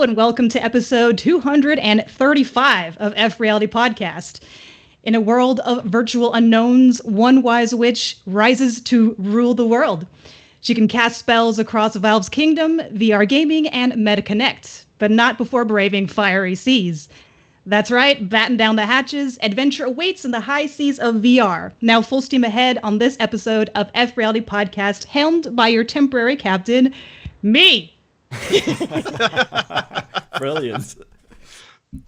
and welcome to episode 235 of FReality podcast. In a world of virtual unknowns, one wise witch rises to rule the world. She can cast spells across Valve's kingdom, VR gaming, and MetaConnect, but not before braving fiery seas. That's right, batten down the hatches. Adventure awaits in the high seas of VR. Now full steam ahead on this episode of FReality podcast, helmed by your temporary captain, me. Brilliant.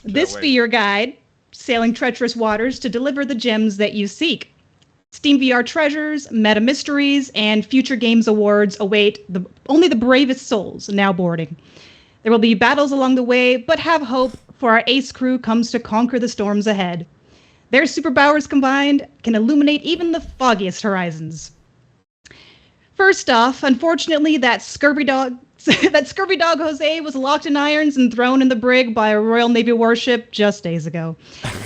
This be your guide, sailing treacherous waters to deliver the gems that you seek. SteamVR treasures, meta mysteries, and future games awards await only the bravest souls now boarding. There will be battles along the way, but have hope, for our ace crew comes to conquer the storms ahead. Their superpowers combined can illuminate even the foggiest horizons. First off, unfortunately, that scurvy dog Jose was locked in irons and thrown in the brig by a Royal Navy warship just days ago.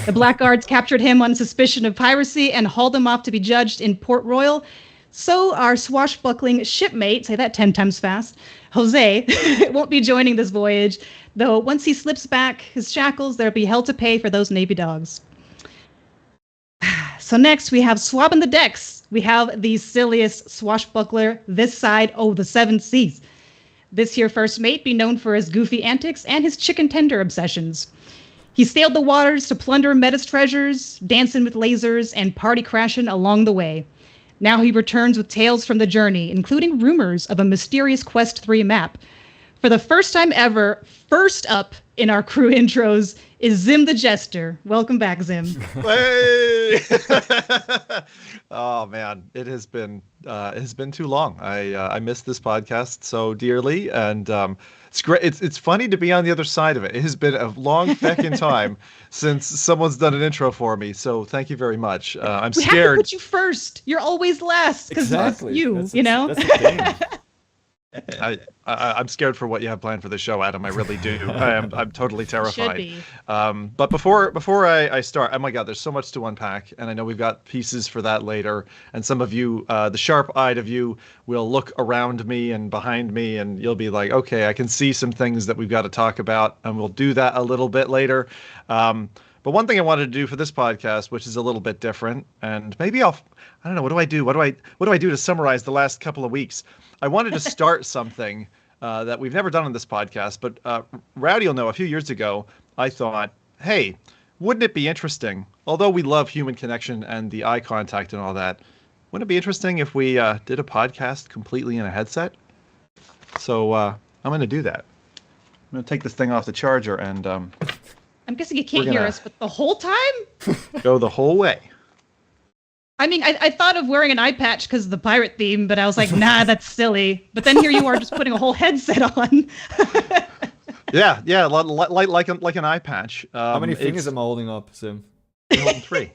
The Blackguards captured him on suspicion of piracy and hauled him off to be judged in Port Royal. So our swashbuckling shipmate, say that 10 times fast, Jose, won't be joining this voyage, though once he slips back his shackles, there'll be hell to pay for those Navy dogs. So next, we have swabbing the decks. We have the silliest swashbuckler this side, the seven seas. This here first mate be known for his goofy antics and his chicken tender obsessions. He sailed the waters to plunder Meta's treasures, dancing with lasers, and party crashing along the way. Now he returns with tales from the journey, including rumors of a mysterious Quest 3 map. For the first time ever, first up in our crew intros is Zim the Jester. Welcome back, Zim. Hey! Oh man, it has been too long. I missed this podcast so dearly, and it's great. It's funny to be on the other side of it. It has been a long feckin' time since someone's done an intro for me. So thank you very much. I'm scared. We have to put you first. You're always last because exactly. That's you know. That's the thing. I'm scared for what you have planned for the show, Adam. I really do. I'm totally terrified. Should be. But before I start, oh my God, there's so much to unpack, and I know we've got pieces for that later. And some of you, the sharp-eyed of you, will look around me and behind me, and you'll be like, okay, I can see some things that we've got to talk about, and we'll do that a little bit later. But one thing I wanted to do for this podcast, which is a little bit different, and maybe I don't know, what do I do? What do I do to summarize the last couple of weeks? I wanted to start something that we've never done on this podcast, but Rowdy will know a few years ago, I thought, hey, wouldn't it be interesting, although we love human connection and the eye contact and all that, wouldn't it be interesting if we did a podcast completely in a headset? So I'm going to do that. I'm going to take this thing off the charger and... I'm guessing you can't hear us, but the whole time? Go the whole way. I mean, I thought of wearing an eye patch because of the pirate theme, but I was like, nah, that's silly. But then here you are just putting a whole headset on. Yeah, like an eye patch. How many fingers am I holding up, Sim? You're holding 3.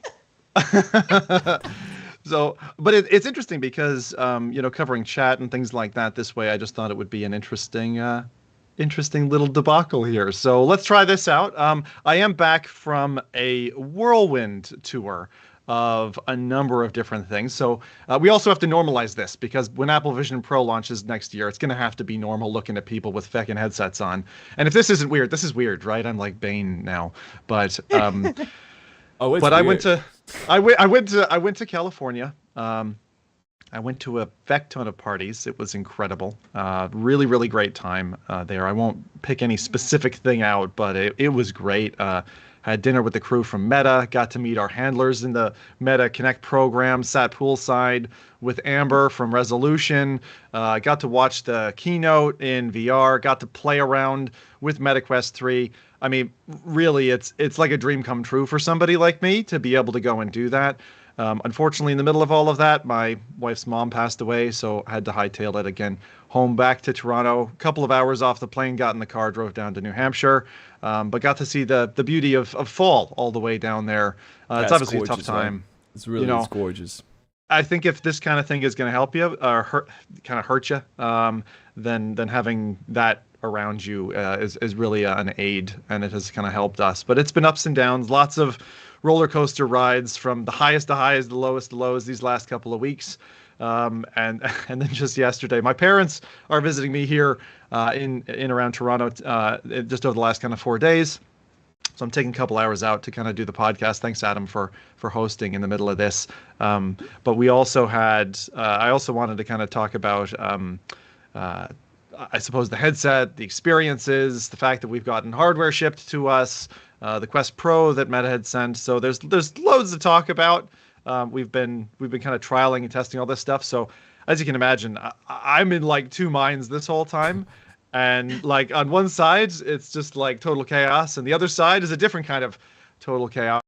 So, but it's interesting because, covering chat and things like that this way, I just thought it would be an interesting little debacle here. So let's try this out. I am back from a whirlwind tour of a number of different things. So we also have to normalize this because when Apple Vision Pro launches next year, it's going to have to be normal looking at people with feckin' headsets on. And if this isn't weird, this is weird, right? I'm like Bane now. But I went to California. I went to a feck ton of parties. It was incredible. Really, really great time there. I won't pick any specific thing out, but it was great. Had dinner with the crew from Meta, got to meet our handlers in the Meta Connect program, sat poolside with Amber from Resolution, got to watch the keynote in VR, got to play around with MetaQuest 3. I mean, really, it's like a dream come true for somebody like me to be able to go and do that. Unfortunately, in the middle of all of that, my wife's mom passed away, so I had to hightail it again home back to Toronto. A couple of hours off the plane, got in the car, drove down to New Hampshire, but got to see the beauty of fall all the way down there. It's obviously a tough time. Right? It's really it's gorgeous. I think if this kind of thing is going to help you or hurt you, then having that around you is really an aid, and it has kind of helped us. But it's been ups and downs, lots of roller coaster rides from the highest to highs, the lowest to lows these last couple of weeks. And then just yesterday, my parents are visiting me here in around Toronto just over the last kind of 4 days. So I'm taking a couple hours out to kind of do the podcast. Thanks, Adam, for hosting in the middle of this. But we also had, I also wanted to kind of talk about, I suppose, the headset, the experiences, the fact that we've gotten hardware shipped to us, the Quest Pro that Meta had sent. So there's loads to talk about. We've been kind of trialing and testing all this stuff. So as you can imagine, I'm in like two minds this whole time. And like on one side, it's just like total chaos, and the other side is a different kind of total chaos.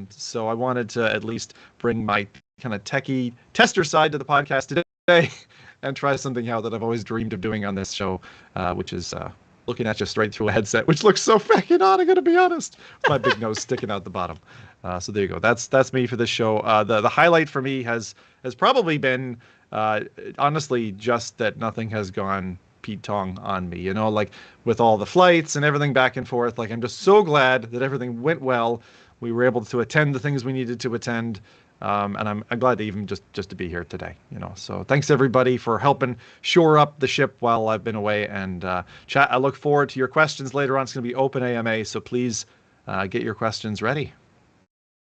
So I wanted to at least bring my kind of techie tester side to the podcast today and try something out that I've always dreamed of doing on this show, which is looking at you straight through a headset, which looks so fucking odd, I'm gonna be honest. My big nose sticking out the bottom. So there you go. That's me for this show. The highlight for me has probably been honestly just that nothing has gone Pete Tong on me, like with all the flights and everything back and forth. Like I'm just so glad that everything went well. We were able to attend the things we needed to attend. And I'm glad to even just to be here today, So thanks everybody for helping shore up the ship while I've been away. And chat, I look forward to your questions later on. It's going to be open AMA, so please get your questions ready.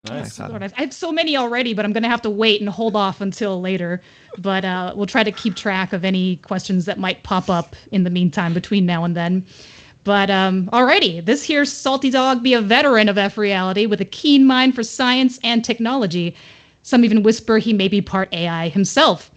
Nice. I have so many already, but I'm going to have to wait and hold off until later. But we'll try to keep track of any questions that might pop up in the meantime between now and then. But alrighty, this here salty dog be a veteran of FReality with a keen mind for science and technology. Some even whisper he may be part AI himself.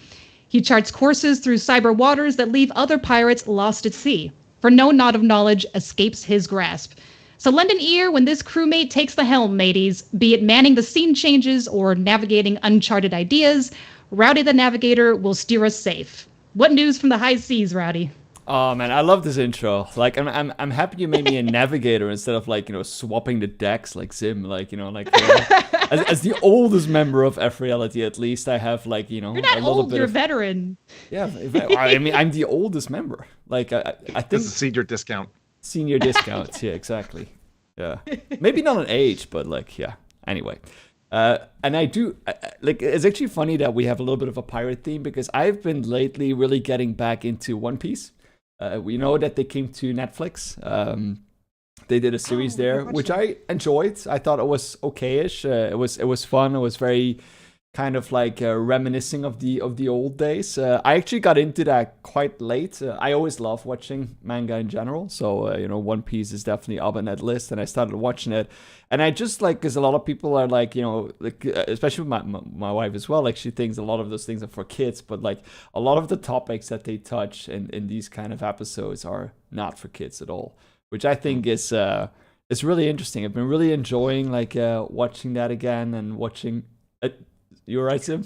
He charts courses through cyber waters that leave other pirates lost at sea. For no knot of knowledge escapes his grasp. So lend an ear when this crewmate takes the helm, mateys, be it manning the scene changes or navigating uncharted ideas. Rowdy the Navigator will steer us safe. What news from the high seas, Rowdy? Oh man, I love this intro. Like I'm happy you made me a navigator instead of like swapping the decks like Sim. As the oldest member of FReality, at least I have like You're not a little old, bit you're of a veteran. Yeah, I mean I'm the oldest member. Like I think this is senior discount. Senior discounts, yeah, exactly. Yeah, maybe not an age, but like yeah. Anyway. And I do like it's actually funny that we have a little bit of a pirate theme because I've been lately really getting back into One Piece. We know that they came to Netflix. They did a series there, which I enjoyed. I thought it was okay-ish. It was fun. It was very kind of like reminiscing of the old days. I actually got into that quite late. I always love watching manga in general, so One Piece is definitely up on that list. And I started watching it, and I just like because a lot of people are like especially my wife as well. Like she thinks a lot of those things are for kids, but like a lot of the topics that they touch in these kind of episodes are not for kids at all, which I think is really interesting. I've been really enjoying like watching that again and watching. You alright, Sim?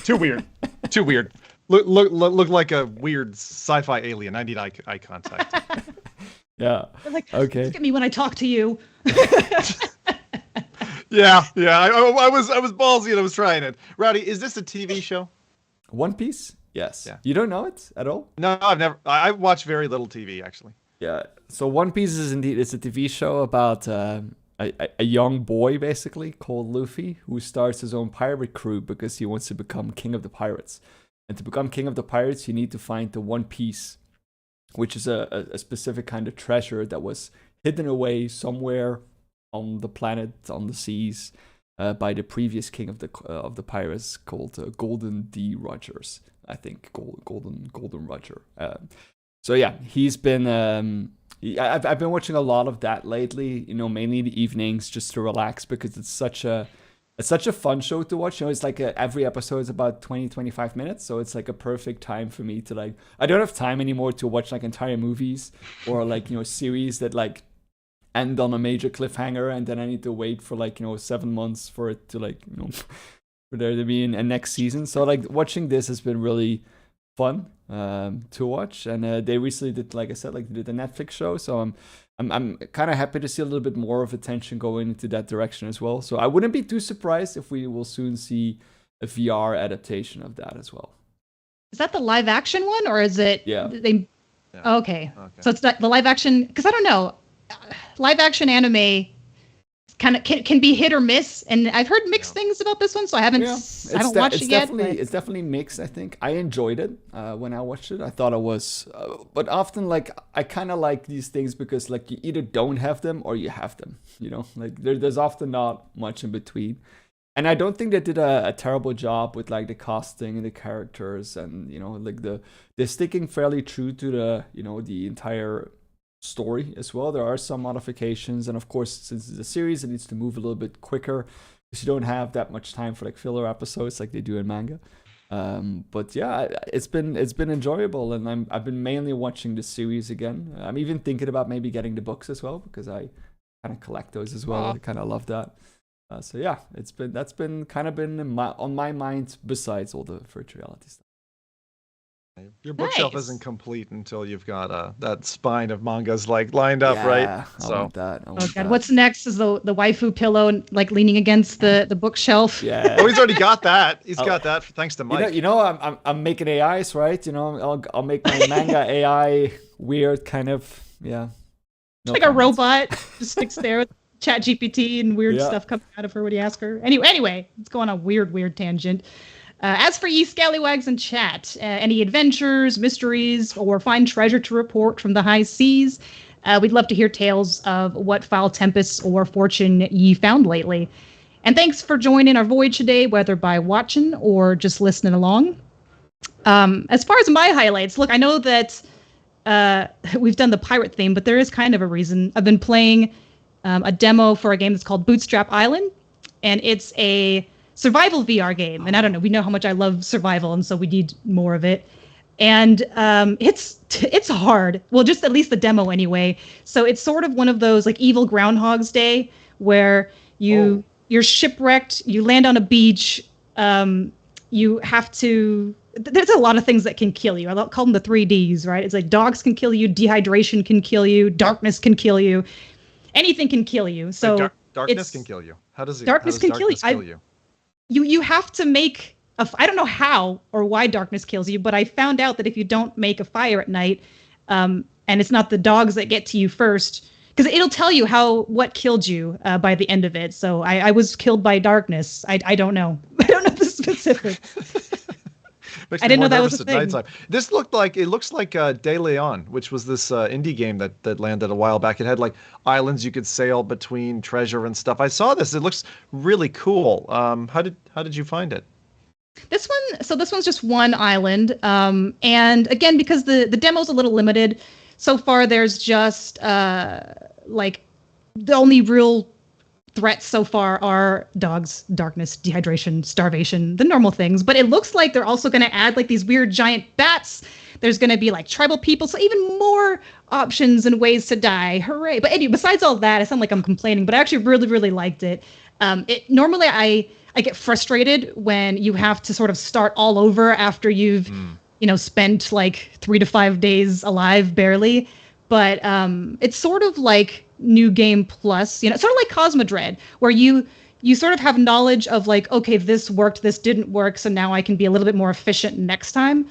Too weird. Too weird. Look like a weird sci-fi alien. I need eye contact. Yeah. Like, okay. Look at me when I talk to you. Yeah. I was ballsy and I was trying it. Rowdy, is this a TV show? One Piece? Yes. Yeah. You don't know it at all? No, I've never. I watch very little TV actually. Yeah. So One Piece is indeed it's a TV show about a young boy basically called Luffy who starts his own pirate crew because he wants to become king of the pirates. And to become king of the pirates, you need to find the One Piece, which is a specific kind of treasure that was hidden away somewhere on the planet, on the seas, by the previous king of the pirates called Golden D. Rogers. I think Golden Roger. So yeah, he's been. I've been watching a lot of that lately. Mainly in the evenings just to relax because it's such a fun show to watch. It's like every episode is about 20-25 minutes, so it's like a perfect time for me to like. I don't have time anymore to watch like entire movies or like series that like end on a major cliffhanger and then I need to wait for like 7 months for it to like for there to be a next season. So like watching this has been really fun to watch, and they recently did, like I said, like they did a Netflix show, so I'm kind of happy to see a little bit more of attention going into that direction as well. So I wouldn't be too surprised if we will soon see a VR adaptation of that as well. Is that the live action one, or is it? Yeah. Okay. So it's the live action, because I don't know, live action anime is kind of can be hit or miss, and I've heard mixed things about this one, so I haven't watched it yet. It's definitely mixed. I think I enjoyed it when I watched it. I thought it was, but often like I kind of like these things because like you either don't have them or you have them. You know, like there's often not much in between. And I don't think they did a terrible job with like the casting and the characters, and you know, like they're sticking fairly true to the entire story as well. There are some modifications, and of course, since it's a series, it needs to move a little bit quicker because you don't have that much time for like filler episodes like they do in manga. But yeah, it's been enjoyable, and I've been mainly watching the series again. I'm even thinking about maybe getting the books as well because I kind of collect those as well. I kind of love that. So yeah, that's been on my mind besides all the virtual reality stuff. Your bookshelf isn't complete until you've got that spine of mangas like lined up, right? So I want that. God, what's next is the waifu pillow like leaning against the bookshelf. Yeah. Oh, he's already got that. He's got that thanks to Mike. You know, I'm making AIs, right? You know, I'll make my manga AI weird kind of, yeah. No like comments. A robot just sticks there with Chat GPT and weird stuff coming out of her when you ask her. Anyway, it's going on a weird tangent. As for ye scallywags in chat, any adventures, mysteries, or find treasure to report from the high seas, we'd love to hear tales of what foul tempests or fortune ye found lately. And thanks for joining our voyage today, whether by watching or just listening along. As far as my highlights, look, I know that we've done the pirate theme, but there is kind of a reason. I've been playing a demo for a game that's called Bootstrap Island, and it's a survival VR game. And I don't know, we know how much I love survival, and so we need more of it. And it's hard. Well, just at least the demo anyway. So it's sort of one of those like evil Groundhog's Day where you're shipwrecked, you land on a beach, you have to. There's a lot of things that can kill you. I call them the 3Ds, right? It's like dogs can kill you, dehydration can kill you, darkness can kill you. Anything can kill you. So darkness can kill you. How does darkness can kill you? You have to make I don't know how or why darkness kills you, but I found out that if you don't make a fire at night, and it's not the dogs that get to you first, because it'll tell you what killed you by the end of it. So I was killed by darkness. I don't know. I don't know the specifics. I didn't know that was a thing. Nighttime. This looks like De Leon, which was this indie game that landed a while back. It had like islands you could sail between, treasure and stuff. I saw this. It looks really cool. How did you find it? This one's just one island. And again, because the demo's a little limited, so far there's just like the only real threats so far are dogs, darkness, dehydration, starvation, the normal things. But it looks like they're also going to add like these weird giant bats. There's going to be like tribal people, so even more options and ways to die. Hooray! But anyway, besides all that, I sound like I'm complaining, but I actually really liked it. Normally I get frustrated when you have to sort of start all over after you've spent like 3 to 5 days alive barely. But it's sort of like New Game Plus, sort of like Cosmodread, where you sort of have knowledge of like, okay, this worked, this didn't work, so now I can be a little bit more efficient next time.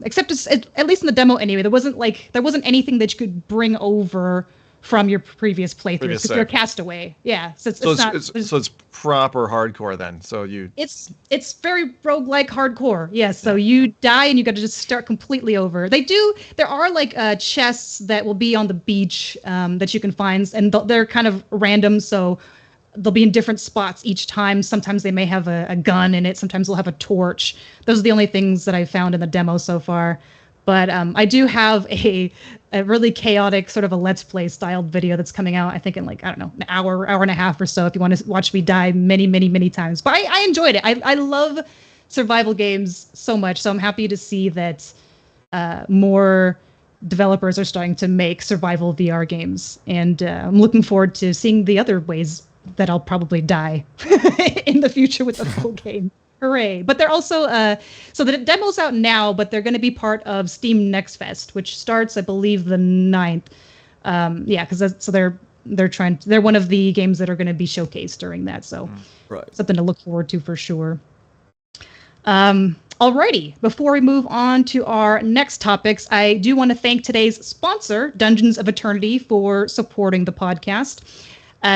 Except at least in the demo anyway, there wasn't anything that you could bring over from your previous playthroughs because you're a castaway. Yeah, so it's proper hardcore then. It's very roguelike hardcore. Yeah, so you die and you got to just start completely over. There are like chests that will be on the beach that you can find, and they're kind of random, so they'll be in different spots each time. Sometimes they may have a gun in it. Sometimes they'll have a torch. Those are the only things that I've found in the demo so far. But I do have a really chaotic sort of a Let's Play styled video that's coming out, I think in like, I don't know, an hour and a half or so if you want to watch me die many times. But I enjoyed it. I love survival games so much. So I'm happy to see that more developers are starting to make survival VR games. And I'm looking forward to seeing the other ways that I'll probably die in the future with the full game. Hooray. But they're also, so the demo's out now, but they're going to be part of Steam Next Fest, which starts, I believe, the 9th. Because they're one of the games that are going to be showcased during that. So something to look forward to for sure. Alrighty, before we move on to our next topics, I do want to thank today's sponsor, Dungeons of Eternity, for supporting the podcast.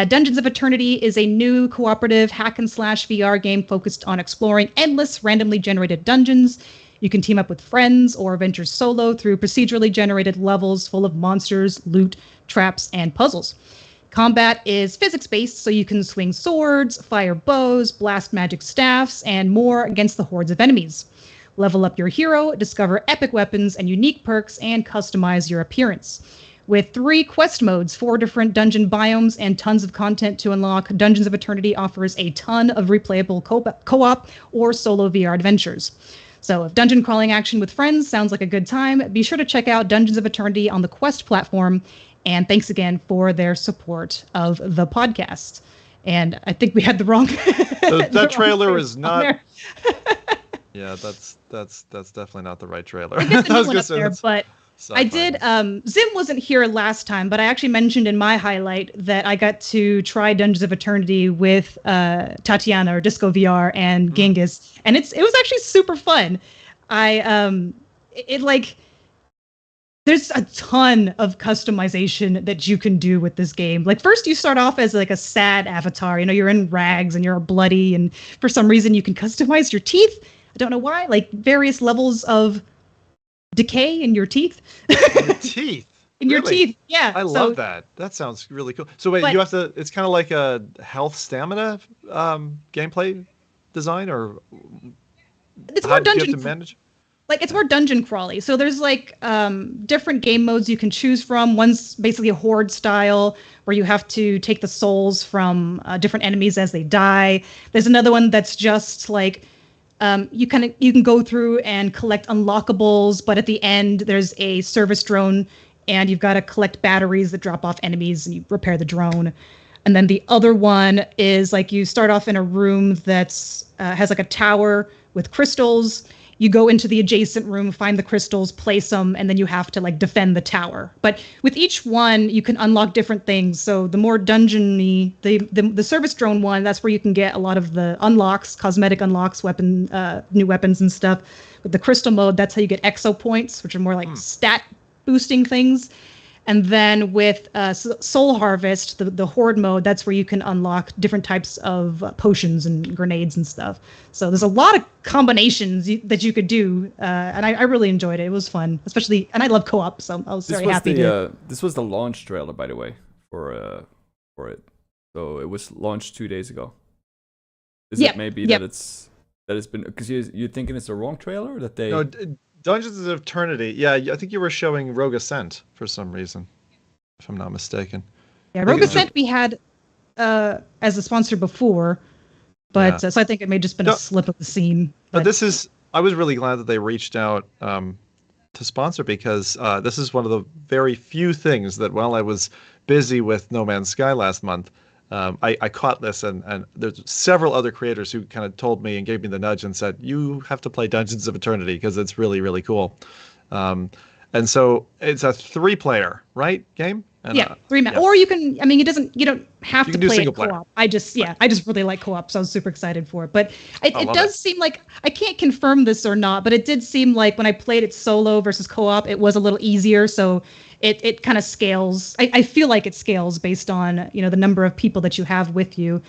Dungeons of Eternity is a new cooperative hack and slash VR game focused on exploring endless randomly generated dungeons. You can team up with friends or venture solo through procedurally generated levels full of monsters, loot, traps, and puzzles. Combat is physics-based, so you can swing swords, fire bows, blast magic staffs, and more against the hordes of enemies. Level up your hero, discover epic weapons and unique perks, and customize your appearance. With 3 quest modes, 4 different dungeon biomes, and tons of content to unlock, Dungeons of Eternity offers a ton of replayable co-op or solo VR adventures. So if dungeon crawling action with friends sounds like a good time, be sure to check out Dungeons of Eternity on the Quest platform. And thanks again for their support of the podcast. And I think we had the wrong. That trailer is not. Yeah, that's definitely not the right trailer. I guess the new one up there, but I did. Zim wasn't here last time, but I actually mentioned in my highlight that I got to try Dungeons of Eternity with Tatiana or Disco VR and Genghis, and it was actually super fun. There's a ton of customization that you can do with this game. Like, first you start off as like a sad avatar, you're in rags and you're bloody, and for some reason you can customize your teeth. I don't know why, like various levels of decay in your teeth. Your teeth? Your teeth, yeah. I love that. That sounds really cool. So wait, you have to, it's kind of like a health stamina gameplay design, or it's more dungeon. You have to manage? Like, it's more dungeon crawly. So there's like different game modes you can choose from. One's basically a horde style where you have to take the souls from different enemies as they die. There's another one that's just like you can go through and collect unlockables, but at the end there's a service drone and you've got to collect batteries that drop off enemies and you repair the drone. And then the other one is like you start off in a room that's has like a tower with crystals. You go into the adjacent room, find the crystals, place them, and then you have to like defend the tower. But with each one, you can unlock different things. So the more dungeon-y, the service drone one, that's where you can get a lot of the unlocks, cosmetic unlocks, new weapons and stuff. With the crystal mode, that's how you get exo points, which are more like stat boosting things. And then with Soul Harvest, the Horde mode, that's where you can unlock different types of potions and grenades and stuff. So there's a lot of combinations that you could do, and I really enjoyed it. It was fun, especially, and I love co-op, so I was very happy to. This was the launch trailer, by the way, for it. So it was launched 2 days ago. Is it maybe that it's been, because you're thinking it's the wrong trailer, that they? No, Dungeons of Eternity. Yeah, I think you were showing Rogue Ascent for some reason, if I'm not mistaken. Yeah, Rogue Ascent we had as a sponsor before, but so I think it may have just been a slip of the seam. But I was really glad that they reached out to sponsor, because this is one of the very few things that while I was busy with No Man's Sky last month, I caught this, and there's several other creators who kind of told me and gave me the nudge and said, you have to play Dungeons of Eternity because it's really, really cool. And so it's a 3-player, right, game? And, 3-man. Or you can, you don't have to play it co-op. Player. I just really like co-op, so I was super excited for it. But it does seem like, I can't confirm this or not, but it did seem like when I played it solo versus co-op, it was a little easier. So it kind of scales. I feel like it scales based on, the number of people that you have with you.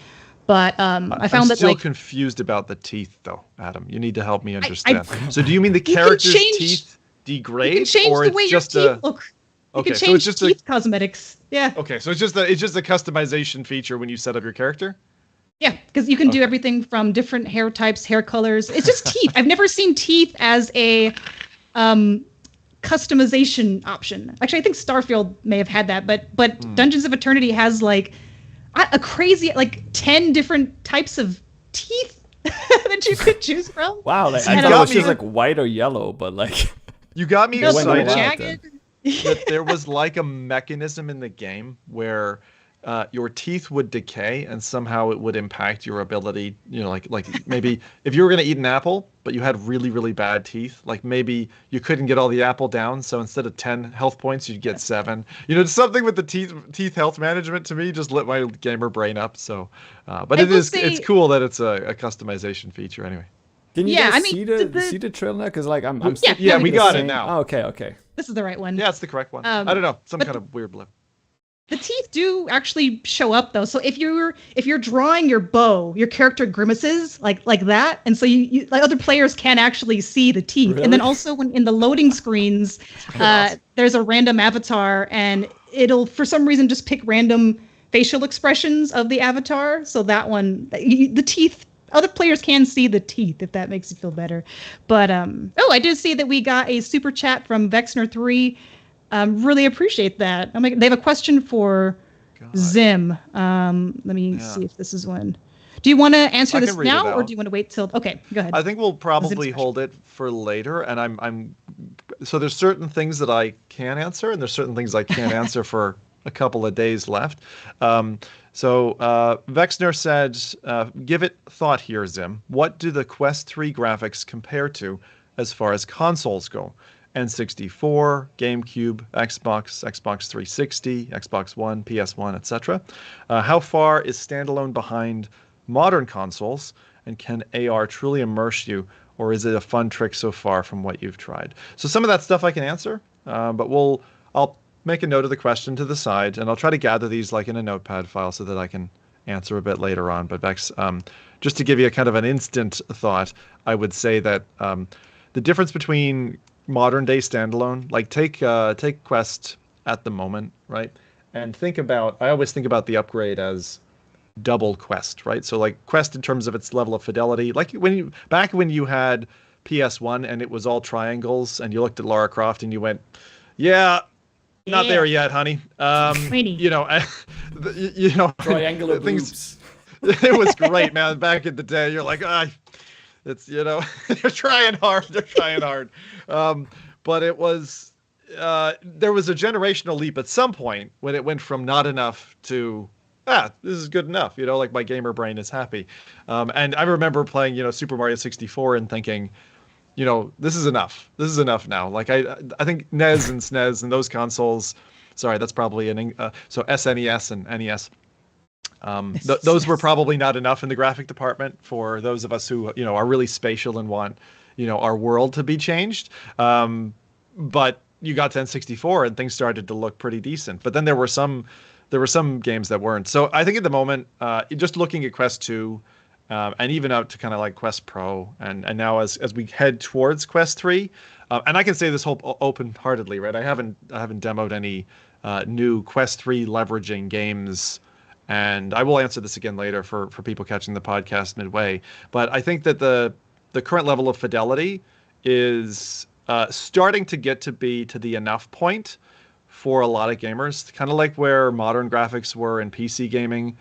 But I found that still confused about the teeth, though, Adam. You need to help me understand. So do you mean the character's teeth degrade? You can change the way your teeth look. You can change teeth cosmetics. Yeah. Okay, so it's just a customization feature when you set up your character? Yeah, because you can do everything from different hair types, hair colors. It's just teeth. I've never seen teeth as a customization option. Actually, I think Starfield may have had that, but Dungeons of Eternity has like a crazy 10 different types of teeth that you could choose from. Wow, I thought it was just like white or yellow, but like you got me excited that there was like a mechanism in the game where your teeth would decay and somehow it would impact your ability, like maybe if you were going to eat an apple but you had really, really bad teeth, like maybe you couldn't get all the apple down, so instead of 10 health points you'd get 7. Something with the teeth health management to me just lit my gamer brain up. So but it's cool that it's a customization feature anyway. Can you guys see the trailer now? Because like I'm we got it now. Oh, okay. This is the right one. Yeah, it's the correct one. I don't know, some kind of weird blip. The teeth do actually show up though. So if you're drawing your bow, your character grimaces like that, and so you like other players can actually see the teeth. Really? And then also when in the loading screens, there's a random avatar, and it'll for some reason just pick random facial expressions of the avatar. So that one, the teeth. Other players can see the teeth if that makes you feel better. But I did see that we got a super chat from Vexner3. Really appreciate that. They have a question for Zim. Let me see if this is one. Do you want to answer this now, or do you want to wait till? Okay, go ahead. I think we'll probably hold it for later. And so there's certain things that I can answer, and there's certain things I can't answer for a couple of days left. So Vexner said, "Give it thought here, Zim. What do the Quest 3 graphics compare to as far as consoles go? N64, GameCube, Xbox 360, Xbox One, PS1, etc. How far is standalone behind modern consoles, and can AR truly immerse you, or is it a fun trick so far from what you've tried?" So some of that stuff I can answer, but I'll make a note of the question to the side, and I'll try to gather these like in a notepad file so that I can answer a bit later on. But Vex, just to give you a kind of an instant thought, I would say that the difference between modern day standalone, like take Quest at the moment, right? And I always think about the upgrade as double Quest, right? So like Quest in terms of its level of fidelity, like back when you had PS1 and it was all triangles and you looked at Lara Croft and you went, not there yet, honey. Triangular things. It was great, man. Back in the day, you're like, it's, they're trying hard. But it was, there was a generational leap at some point when it went from not enough to, this is good enough, like my gamer brain is happy. And I remember playing, Super Mario 64 and thinking, this is enough. This is enough now. Like I think NES and SNES and those consoles, sorry, that's probably so SNES and NES. Those were probably not enough in the graphic department for those of us who are really spatial and want our world to be changed. But you got to N64 and things started to look pretty decent. But then there were some games that weren't. So I think at the moment, just looking at Quest 2, and even out to kind of like Quest Pro, and now as we head towards Quest 3, and I can say this whole open-heartedly, right? I haven't demoed any new Quest 3 leveraging games. And I will answer this again later for people catching the podcast midway. But I think that the current level of fidelity is starting to get to be to the enough point for a lot of gamers, kind of like where modern graphics were in PC gaming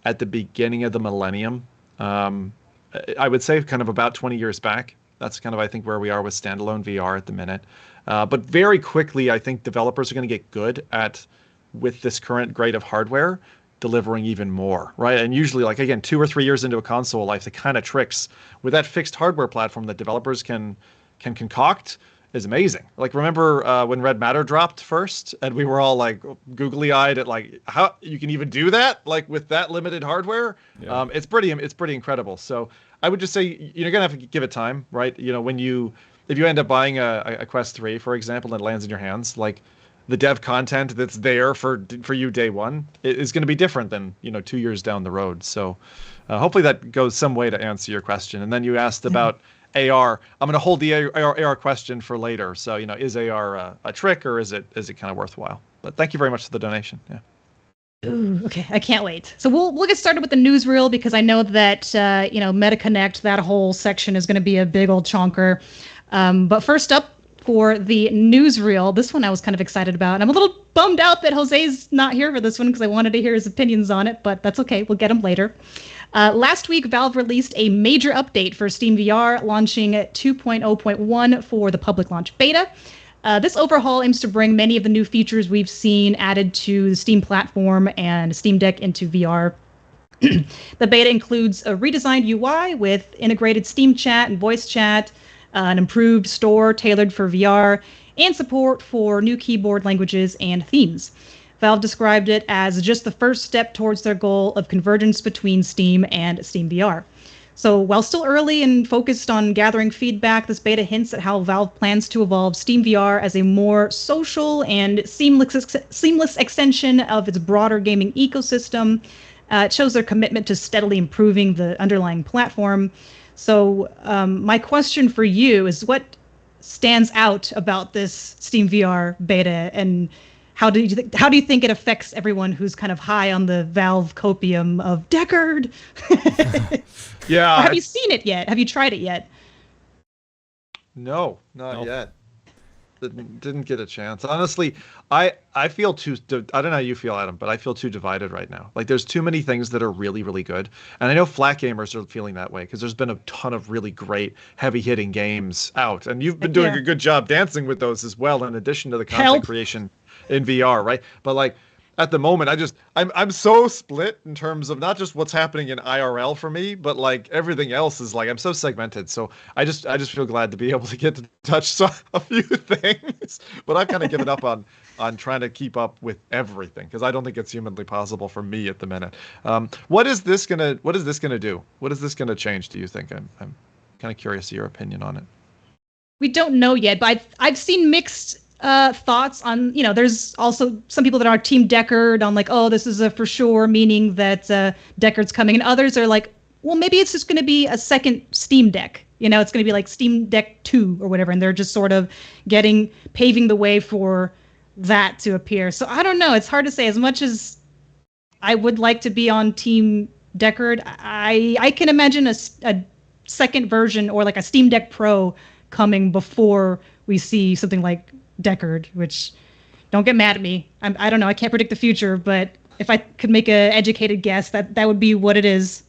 at the beginning of the millennium. I would say kind of about 20 years back. That's kind of, I think, where we are with standalone VR at the minute. But very quickly, I think developers are going to get good at, with this current grade of hardware, delivering even more, right? And usually, like, again, 2 or 3 years into a console life, the kind of tricks with that fixed hardware platform that developers can concoct is amazing. Like, remember when Red Matter dropped first, and we were all like googly-eyed at like how you can even do that, like with that limited hardware. Yeah. It's pretty incredible. So I would just say you're gonna have to give it time, right? If you end up buying a Quest 3, for example, and it lands in your hands, like, the dev content that's there for you day one is going to be different than 2 years down the road. So hopefully that goes some way to answer your question. And then you asked about AR. I'm going to hold the AR question for later. So is AR a trick, or is it kind of worthwhile? But thank you very much for the donation. Yeah. Ooh, okay, I can't wait. So we'll get started with the newsreel, because I know that MetaConnect, that whole section is going to be a big old chonker. But first up, for the newsreel, this one I was kind of excited about. And I'm a little bummed out that Jose's not here for this one, because I wanted to hear his opinions on it, but that's okay. We'll get him later. Last week, Valve released a major update for SteamVR, launching 2.0.1 for the public launch beta. This overhaul aims to bring many of the new features we've seen added to the Steam platform and Steam Deck into VR. The beta includes a redesigned UI with integrated Steam chat and voice chat, an improved store tailored for VR, and support for new keyboard languages and themes. Valve described it as just the first step towards their goal of convergence between Steam and SteamVR. So while still early and focused on gathering feedback, this beta hints at how Valve plans to evolve SteamVR as a more social and seamless extension of its broader gaming ecosystem. It shows their commitment to steadily improving the underlying platform. So my question for you is, what stands out about this SteamVR beta, and how do you think it affects everyone who's kind of high on the Valve copium of Deckard? Yeah. Or have you seen it yet? Have you tried it yet? No, not yet. Didn't get a chance. Honestly, I feel too. I don't know how you feel, Adam, but I feel too divided right now. Like, there's too many things that are really, really good, and I know flat gamers are feeling that way because there's been a ton of really great, heavy-hitting games out, and you've been doing a good job dancing with those as well, in addition to the content creation in VR, right? But like, at the moment, I'm so split in terms of not just what's happening in IRL for me, but like everything else is like, I'm so segmented. So I just feel glad to be able to get to touch a few things, but I've kind of given up on trying to keep up with everything because I don't think it's humanly possible for me at the minute. What is this gonna do? What is this gonna change? Do you think? I'm kind of curious of your opinion on it. We don't know yet, but I've seen mixed thoughts on, there's also some people that are Team Deckard on like, oh, this is a for sure, meaning that Deckard's coming, and others are like, well, maybe it's just going to be a second Steam Deck. It's going to be like Steam Deck 2 or whatever, and they're just sort of paving the way for that to appear. So I don't know. It's hard to say. As much as I would like to be on Team Deckard, I can imagine a second version or like a Steam Deck Pro coming before we see something like Deckard, which, don't get mad at me. I don't know. I can't predict the future, but if I could make an educated guess, that would be what it is.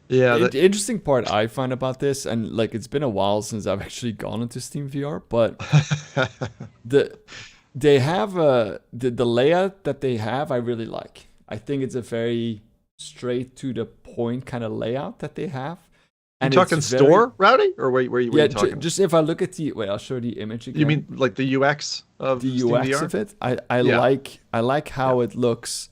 Yeah. The interesting part I find about this, and like, it's been a while since I've actually gone into SteamVR, but they have the layout that they have, I really like. I think it's a very straight to the point kind of layout that they have. And you talking store, Rowdy? Or where you talking? Just if I look at wait, I'll show the image again. You mean like the UX of the UX of it? I like how it looks,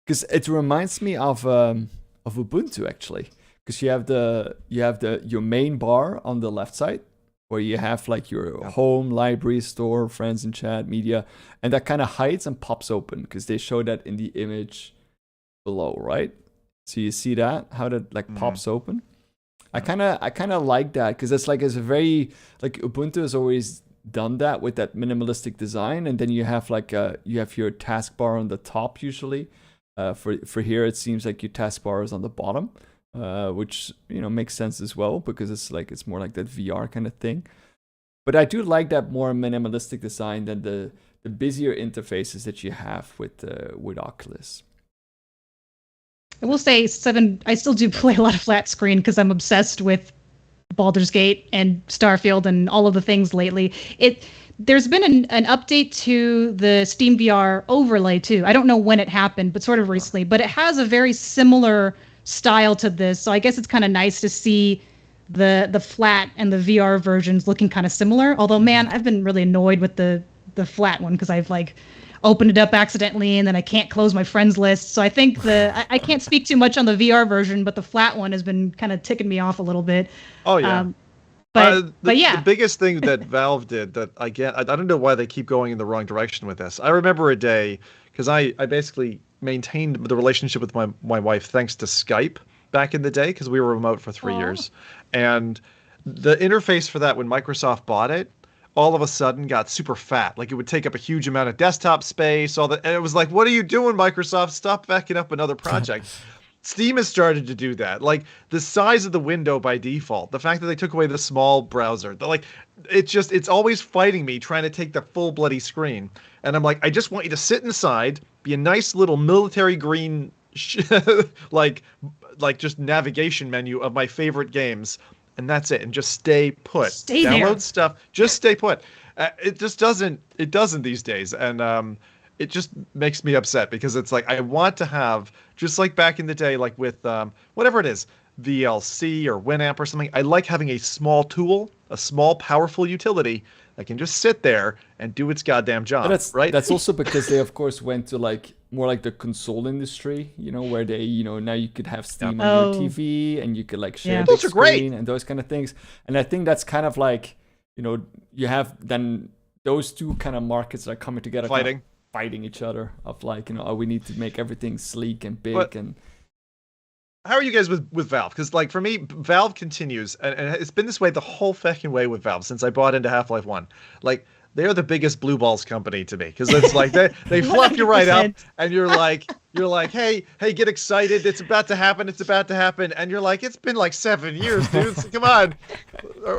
because it reminds me of Ubuntu actually, because you have your main bar on the left side where you have like your home, library, store, friends and chat, media, and that kind of hides and pops open because they show that in the image below, right? So you see that, how that like pops open. I kind of like that because it's a very, like, Ubuntu has always done that with that minimalistic design, and then you have you have your taskbar on the top usually. For here, it seems like your taskbar is on the bottom, which makes sense as well because it's more like that VR kind of thing. But I do like that more minimalistic design than the busier interfaces that you have with Oculus. I will say, I still do play a lot of flat screen because I'm obsessed with Baldur's Gate and Starfield and all of the things lately. There's been an update to the SteamVR overlay too. I don't know when it happened, but sort of recently. But it has a very similar style to this, so I guess it's kind of nice to see the flat and the VR versions looking kind of similar. Although, man, I've been really annoyed with the flat one because I've opened it up accidentally and then I can't close my friends list. So I think I can't speak too much on the VR version, but the flat one has been kind of ticking me off a little bit. Oh yeah. But yeah, the biggest thing that Valve did that I don't know why they keep going in the wrong direction with this. I remember a day because I basically maintained the relationship with my wife thanks to Skype back in the day because we were remote for 3 years, and the interface for that when Microsoft bought it, all of a sudden got super fat. Like, it would take up a huge amount of desktop space, and it was like, what are you doing, Microsoft? Stop backing up another project. Steam has started to do that. Like, the size of the window by default, the fact that they took away the small browser, it's always fighting me trying to take the full bloody screen. And I'm like, I just want you to sit inside, be a nice little military green, like just navigation menu of my favorite games. And that's it. And just stay put. Download stuff. Just stay put. It just doesn't. It doesn't these days. And it just makes me upset because it's like I want to have, just like back in the day, like with whatever it is, VLC or Winamp or something. I like having a small tool, a small powerful utility that can just sit there and do its goddamn job. That's right. That's also because they of course went to like more like the console industry, where they, now you could have Steam Yep. on your TV and you could like share Yeah. the Those are great. screen and those kind of things. And I think that's kind of like, you have then those two kind of markets that are coming together, kind of fighting each other of like, we need to make everything sleek and big. And how are you guys with Valve? Because like for me, Valve continues, and it's been this way the whole fucking way with Valve since I bought into Half-Life 1. Like, they're the biggest blue balls company to me, because it's like they fluff you right up, and you're like, hey, get excited, it's about to happen, and you're like, it's been like 7 years, dude. So come on,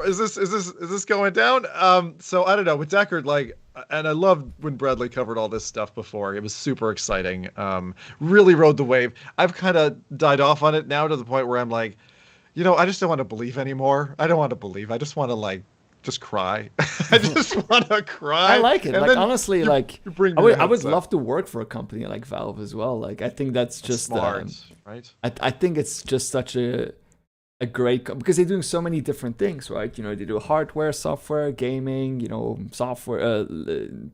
is this going down? So I don't know with Deckard, like, and I loved when Bradley covered all this stuff before. It was super exciting. Really rode the wave. I've kind of died off on it now to the point where I'm like, I just don't want to believe anymore. I don't want to believe. I just want to like. Just cry. I just want to cry. I like it. And like honestly, like I would up. love to work for a company like Valve as well. Like I think that's just smart, right? I think it's just such a great because they're doing so many different things, right? They do hardware, software, gaming, software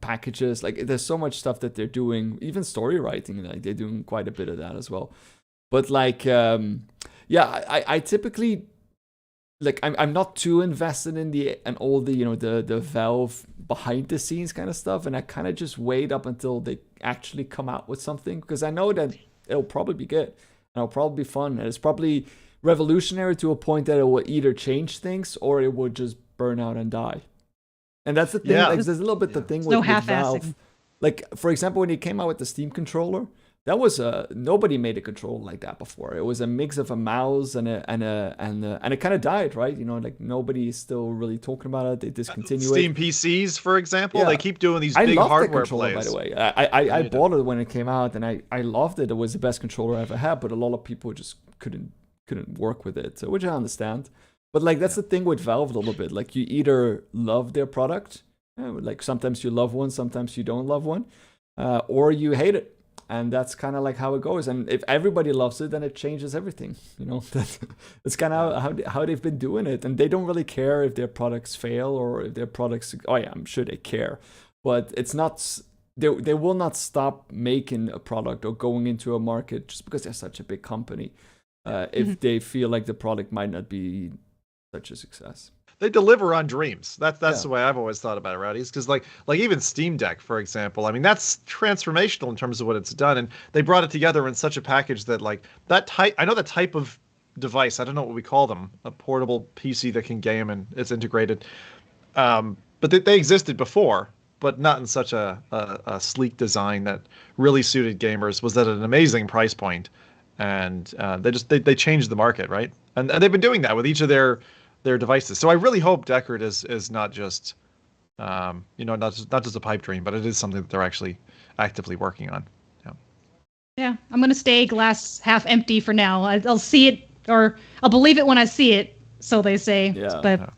packages. Like there's so much stuff that they're doing. Even story writing, like they're doing quite a bit of that as well. But like, I typically. Like I'm not too invested in all the the Valve behind the scenes kind of stuff, and I kind of just wait up until they actually come out with something, because I know that it'll probably be good and it'll probably be fun, and it's probably revolutionary to a point that it will either change things or it will just burn out and die. And that's the thing. Like, there's a little bit the thing with Valve. Like for example, when you came out with the Steam controller. That was nobody made a controller like that before. It was a mix of a mouse and it kind of died, right? Like nobody is still really talking about it. They discontinued Steam it. PCs, for example, they keep doing these big hardware plays. By the way, I bought it when it came out, and I loved it. It was the best controller I ever had, but a lot of people just couldn't work with it, which I understand. But like that's the thing with Valve a little bit. Like you either love their product, like sometimes you love one, sometimes you don't love one, or you hate it. And that's kind of like how it goes. And if everybody loves it, then it changes everything. That's kind of how they've been doing it. And they don't really care if their products fail or if their products. Oh yeah, I'm sure they care, but it's not. They will not stop making a product or going into a market just because they're such a big company. If they feel like the product might not be such a success. They deliver on dreams. That's the way I've always thought about it, Rowdy. Because like even Steam Deck, for example. I mean, that's transformational in terms of what it's done, and they brought it together in such a package that like that type. I know the type of device. I don't know what we call them. A portable PC that can game and it's integrated. But they existed before, but not in such a sleek design that really suited gamers. Was at an amazing price point, and they changed the market, right? And they've been doing that with each of their devices. So I really hope Deckard is not just, not just a pipe dream, but it is something that they're actually actively working on. Yeah, I'm gonna stay glass half empty for now. I'll see it, or I'll believe it when I see it. So they say. Yeah. But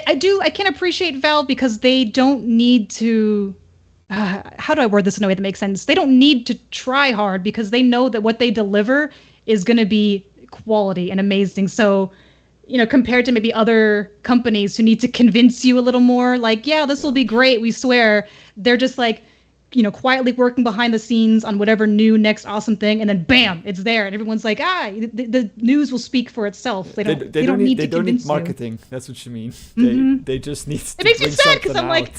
I can appreciate Valve because they don't need to. How do I word this in a way that makes sense? They don't need to try hard because they know that what they deliver is going to be quality and amazing. So. Compared to maybe other companies who need to convince you a little more, like, yeah, this will be great, we swear. They're just like, quietly working behind the scenes on whatever new next awesome thing, and then bam, it's there, and everyone's like, the news will speak for itself. They don't need marketing. That's what you mean. They just need. It makes me sad because I'm like,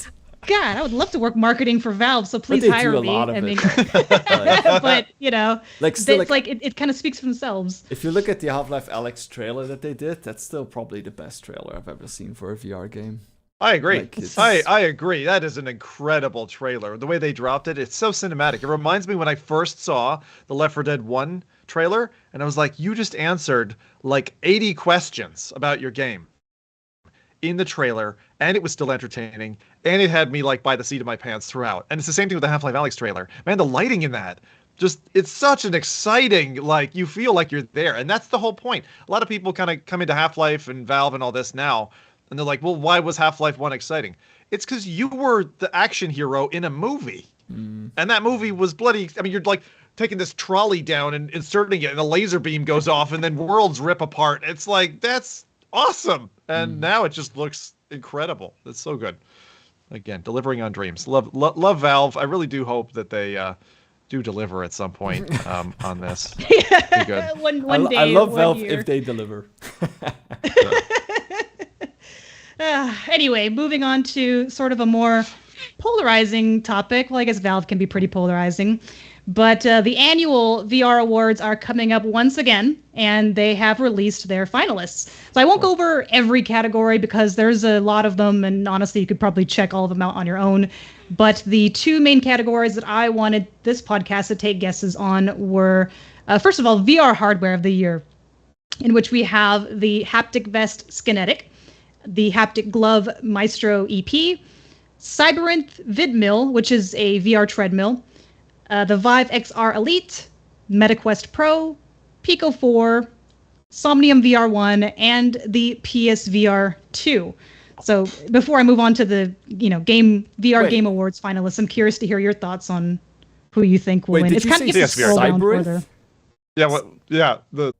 God, I would love to work marketing for Valve, so please hire me. I mean, but like still, it kind of speaks for themselves. If you look at the Half-Life Alyx trailer that they did, that's still probably the best trailer I've ever seen for a VR game. I agree. I agree. That is an incredible trailer. The way they dropped it, it's so cinematic. It reminds me when I first saw the Left 4 Dead 1 trailer, and I was like, you just answered like 80 questions about your game in the trailer, and it was still entertaining, and it had me like by the seat of my pants throughout. And it's the same thing with the Half-Life Alyx trailer. Man, the lighting in that, just, it's such an exciting, like, you feel like you're there. And that's the whole point. A lot of people kind of come into Half-Life and Valve and all this now, and they're like, well, why was Half-Life 1 exciting? It's because you were the action hero in a movie. And that movie was bloody, I mean, you're like taking this trolley down and inserting it, and a laser beam goes off, and then worlds rip apart. It's like, that's awesome. And now it just looks incredible. It's so good. Again, delivering on dreams. Love Valve. I really do hope that they do deliver at some point on this. Yeah. Be good. one day. I love one Valve year. if they deliver. Anyway, moving on to sort of a more polarizing topic. Well, I guess Valve can be pretty polarizing. But the annual VR awards are coming up once again, and they have released their finalists. So I won't go over every category because there's a lot of them, and honestly, you could probably check all of them out on your own. But the two main categories that I wanted this podcast to take guesses on were, first of all, VR hardware of the year, in which we have the Haptic Vest Skinetic, the Haptic Glove Maestro EP, Cyberynth VidMill, which is a VR treadmill, the Vive XR Elite, MetaQuest Pro, Pico 4, Somnium VR1, and the PSVR 2. So before I move on to the VR Game Awards finalists, I'm curious to hear your thoughts on who you think will win. Did It's you kind of say gets to scroll down Cyberynth? further. Yeah. What? Yeah. The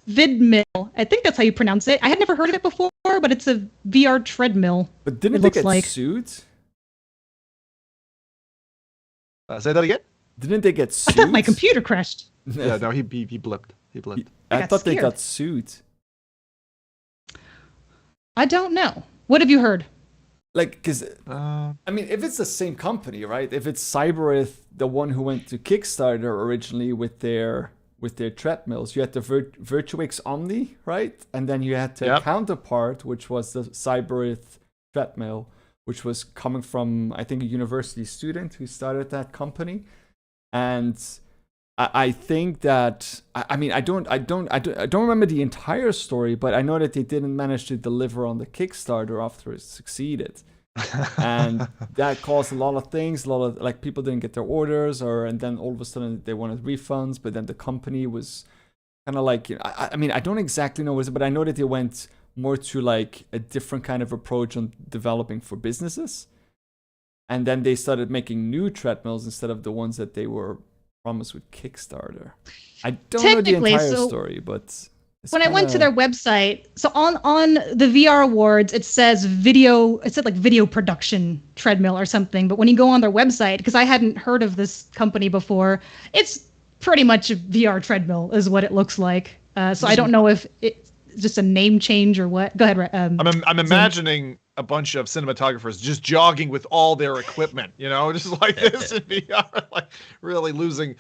VidMill. I think that's how you pronounce it. I had never heard of it before, but it's a VR treadmill. But didn't It they looks get like. sued? say that again. Didn't they get I sued? thought my computer crashed. Yeah. No. He blipped. He blipped. I I got thought they scared. got sued. I don't know. What have you heard? Like, because Uh, I mean, if it's the same company, right? If it's Cyberith, the one who went to Kickstarter originally with their treadmills, you had the Virtuix Omni, right? And then you had the Yep. counterpart, which was the Cyberith treadmill, which was coming from, I think, a university student who started that company. And I think that I mean I don't remember the entire story, but I know that they didn't manage to deliver on the Kickstarter after it succeeded, and that caused a lot of things. A lot of like people didn't get their orders, and then all of a sudden they wanted refunds. But then the company was kind of like, I mean I don't exactly know what it is, but I know that they went more to like a different kind of approach on developing for businesses, and then they started making new treadmills instead of the ones that they were promised with Kickstarter. I don't know the Technically, entire so story, but it's when I went to kinda- their website, so on the VR awards, it said like video production treadmill or something. But when you go on their website, because I hadn't heard of this company before, it's pretty much a VR treadmill is what it looks like. So I don't know if it's just a name change or what. Go ahead. I'm imagining a bunch of cinematographers just jogging with all their equipment, just like this in VR, like really losing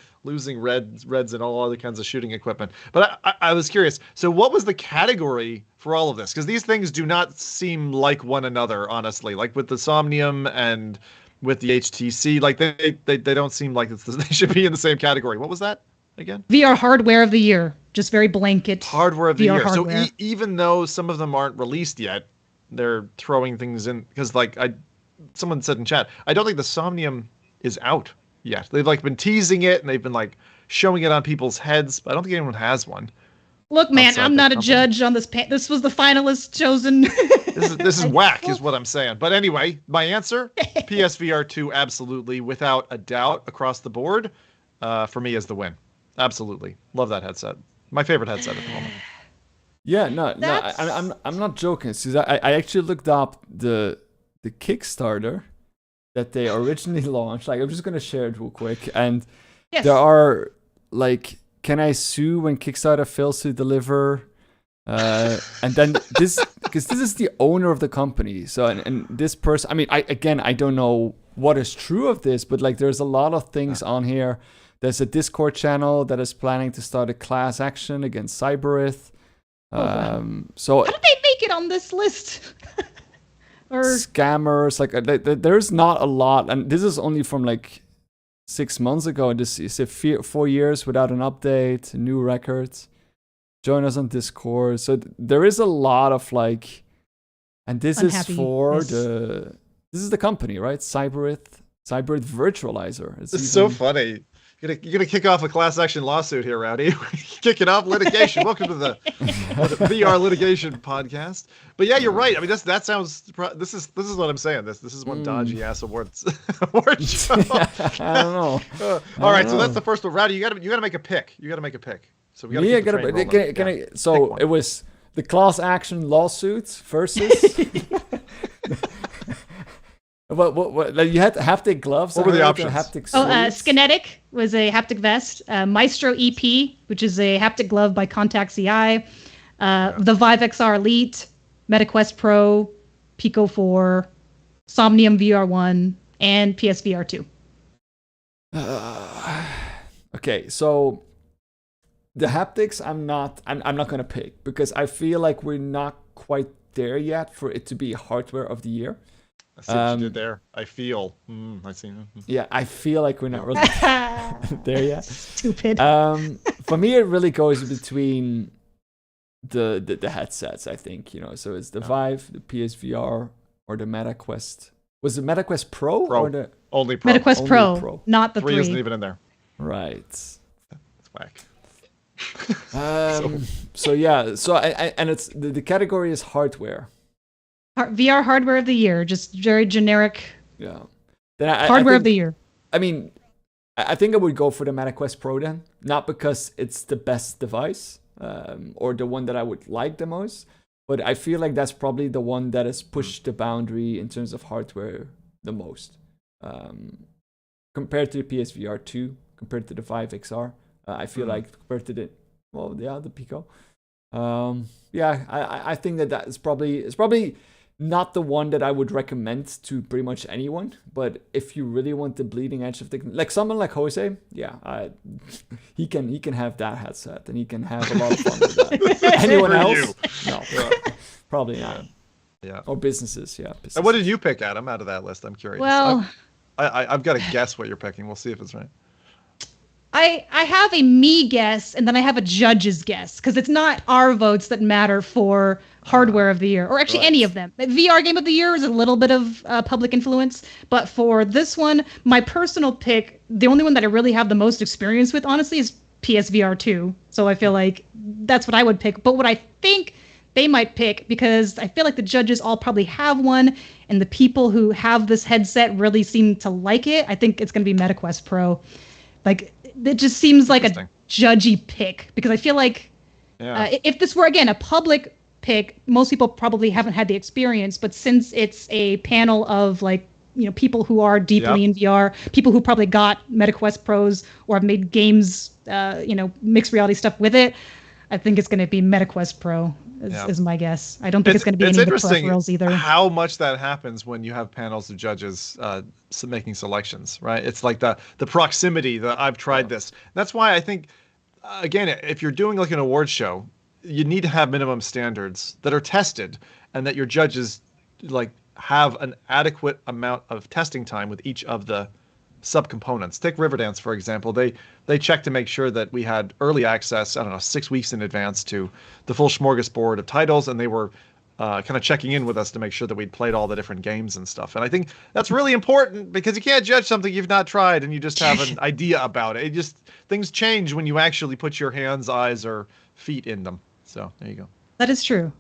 reds and all other kinds of shooting equipment. But I was curious. So what was the category for all of this? Because these things do not seem like one another, honestly. Like with the Somnium and with the HTC, like they don't seem like they should be in the same category. What was that again? VR hardware of the year, just very blanket. Hardware of the VR year. hardware. So even though some of them aren't released yet, they're throwing things in because someone said in chat, I don't think the Somnium is out yet. They've like been teasing it and they've been like showing it on people's heads, but I don't think anyone has one. Look, man, outside I'm the not a company. judge on this. This was the finalist chosen. This is whack, is what I'm saying. But anyway, my answer: PSVR 2, absolutely, without a doubt, across the board, for me is the win. Absolutely, love that headset. My favorite headset at the moment. Yeah, no, That's- I'm not joking. Suze. I actually looked up the Kickstarter that they originally launched. Like, I'm just gonna share it real quick, and Yes. there are like, can I sue when Kickstarter fails to deliver? And then because this is the owner of the company. So and this person, I mean, I don't know what is true of this, but like, there's a lot of things on here. There's a Discord channel that is planning to start a class action against Cyberith. wow. So How did they make it on this list? Or scammers, like there's not a lot, and this is only from like 6 months ago. This is 4 years without an update, new records. Join us on Discord. So there is a lot of like, and this is for Unhappiness. this is the company, right? Cyberith Virtualizer. It's so funny. You're gonna kick off a class action lawsuit here, Rowdy. Kicking off litigation. Welcome to the VR litigation podcast. But yeah, you're right. I mean, that sounds. This is what I'm saying. This is one dodgy ass award show. I don't know. All right, so that's the first one. Rowdy, you gotta make a pick. You gotta make a pick. So we gotta. Yeah, keep the train rolling. can I, Yeah. Pick so one. it was the class action lawsuits versus What like you had haptic gloves? What were the options? Haptic Skinetic was a haptic vest. Maestro EP, which is a haptic glove by Contact CI. The Vive XR Elite, MetaQuest Pro, Pico 4, Somnium VR1, and PSVR 2. Okay, so the haptics I'm not gonna pick because I feel like we're not quite there yet for it to be hardware of the year. I see what you did there. I feel. I see. Yeah, I feel like we're not really there yet. Stupid. For me, it really goes between the headsets. I think so it's the Vive, the PSVR, or the MetaQuest. Was it MetaQuest Pro, or the only Pro? MetaQuest only Pro, not the 3. Isn't even in there. Right. It's whack. So yeah. So and it's the category is hardware. VR hardware of the year, just very generic. Yeah. Hardware of the year. I mean, I think I would go for the MetaQuest Pro then, not because it's the best device or the one that I would like the most, but I feel like that's probably the one that has pushed the boundary in terms of hardware the most. Compared to the PSVR 2, compared to the Vive XR, I feel like compared to the Pico. I think that is probably not the one that I would recommend to pretty much anyone, but if you really want the bleeding edge of like someone like Jose, he can have that headset and he can have a lot of fun with that. Anyone else? No, probably not. Yeah. Or businesses, businesses. And what did you pick, Adam, out of that list? I'm curious. Well, I've got to guess what you're picking. We'll see if it's right. I have a me guess, and then I have a judge's guess, because it's not our votes that matter for hardware of the year, or actually any of them. VR game of the year is a little bit of public influence, but for this one, my personal pick, the only one that I really have the most experience with, honestly, is PSVR 2. So I feel like that's what I would pick. But what I think they might pick, because I feel like the judges all probably have one, and the people who have this headset really seem to like it, I think it's going to be MetaQuest Pro. Like, it just seems like a judgy pick, because I feel like if this were, again, a public pick, most people probably haven't had the experience, but since it's a panel of people who are deeply in VR, people who probably got MetaQuest Pros or have made games, mixed reality stuff with it, I think it's going to be MetaQuest Pro is my guess. I don't think it's going to be any of the peripherals either. How much that happens when you have panels of judges making selections, right? It's like the proximity that I've tried this. That's why I think, again, if you're doing like an award show, you need to have minimum standards that are tested, and that your judges have an adequate amount of testing time with each of the subcomponents. Take Riverdance, for example. They checked to make sure that we had early access, 6 weeks in advance to the full smorgasbord of titles, and they were kind of checking in with us to make sure that we'd played all the different games and stuff. And I think that's really important, because you can't judge something you've not tried and you just have an idea about it. Things change when you actually put your hands, eyes, or feet in them. So there you go. That is true.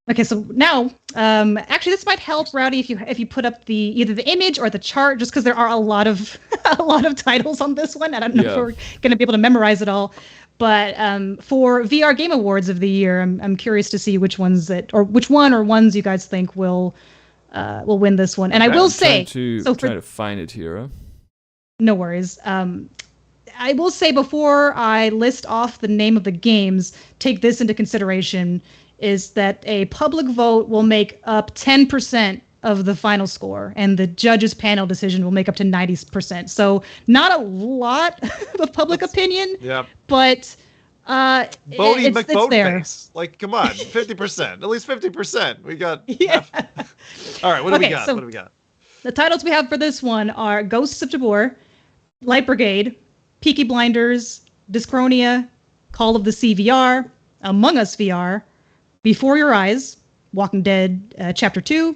Okay, so now, actually, this might help, Rowdy, if you put up either the image or the chart, just because there are a lot of titles on this one. I don't know if we're going to be able to memorize it all, but for VR Game Awards of the year, I'm curious to see which ones you guys think will win this one. And I will say, try to find it here. Huh? No worries. I will say, before I list off the name of the games, take this into consideration, is that a public vote will make up 10% of the final score, and the judges' panel decision will make up to 90%. So not a lot of public opinion, but Bodie it's there. Face. Come on, 50%, at least 50%. We got. All right, what do we got? What do we got? The titles we have for this one are Ghosts of Tabor, Light Brigade, Peaky Blinders, Dyschronia, Call of the Sea VR, Among Us VR, Before Your Eyes, Walking Dead Chapter 2,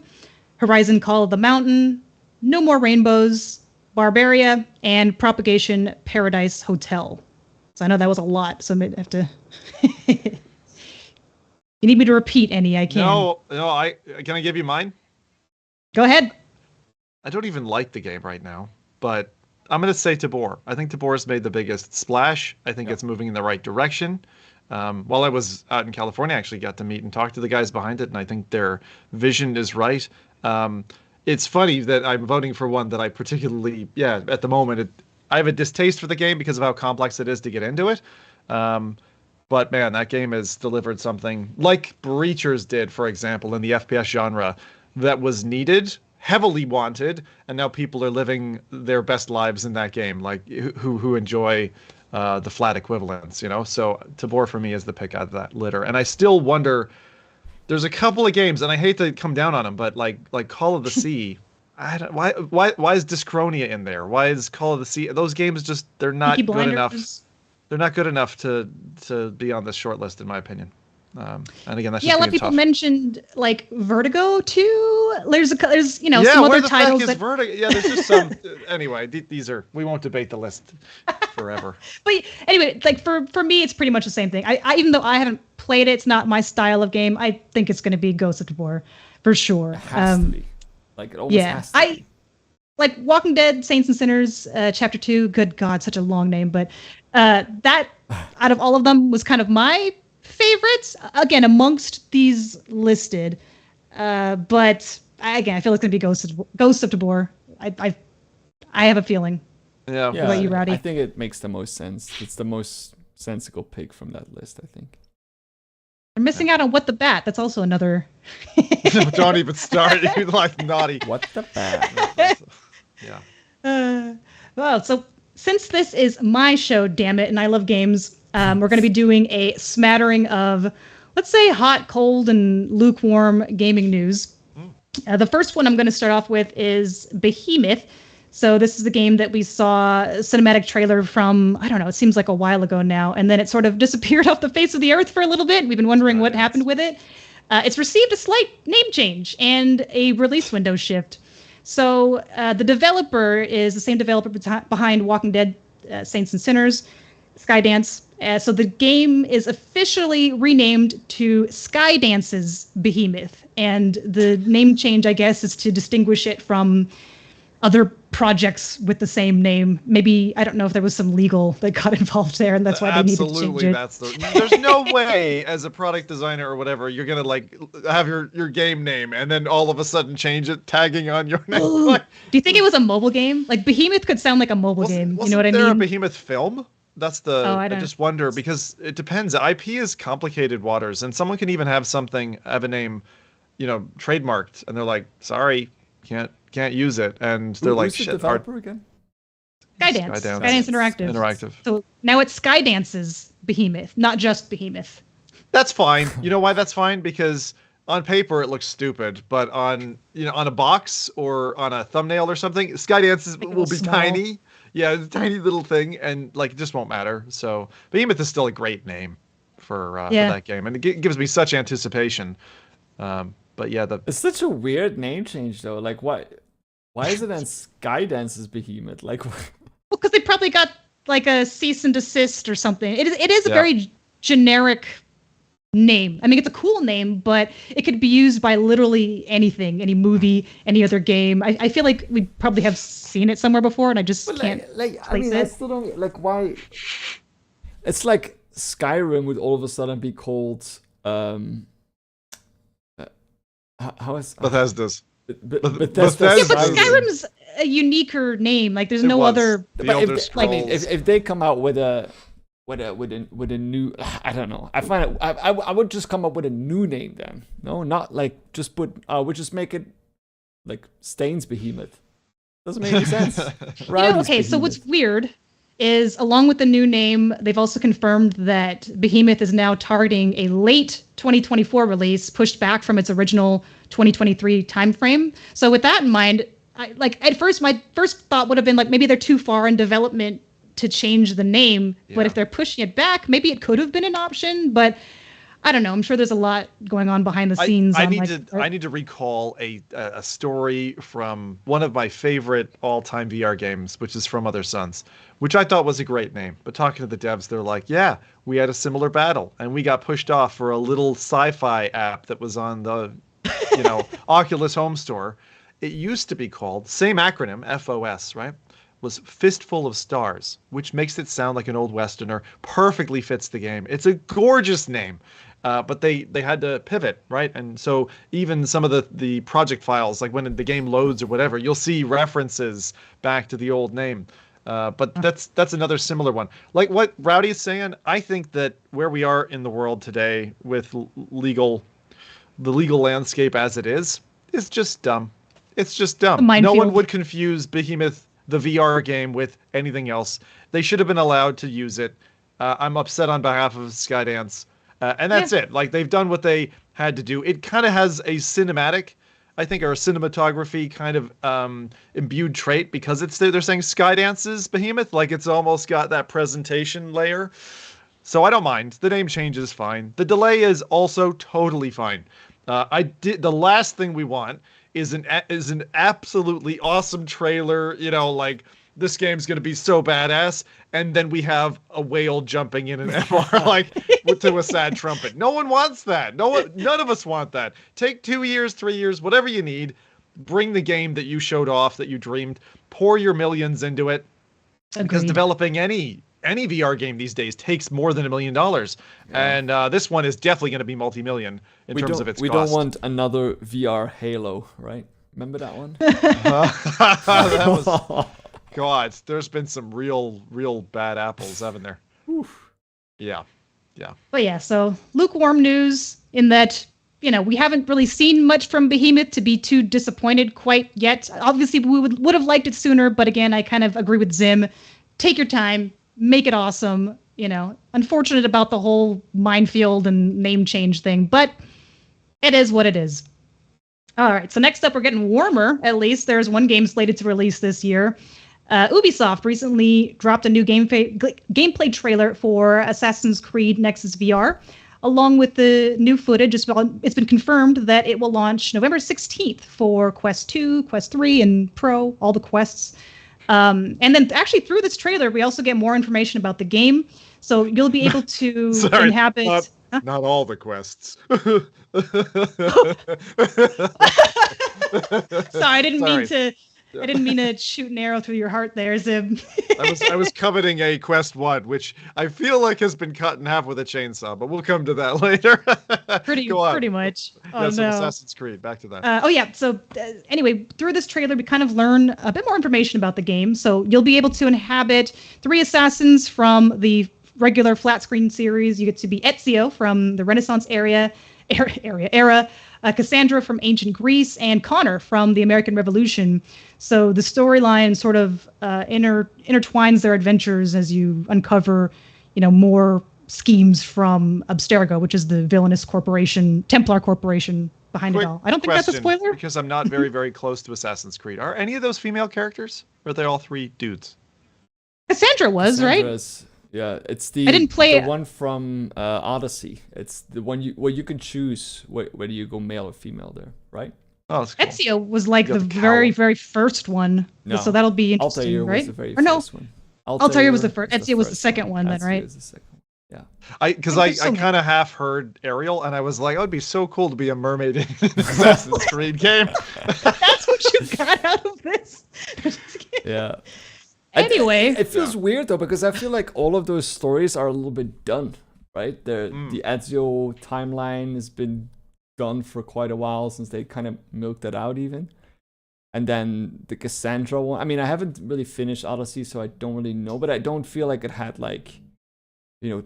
Horizon Call of the Mountain, No More Rainbows, Barbaria, and Propagation Paradise Hotel. So I know that was a lot, so I might have to... You need me to repeat any, I can. No, can I give you mine? Go ahead. I don't even like the game right now, but I'm going to say Tabor. I think Tabor's made the biggest splash. I think it's moving in the right direction. While I was out in California, I actually got to meet and talk to the guys behind it, and I think their vision is right. it's funny that I'm voting for one that I particularly, at the moment, I have a distaste for the game because of how complex it is to get into it. But man, that game has delivered something like Breachers did, for example, in the FPS genre that was needed, heavily wanted, and now people are living their best lives in that game, like who enjoy the flat equivalents, you know? So Tabor for me is the pick out of that litter. And I still wonder, there's a couple of games, and I hate to come down on them, but like Call of the Sea, why is Dyschronia in there? Why is Call of the Sea? Those games just, they're not Peaky good Blinders. enough. They're not good enough to be on this short list, in my opinion. And again, that's yeah. A just lot of being people tough. mentioned like Vertigo too. There's some Yeah, other where the titles fuck is that. Vertigo? Yeah, there's just some. Anyway, these are. We won't debate the list forever. But anyway, like for me, it's pretty much the same thing. I even though I haven't played it, it's not my style of game. I think it's going to be Ghost of Tabor, for sure. It has to be. Like, it always has to be. Like Walking Dead, Saints and Sinners, Chapter 2. Good God, such a long name, but that out of all of them was kind of my favorites. Again, amongst these listed, but I feel like it's going to be Ghost of Tabor. I have a feeling. Yeah. What about you, Rowdy? I think it makes the most sense. It's the most sensible pick from that list, I think. They're missing out on What the Bat. That's also another. Don't even start. You're like naughty. What the bat? Yeah. Well, so since this is my show, damn it, and I love games, we're going to be doing a smattering of, let's say, hot, cold, and lukewarm gaming news. The first one I'm going to start off with is Behemoth. So this is the game that we saw a cinematic trailer from, I don't know, it seems like a while ago now, and then it sort of disappeared off the face of the earth for a little bit. We've been wondering what happened with it. It's received a slight name change and a release window shift. So the developer is the same developer behind Walking Dead, Saints and Sinners, Skydance. So the game is officially renamed to Skydance's Behemoth. And the name change, I guess, is to distinguish it from other projects with the same name. Maybe, I don't know if there was some legal that got involved there, and that's why they needed to change it. There's no way as a product designer or whatever, you're going to like have your game name and then all of a sudden change it, tagging on your name. Do you think it was a mobile game? Like Behemoth could sound like a mobile game. You know what I mean? Wasn't there a Behemoth film? That's the. Oh, I just wonder because it depends. IP is complicated waters, and someone can even have a name, trademarked, and they're like, sorry, can't use it, and they're like, shit. The developer again? Skydance Interactive. So now it's Skydance's Behemoth, not just Behemoth. That's fine. You know why that's fine? Because on paper it looks stupid, but on a box or on a thumbnail or something, Skydance will be small. tiny. Yeah, it's a tiny little thing, and like it just won't matter. So Behemoth is still a great name for that game, and it gives me such anticipation. But yeah, it's such a weird name change though. Like, why is it then Skydance's Behemoth? Like, well, because they probably got like a cease and desist or something. It is a very generic name. I mean, it's a cool name, but it could be used by literally anything, any movie, any other game. I feel like we probably have seen it somewhere before, and I just can't place it. I still don't like why. It's like Skyrim would all of a sudden be called. How is Bethesda's? Bethesda. Yeah, but Skyrim's a uniquer name. Like, there's no other. If they come out with a new, I don't know. I find it. I would just come up with a new name then. No, not like just put. Would just make it like Stain's Behemoth. Doesn't make any sense. Okay, so what's weird is, along with the new name, they've also confirmed that Behemoth is now targeting a late 2024 release, pushed back from its original 2023 timeframe. So with that in mind, at first, my first thought would have been like, maybe they're too far in development to change the name. Yeah. But if they're pushing it back, maybe it could have been an option. But I don't know. I'm sure there's a lot going on behind the scenes. I need to recall a story from one of my favorite all-time VR games, which is From Other Suns, which I thought was a great name. But talking to the devs, they're like, yeah, we had a similar battle, and we got pushed off for a little sci-fi app that was on the, Oculus Home Store. It used to be called, same acronym, FOS, right? was Fistful of Stars, which makes it sound like an old Westerner. Perfectly fits the game. It's a gorgeous name. But they had to pivot, right? And so even some of the project files, like when the game loads or whatever, you'll see references back to the old name. But that's another similar one. Like what Rowdy is saying, I think that where we are in the world today with the legal landscape as it is just dumb. It's just dumb. No one would confuse Behemoth, the VR game, with anything else. They should have been allowed to use it. I'm upset on behalf of Skydance. And that's it. Like, they've done what they had to do. It kind of has a cinematic, I think, or a cinematography kind of imbued trait because they're saying Skydance's Behemoth. Like, it's almost got that presentation layer. So I don't mind. The name change is fine. The delay is also totally fine. The last thing we want is an absolutely awesome trailer, like this game's going to be so badass, and then we have a whale jumping in an MR like to a sad trumpet. No one wants that. None of us want that. Take 2 years, 3 years, whatever you need. Bring the game that you showed off, that you dreamed. Pour your millions into it. Agreed. Because developing any VR game these days takes more than $1 million, and this one is definitely going to be multi-million in terms of its cost. We don't want another VR Halo, right? Remember that one? That was. God, there's been some real bad apples, haven't there? Oof. Yeah. But yeah, so lukewarm news in that, we haven't really seen much from Behemoth to be too disappointed quite yet. Obviously, we would have liked it sooner, but again, I kind of agree with Zim. Take your time, make it awesome. Unfortunate about the whole minefield and name change thing, but it is what it is. All right, so next up, we're getting warmer, at least. There's one game slated to release this year. Ubisoft recently dropped a new gameplay trailer for Assassin's Creed Nexus VR. Along with the new footage, it's been confirmed that it will launch November 16th for Quest 2, Quest 3, and Pro, all the quests. And then actually through this trailer, we also get more information about the game. So you'll be able to inhabit... Not all the quests. Sorry, I didn't mean to shoot an arrow through your heart there, Zim. I was coveting a Quest 1, which I feel like has been cut in half with a chainsaw, but we'll come to that later. Pretty much. Oh, no. Assassin's Creed, back to that. So anyway, through this trailer, we kind of learn a bit more information about the game. So you'll be able to inhabit 3 assassins from the regular flat screen series. You get to be Ezio from the Renaissance era, Cassandra from ancient Greece, and Connor from the American Revolution. So the storyline sort of intertwines their adventures as you uncover, more schemes from Abstergo, which is the villainous corporation, Templar corporation behind it all. I don't think that's a spoiler. Because I'm not very, very close to Assassin's Creed. Are any of those female characters? Or are they all 3 dudes? Cassandra was, right? Yeah, it's the one from Odyssey. It's the one where you can choose whether you go male or female there, right? Oh, that's cool. Ezio was like the very, very first one. No. So that'll be interesting, Altair right? Was the very first one. Altair was the first. Ezio was the second one, then, right? Was the second one. Yeah. I kind of half heard Ariel, and I was like, oh, it'd be so cool to be a mermaid in an Assassin's Creed game. That's what you got out of this. Yeah. Anyway, it feels weird though, because I feel like all of those stories are a little bit done, right? The Ezio timeline has been done for quite a while since they kind of milked it out even. And then the Cassandra one, I mean, I haven't really finished Odyssey, so I don't really know, but I don't feel like it had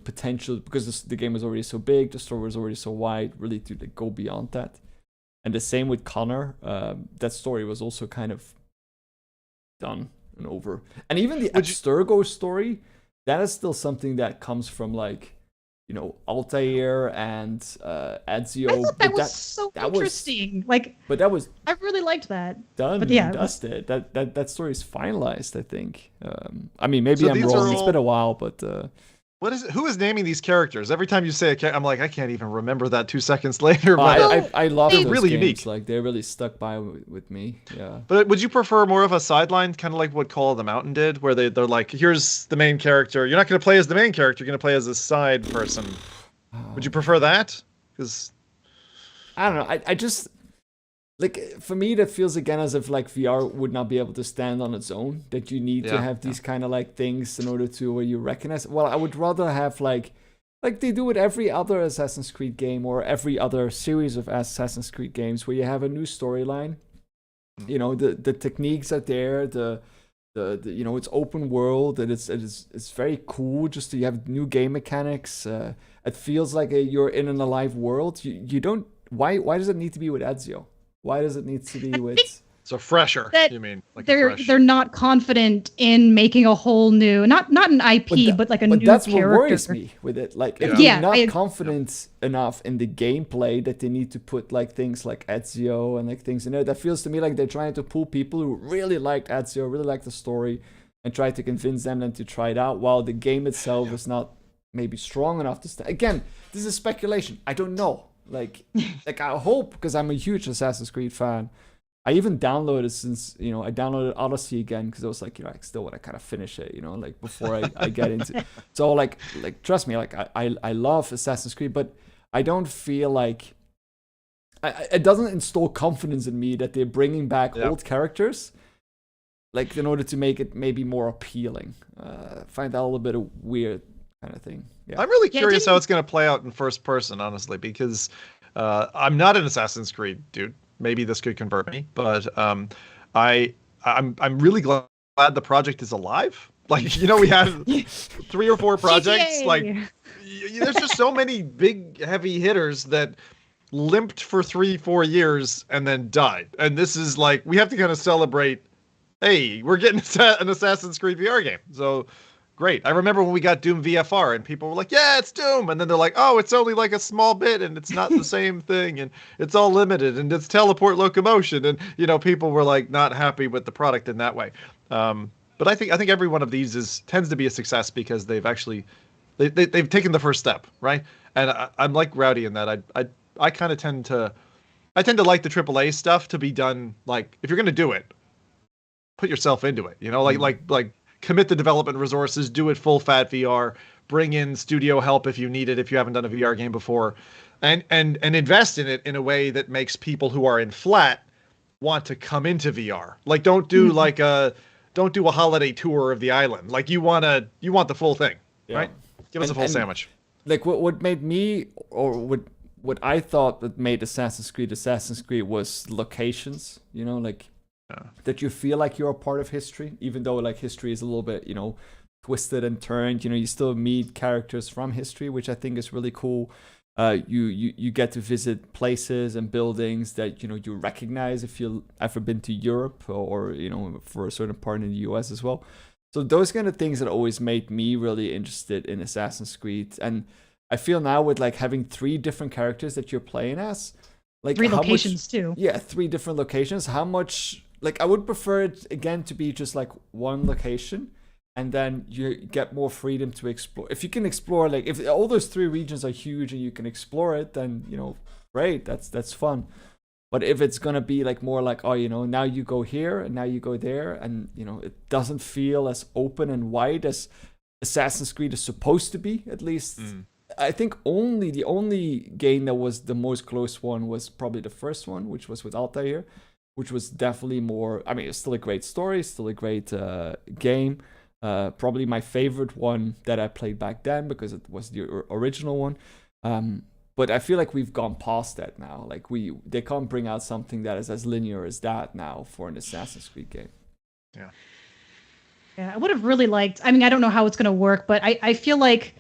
potential, because the game was already so big, the story was already so wide, really to go beyond that. And the same with Connor, that story was also kind of done and over. And even the Abstergo story, that is still something that comes from Altair and Ezio. I thought that was so interesting. But that was I really liked that. Done and dusted. That story is finalized, I think. I mean, maybe I'm wrong. It's been a while, but what is it? Who is naming these characters? Every time you say it, I'm like, I can't even remember that 2 seconds later. But I love those really games. Unique. They're really stuck by with me. Yeah. But would you prefer more of a sideline, kind of like what Call of the Mountain did, where they're like, here's the main character. You're not going to play as the main character. You're going to play as a side person. Would you prefer that? Because I don't know. I just like for me that feels again as if like VR would not be able to stand on its own, that you need to have these kind of like things in order to where you recognize. Well, I would rather have like they do with every other Assassin's Creed game or every other series of Assassin's Creed games, where you have a new storyline. You know, the techniques are there, the you know, it's open world, and it's very cool. Just you have new game mechanics. It feels like you're in an alive world. You don't. Why does it need to be with Ezio? Why does it need to be with? So fresher, you mean? Like they're not confident in making a whole new, not an IP, but like a new character. But that's what worries me with it. Like if you're not confident enough in the gameplay that they need to put like things like Ezio and like things in there, that feels to me like they're trying to pull people who really liked Ezio, really like the story, and try to convince them then to try it out, while the game itself is not maybe strong enough to stand. Again, this is speculation. I don't know. Like I hope, because I'm a huge Assassin's Creed fan. I even downloaded I downloaded Odyssey again because I was like, I still want to kind of finish it, like before I get into. So like trust me, like I love Assassin's Creed, but I don't feel like it doesn't install confidence in me that they're bringing back old characters, like in order to make it maybe more appealing. Find that a little bit of weird kind of thing. Yeah. I'm really curious how it's going to play out in first person, honestly, because I'm not an Assassin's Creed dude. Maybe this could convert me, but I'm really glad the project is alive. Like, we have 3 or 4 projects. GTA. Like, there's just so many big heavy hitters that limped for 3-4 years and then died. And this is like, we have to kind of celebrate. Hey, we're getting an Assassin's Creed VR game. So great. I remember when we got Doom VFR and people were like, yeah, it's Doom. And then they're like, oh, it's only like a small bit and it's not the same thing. And it's all limited and it's teleport locomotion. And, people were like not happy with the product in that way. But I think every one of these tends to be a success because they've actually, they've taken the first step, right? And I'm like Rowdy in that I kind of tend to like the AAA stuff to be done. Like, if you're going to do it, put yourself into it, like commit the development resources, do it full fat VR, bring in studio help if you need it, if you haven't done a VR game before, and invest in it in a way that makes people who are in flat want to come into VR. Like, don't do a holiday tour of the island. Like, you want the full thing, right? Give us a full sandwich. Like what made me, or what I thought that made Assassin's Creed was locations, that you feel like you're a part of history, even though like history is a little bit, twisted and turned. You still meet characters from history, which I think is really cool. You get to visit places and buildings that you recognize if you've ever been to Europe or for a certain part in the US as well. So those kind of things that always made me really interested in Assassin's Creed. And I feel now with like having 3 different characters that you're playing as, like 3 locations too. Yeah, 3 different locations. How much, like, I would prefer it again to be just like one location, and then you get more freedom to explore. If you can explore, like, if all those 3 regions are huge and you can explore it, then great, that's fun. But if it's gonna be like more like, now you go here and now you go there, and it doesn't feel as open and wide as Assassin's Creed is supposed to be, at least. I think the only game that was the most close one was probably the first one, which was with Altair, which was definitely more. I mean, it's still a great story, still a great game. Probably my favorite one that I played back then because it was the original one. But I feel like we've gone past that now. Like they can't bring out something that is as linear as that now for an Assassin's Creed game. Yeah. Yeah, I would have really liked. I mean, I don't know how it's going to work, but I feel like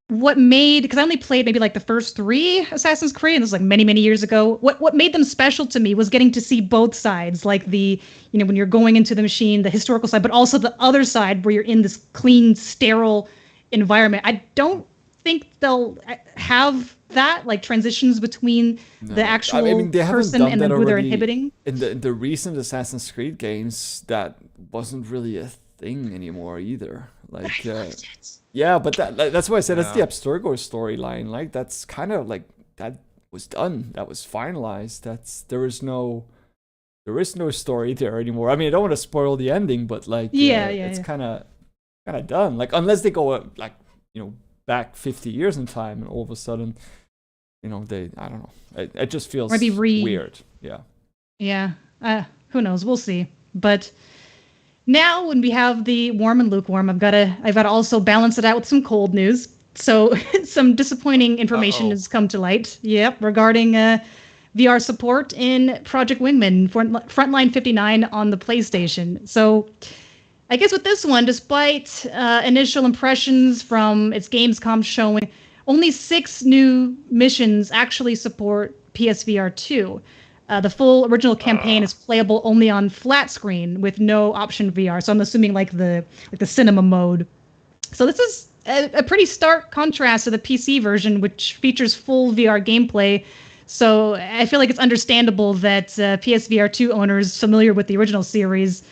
because I only played maybe like the first 3 Assassin's Creed, and this was like many, many years ago. What made them special to me was getting to see both sides, like the, when you're going into the machine, the historical side, but also the other side where you're in this clean, sterile environment. I don't think they'll have that, like transitions between the actual person and who they're inhibiting. In the recent Assassin's Creed games, that wasn't really a thing anymore either. Like, yeah, but that's why I said it's the Abstergo storyline. Like, that's kind of like, that was done. That was finalized. There is no story there anymore. I mean, I don't want to spoil the ending, but like, it's kind of done. Like, unless they go back 50 years in time and all of a sudden, I don't know. It just feels weird. Yeah. Yeah. Who knows? We'll see. But now, when we have the warm and lukewarm, I've got to also balance it out with some cold news. So, some disappointing information Uh-oh. has come to light. Yep, regarding VR support in Project Wingman Frontline 59 on the PlayStation. So, I guess with this one, despite initial impressions from its Gamescom showing, only 6 new missions actually support PSVR 2. The full original campaign is playable only on flat screen with no option VR. So I'm assuming like the cinema mode. So this is a pretty stark contrast to the PC version, which features full VR gameplay. So I feel like it's understandable that PSVR 2 owners familiar with the original series,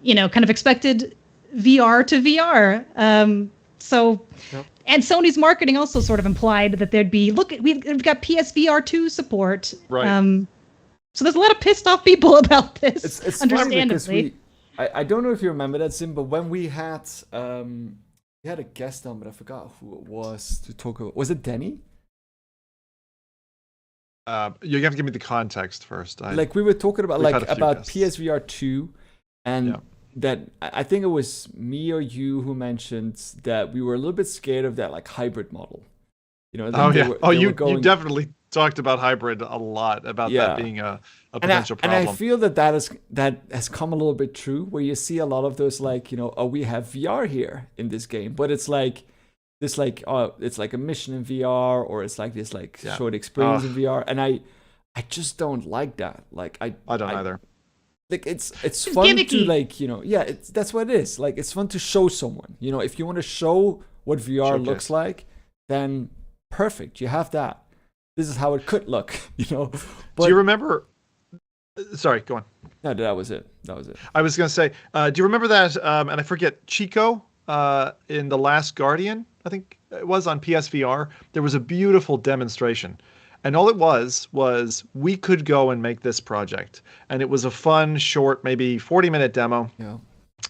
kind of expected VR to VR. So. Yep. And Sony's marketing also sort of implied that there'd be, look, we've got PSVR 2 support. Right. So there's a lot of pissed off people about this. It's understandably. I don't know if you remember that, Sim, but when we had a guest on, but I forgot who it was to talk about. Was it Denny? You have to give me the context first. We were talking about guests. PSVR 2, and that I think it was me or you who mentioned that we were a little bit scared of that hybrid model. You definitely talked about hybrid a lot, about that being a potential problem. And I feel that has come a little bit true, where you see a lot of those we have VR here in this game, but it's like this it's like a mission in VR, or it's like this short experience in VR, and I just don't like that. I don't either. It's fun gimmicky. To that's what it is. It's fun to show someone. If you want to show what VR looks like, then perfect. You have that. This is how it could look, But, do you remember? Sorry, go on. No, that was it. I was going to say, do you remember that? And I forget, Chico in The Last Guardian, I think it was on PSVR. There was a beautiful demonstration. And all it was we could go and make this project. And it was a fun, short, maybe 40-minute demo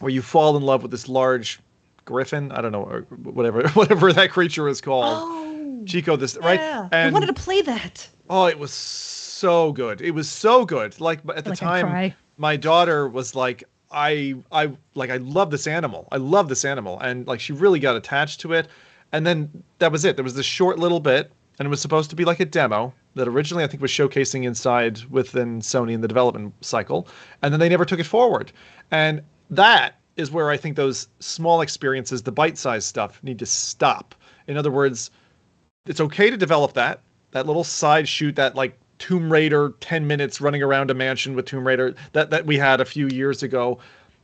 where you fall in love with this large griffin. I don't know, or whatever that creature is called. Oh. Chico, right? And I wanted to play that. Oh, it was so good. It was so good. At the time, my daughter was like, I love this animal. I love this animal. And she really got attached to it. And then that was it. There was this short little bit, and it was supposed to be like a demo that originally I think was showcasing inside within Sony in the development cycle. And then they never took it forward. And that is where I think those small experiences, the bite-sized stuff, need to stop. In other words, it's okay to develop that little side shoot, that Tomb Raider 10 minutes running around a mansion with Tomb Raider that we had a few years ago,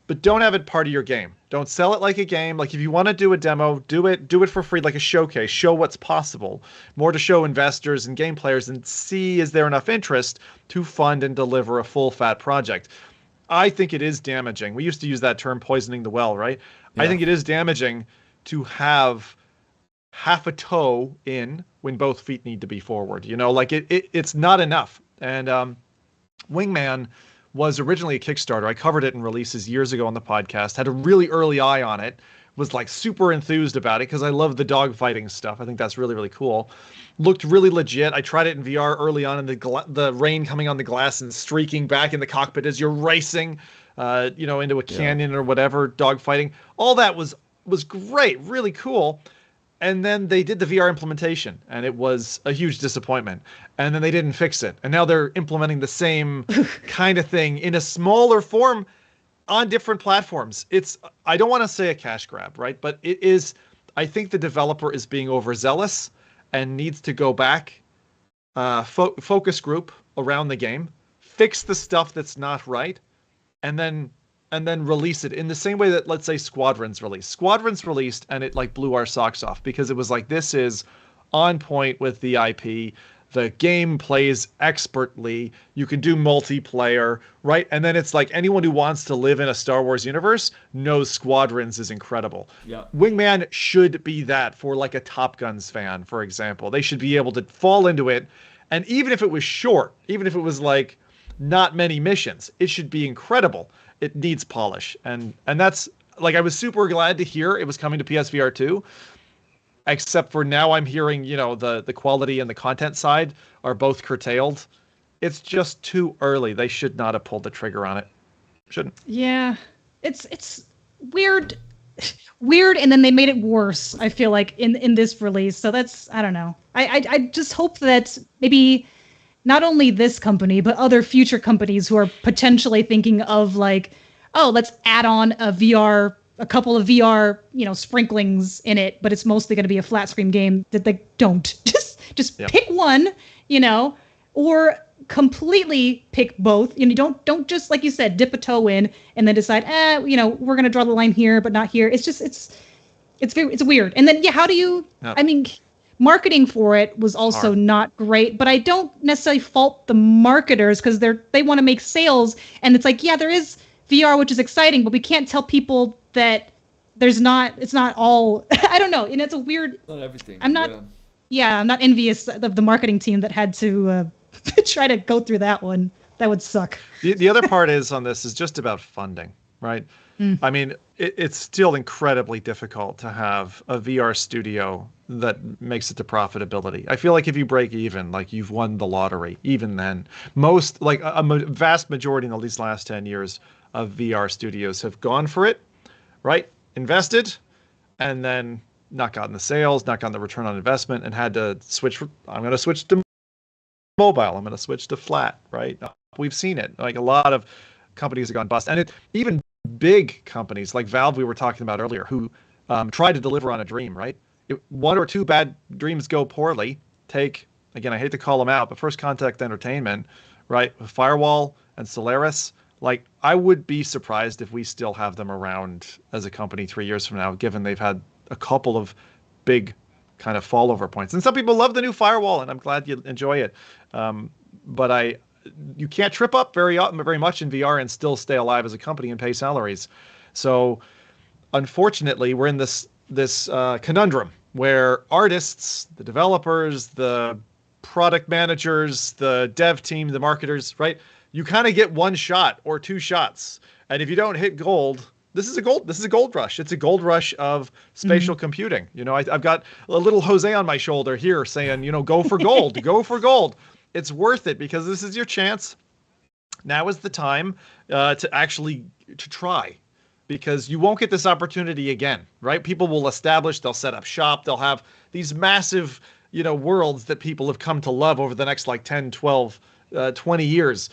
but don't have it part of your game. Don't sell it like a game. If you want to do a demo, do it for free, like a showcase. Show what's possible. More to show investors and game players and see, is there enough interest to fund and deliver a full fat project. I think it is damaging. We used to use that term, poisoning the well, right? Yeah. I think it is damaging to have half a toe in when both feet need to be forward. It's not enough. And Wingman was originally a Kickstarter. I covered it in releases years ago on the podcast, had a really early eye on it, was super enthused about it because I love the dogfighting stuff. I think that's really, really cool. Looked really legit. I tried it in VR early on, in the rain coming on the glass and streaking back in the cockpit as you're racing, into a canyon or whatever, dogfighting. All that was great, really cool. And then they did the VR implementation, and it was a huge disappointment. And then they didn't fix it. And now they're implementing the same kind of thing in a smaller form on different platforms. I don't want to say a cash grab, right? But it is, I think the developer is being overzealous and needs to go back, focus group around the game, fix the stuff that's not right, and then release it in the same way that, let's say, Squadrons released, and it blew our socks off because it was this is on point with the IP. The game plays expertly. You can do multiplayer, right? And then it's anyone who wants to live in a Star Wars universe knows Squadrons is incredible. Yeah. Wingman should be that for a Top Guns fan, for example. They should be able to fall into it. And even if it was short, even if it was not many missions, it should be incredible. It needs polish. And that's I was super glad to hear it was coming to PSVR 2. Except for now I'm hearing, the quality and the content side are both curtailed. it's just too early. They should not have pulled the trigger on it. Shouldn't. Yeah, it's weird, and then they made it worse. I feel like in this release. So that's, I don't know. I just hope that maybe not only this company but other future companies who are potentially thinking of like, oh, let's add on a couple of VR, sprinklings in it, but it's mostly going to be a flat screen game, that they don't just pick one, or completely pick both. Don't just, like you said, dip a toe in and then decide, we're going to draw the line here but not here. It's just it's weird. And then how do you? I mean, marketing for it was also not great, but I don't necessarily fault the marketers, because they want to make sales, and it's like, there is VR, which is exciting, but we can't tell people that it's not all. I don't know, and it's a weird. Not everything. I'm not envious of the marketing team that had to try to go through that one. That would suck. The other part is just about funding, right? I mean, it's still incredibly difficult to have a VR studio that makes it to profitability. I feel like if you break even, like you've won the lottery. Even then, most, like a vast majority in these last 10 years of VR studios have gone for it, right? Invested, and then not gotten the sales, not gotten the return on investment, and had to switch. I'm going to switch to mobile. I'm going to switch to flat, right? We've seen it. Like a lot of companies have gone bust, and even big companies like Valve, we were talking about earlier, who try to deliver on a dream, right? One or two bad dreams go poorly. Again, I hate to call them out, but First Contact Entertainment, right? With Firewall and Solaris, like, I would be surprised if we still have them around as a company 3 years from now, given they've had a couple of big kind of fallover points. And some people love the new Firewall, and I'm glad you enjoy it. But you can't trip up very much in VR and still stay alive as a company and pay salaries. So unfortunately, we're in this conundrum where artists, the developers, the product managers, the dev team, the marketers, right? You kind of get one shot or two shots. And if you don't hit gold, this is a gold rush. It's a gold rush of spatial computing. I've got a little Jose on my shoulder here saying, go for gold, go for gold. It's worth it, because this is your chance. Now is the time to try, because you won't get this opportunity again, right? People will establish, they'll set up shop, they'll have these massive, worlds that people have come to love over the next 10, 12, 20 years.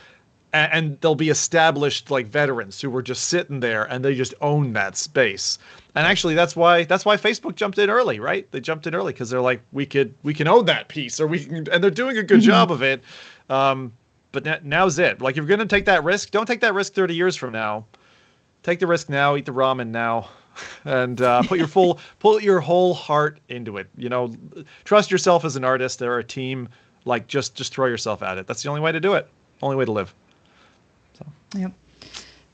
And they'll be established like veterans who were just sitting there and they just own that space. And actually, that's why Facebook jumped in early, right? They jumped in early because they're like, we can own that piece, and they're doing a good job of it. But now's it. Like, if you're going to take that risk, don't take that risk 30 years from now. Take the risk now. Eat the ramen now, and put your whole heart into it. Trust yourself as an artist or a team. Like, just throw yourself at it. That's the only way to do it. Only way to live. Yep.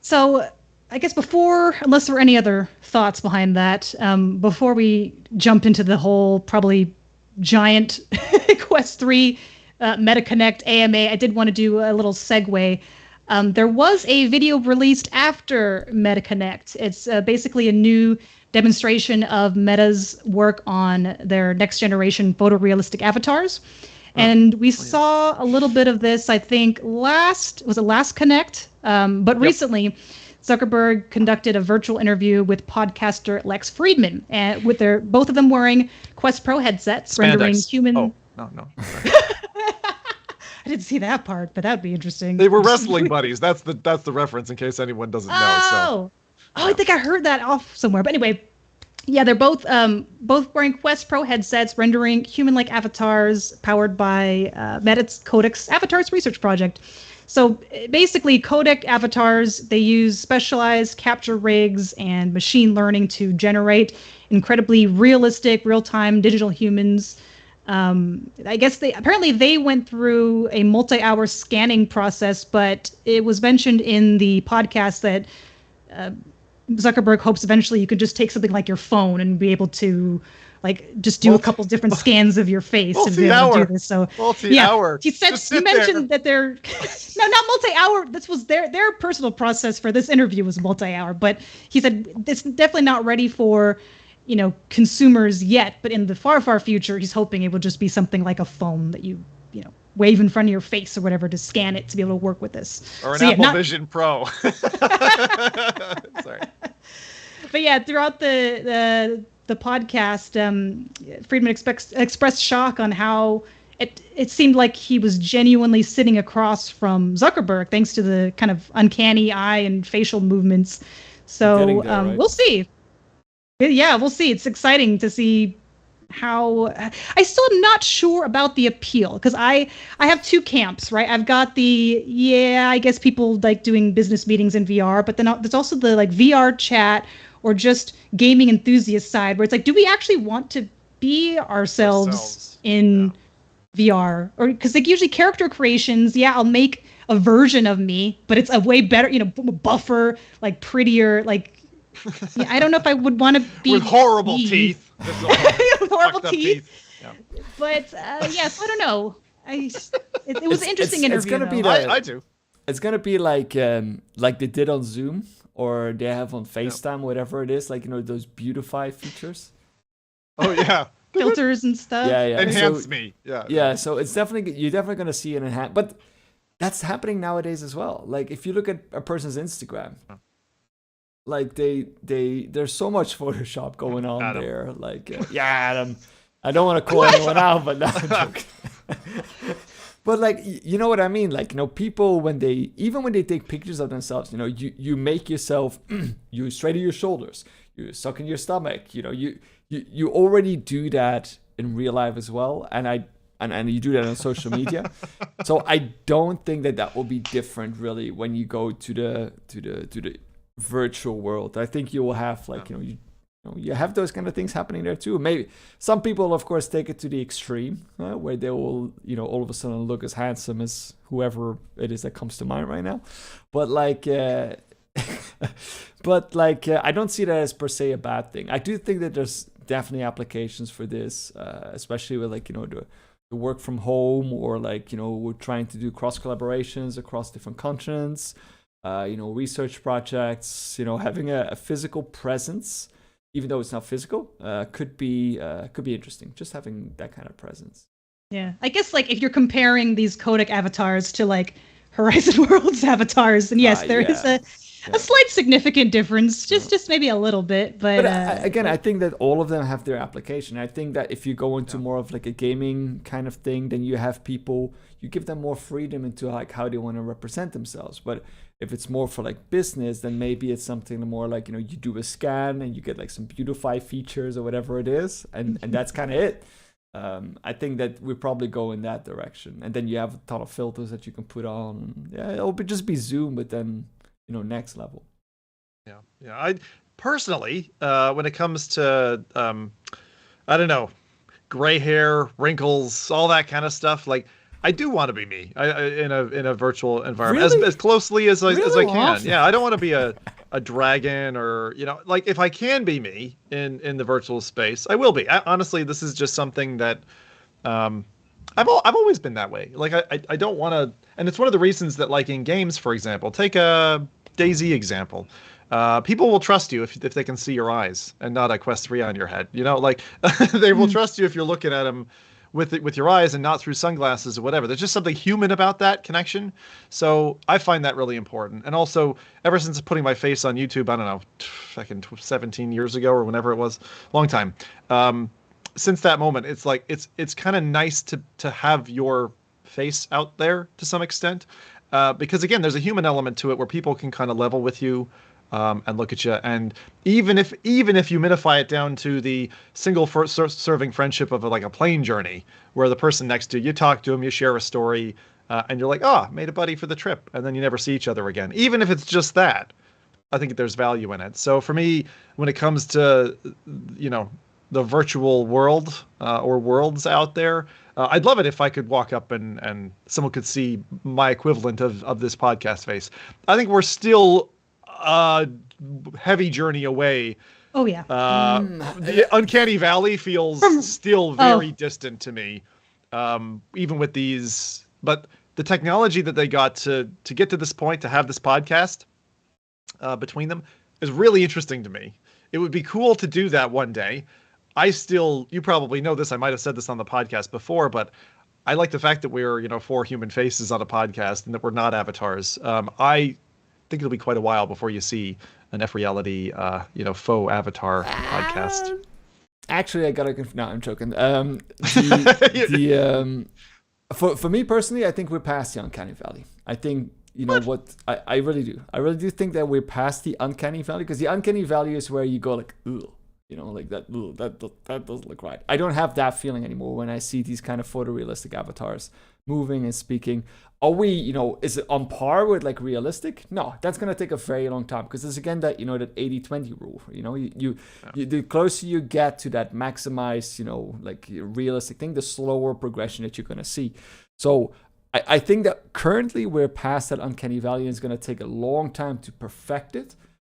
So I guess unless there were any other thoughts behind that, before we jump into the whole probably giant Quest 3 MetaConnect AMA, I did want to do a little segue. There was a video released after MetaConnect. It's basically a new demonstration of Meta's work on their next generation photorealistic avatars. And we saw a little bit of this, I think, last Connect? But recently, Zukerberg conducted a virtual interview with podcaster Lex Friedman, with both of them wearing Quest Pro headsets, rendering human. Oh, no. I didn't see that part, but that'd be interesting. They were wrestling buddies. That's the reference, in case anyone doesn't know. I think I heard that off somewhere. But anyway. Yeah, they're both wearing Quest Pro headsets, rendering human-like avatars powered by Meta's Kodak's Avatars Research Project. So basically, Kodak avatars, they use specialized capture rigs and machine learning to generate incredibly realistic, real-time digital humans. I guess they went through a multi-hour scanning process, but it was mentioned in the podcast that Zukerberg hopes eventually you could just take something like your phone and be able to just do a couple different scans of your face and be able to do this. So multi-hour. He mentioned that they're not multi-hour. This was their personal process for this interview was multi-hour, but he said it's definitely not ready for consumers yet. But in the far future, he's hoping it will just be something like a phone that you wave in front of your face or whatever to scan it to be able to work with this. Or an Apple Vision Pro. Sorry. But yeah, throughout the podcast, Friedman expressed shock on how it seemed like he was genuinely sitting across from Zukerberg, thanks to the kind of uncanny eye and facial movements. So right? We'll see. Yeah, we'll see. It's exciting to see how. I still am not sure about the appeal, because I have two camps, right? I've got I guess people like doing business meetings in VR, but then there's also the like VR chat or just gaming enthusiast side, where it's like, do we actually want to be ourselves in VR? Or because like usually character creations, I'll make a version of me, but it's a way better, buffer, like prettier, like. I don't know if I would want to be with horrible teeth. Horrible teeth. Yeah. But so I don't know. It was an interesting interview. It's gonna be I do. It's gonna be like they did on Zoom, or they have on FaceTime, whatever it is, like those beautify features. Oh yeah. Filters and stuff. Yeah. Enhance me. Yeah. Yeah. So it's you're definitely gonna see an enhance, but that's happening nowadays as well. Like if you look at a person's Instagram. Like there's so much Photoshop going on Adam. There. Like Adam, I don't want to call anyone out, but no, I'm joking. But like you know what I mean. Like people when they take pictures of themselves, you make yourself, you straighten your shoulders, you suck in your stomach. You already do that in real life as well, and you do that on social media. So I don't think that will be different really when you go to the virtual world. I think you will have like you have those kind of things happening there too. Maybe some people of course take it to the extreme where they will all of a sudden look as handsome as whoever it is that comes to mind right now, but like I don't see that as per se a bad thing. I do think that there's definitely applications for this, especially with like the work from home, or like we're trying to do cross collaborations across different continents. Research projects, having a physical presence, even though it's not physical, could be interesting. Just having that kind of presence. Yeah, I guess like if you're comparing these Kodak avatars to like Horizon Worlds avatars, then yes, there is a slight significant difference, just maybe a little bit. But I think that all of them have their application. I think that if you go into more of like a gaming kind of thing, then you have people, you give them more freedom into like how they want to represent themselves. But if it's more for like business, then maybe it's something more like, you do a scan and you get like some beautify features or whatever it is. And that's kind of it. I think that we probably go in that direction. And then you have a ton of filters that you can put on. Yeah, it'll just be Zoom, but then, next level. Yeah. I personally, when it comes to, I don't know, gray hair, wrinkles, all that kind of stuff, like, I do want to be me in a virtual environment, really? as closely as I can. Awesome. Yeah, I don't want to be a dragon, or like if I can be me in the virtual space, I will be. Honestly, this is just something that I've always been that way. Like I don't want to, and it's one of the reasons that like in games, for example, take a DayZ example. People will trust you if they can see your eyes and not a Quest 3 on your head. Like they will trust you if you're looking at them with your eyes and not through sunglasses or whatever. There's just something human about that connection. So I find that really important. And also, ever since putting my face on YouTube, I don't know, fucking 17 years ago or whenever it was, long time. Since that moment, it's like it's kind of nice to have your face out there to some extent, because again, there's a human element to it where people can kind of level with you. And look at you, and even if you minify it down to the single serving friendship of like a plane journey, where the person next to you talk to them, you share a story, and you're like, made a buddy for the trip, and then you never see each other again. Even if it's just that, I think there's value in it. So for me, when it comes to the virtual world or worlds out there, I'd love it if I could walk up and someone could see my equivalent of this podcast face. I think we're still heavy journey away. Oh yeah. The Uncanny Valley feels still very distant to me, even with these. But the technology that they got to get to this point, to have this podcast between them, is really interesting to me. It would be cool to do that one day. You probably know this, I might have said this on the podcast before, but I like the fact that we're, 4 human faces on a podcast and that we're not avatars. I think it'll be quite a while before you see an FReality, faux avatar podcast. Actually, I gotta no, I'm joking. For me personally, I think we're past the uncanny valley. I think what I really do. I really do think that we're past the uncanny valley, because the uncanny valley is where you go like, ugh, like that. Ugh, that doesn't look right. I don't have that feeling anymore when I see these kind of photorealistic avatars moving and speaking. Are we, is it on par with like realistic? No, that's gonna take a very long time, because there's again that that 80-20 rule. You the closer you get to that maximized, like realistic thing, the slower progression that you're gonna see. So I think that currently we're past that uncanny valley, and it's gonna take a long time to perfect it.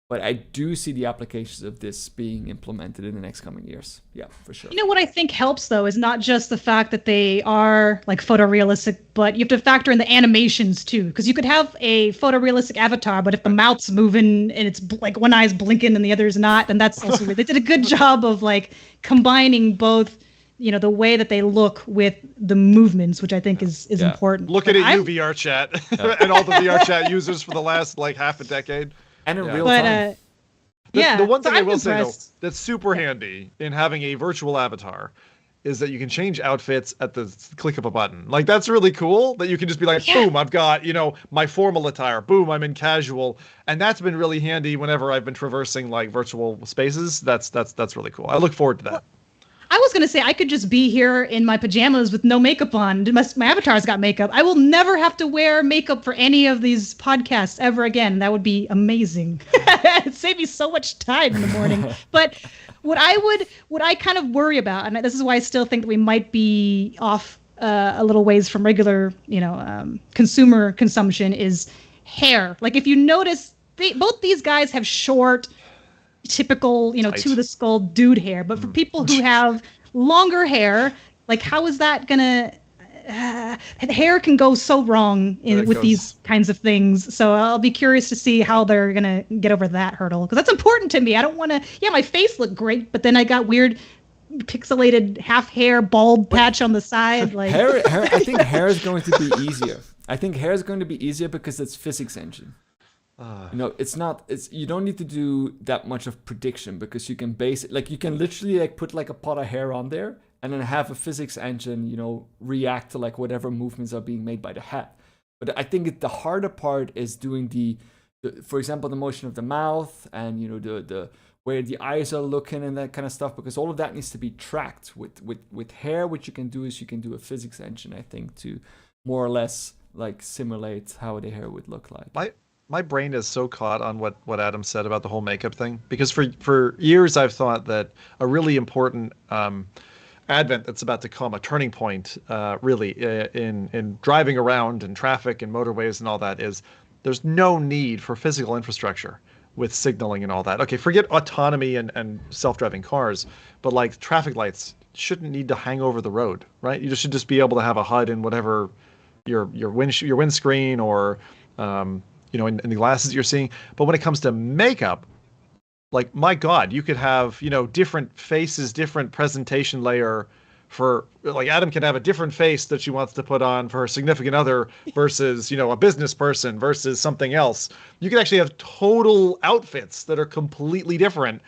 But I do see the applications of this being implemented in the next coming years. Yeah, for sure. What I think helps, though, is not just the fact that they are like photorealistic, but you have to factor in the animations, too. Because you could have a photorealistic avatar, but if the mouth's moving and it's like one eye's blinking and the other's not, then that's also weird. They did a good job of like combining both, the way that they look with the movements, which I think is important. Looking at you, VR chat, and all the VR chat users for the last like half a decade. And in real time. The one thing I will say, though, that's super handy in having a virtual avatar is that you can change outfits at the click of a button. Like, that's really cool that you can just be like, boom, I've got, my formal attire. Boom, I'm in casual. And that's been really handy whenever I've been traversing, like, virtual spaces. That's really cool. I look forward to that. I was going to say I could just be here in my pajamas with no makeup on. My avatar's got makeup. I will never have to wear makeup for any of these podcasts ever again. That would be amazing. It'd save me so much time in the morning. But what I kind of worry about, and this is why I still think that we might be off a little ways from regular, consumer consumption, is hair. Like, if you notice, both these guys have short, typical, to the skull dude hair, but for people who have longer hair, like, how is that gonna hair can go so wrong with these kinds of things. So I'll be curious to see how they're gonna get over that hurdle, because that's important to me. I don't want to my face looked great, but then I got weird pixelated half hair bald patch on the side. Like hair I think hair is going to be easier. I think hair is going to be easier because it's physics engine. You don't need to do that much of prediction, because you can base it, like, you can literally like put like a pot of hair on there and then have a physics engine, react to like whatever movements are being made by the head. But I think the harder part is doing the for example, the motion of the mouth and, the where the eyes are looking and that kind of stuff, because all of that needs to be tracked with hair. What you can do is you can do a physics engine, I think, to more or less like simulate how the hair would look like. My brain is so caught on what Adam said about the whole makeup thing, because for years I've thought that a really important advent that's about to come, a turning point, really, in driving around in traffic and motorways and all that, is there's no need for physical infrastructure with signaling and all that. Okay, forget autonomy and self-driving cars, but like traffic lights shouldn't need to hang over the road, right? You should just be able to have a HUD in whatever your windscreen or in the glasses you're seeing. But when it comes to makeup, like, my God, you could have, different faces, different presentation layer for, like, Adam can have a different face that she wants to put on for her significant other versus, a business person versus something else. You can actually have total outfits that are completely different,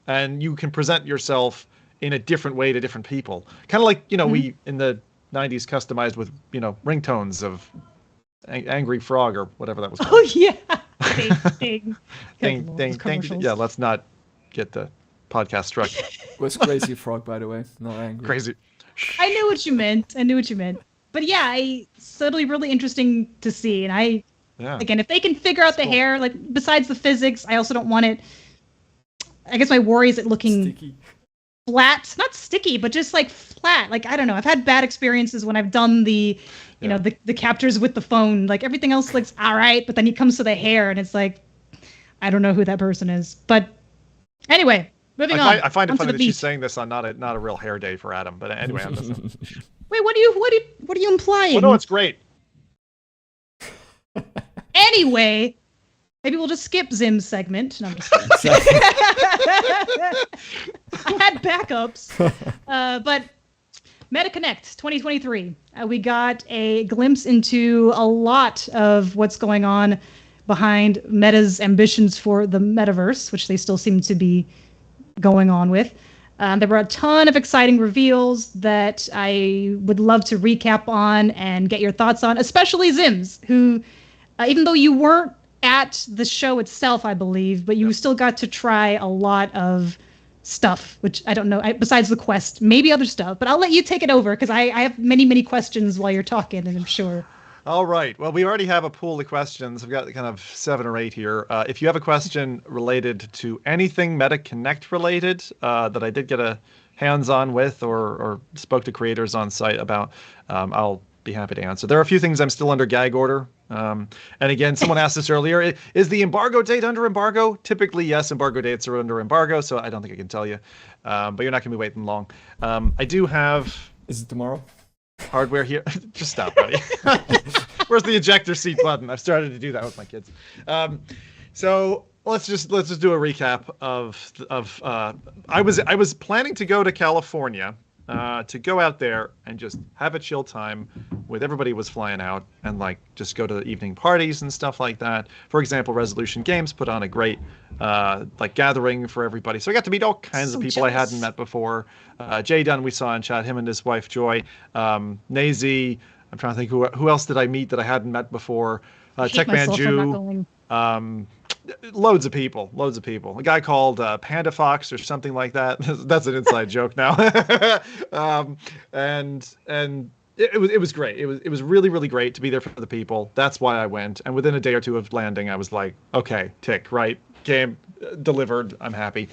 and you can present yourself in a different way to different people. Kind of like, we in the 90s customized with, ringtones of Angry Frog or whatever that was called. Oh yeah. Ding. Yeah, let's not get the podcast struck. It was Crazy Frog, by the way, not angry. Crazy. I knew what you meant. But yeah, it's totally really interesting to see. And again, if they can figure out the hair, like, besides the physics, I also don't want it. I guess my worry is it looking sticky. Flat, not sticky, but just like flat. Like, I don't know. I've had bad experiences when I've done the captures with the phone. Like, everything else looks all right, but then it comes to the hair and it's like, I don't know who that person is. But anyway, moving on. I find it funny that she's saying this on not a real hair day for Adam. But anyway, I'm just... Wait, what are you implying? Well, no, it's great. Anyway, maybe we'll just skip Zim's segment. No, I'm just kidding. I had backups, but MetaConnect 2023. We got a glimpse into a lot of what's going on behind Meta's ambitions for the metaverse, which they still seem to be going on with. There were a ton of exciting reveals that I would love to recap on and get your thoughts on, especially Zims, who, even though you weren't at the show itself, I believe, but you still got to try a lot of stuff, which I don't know, besides the Quest, maybe other stuff. But I'll let you take it over because I have many, many questions while you're talking, and I'm sure. All right. Well, we already have a pool of questions. I've got kind of 7 or 8 here. If you have a question related to anything MetaConnect related that I did get a hands-on with or spoke to creators on site about, I'll be happy to answer. There are a few things I'm still under gag order. And again, someone asked this earlier. Is the embargo date under embargo? Typically, yes, embargo dates are under embargo, so I don't think I can tell you. But you're not going to be waiting long. I do have... Is it tomorrow? Hardware here. Just stop, buddy. Where's the ejector seat button? I've started to do that with my kids. So let's just do a recap of I was planning to go to California to go out there and just have a chill time with everybody was flying out and like just go to the evening parties and stuff like that. For example, Resolution Games put on a great like gathering for everybody. So I got to meet all kinds of people I hadn't met before. Jay Dunn we saw in chat, him and his wife Joy. Nazy, I'm trying to think who else did I meet that I hadn't met before. Techman Jew. Loads of people. A guy called Panda Fox or something like that. That's an inside joke now. And it was great. It was really, really great to be there for the people. That's why I went. And within a day or two of landing, I was like, okay, tick, right? Game delivered. I'm happy.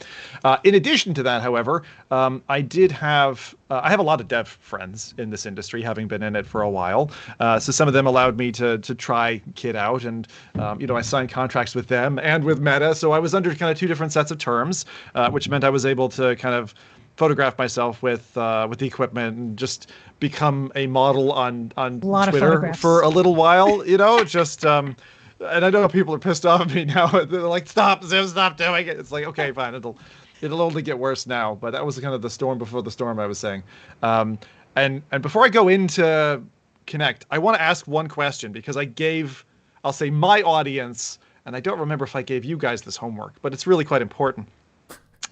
In addition to that, however, I have a lot of dev friends in this industry, having been in it for a while. So some of them allowed me to try Kit out, and I signed contracts with them and with Meta. So I was under kind of 2 different sets of terms, which meant I was able to kind of photograph myself with the equipment and just become a model on Twitter for a little while. Just. And I know people are pissed off at me now. They're like, "Stop, Zim, stop doing it." It's like, okay, fine. It'll only get worse now. But that was kind of the storm before the storm, I was saying. And before I go into Connect, I want to ask one question because I'll say my audience, and I don't remember if I gave you guys this homework, but it's really quite important.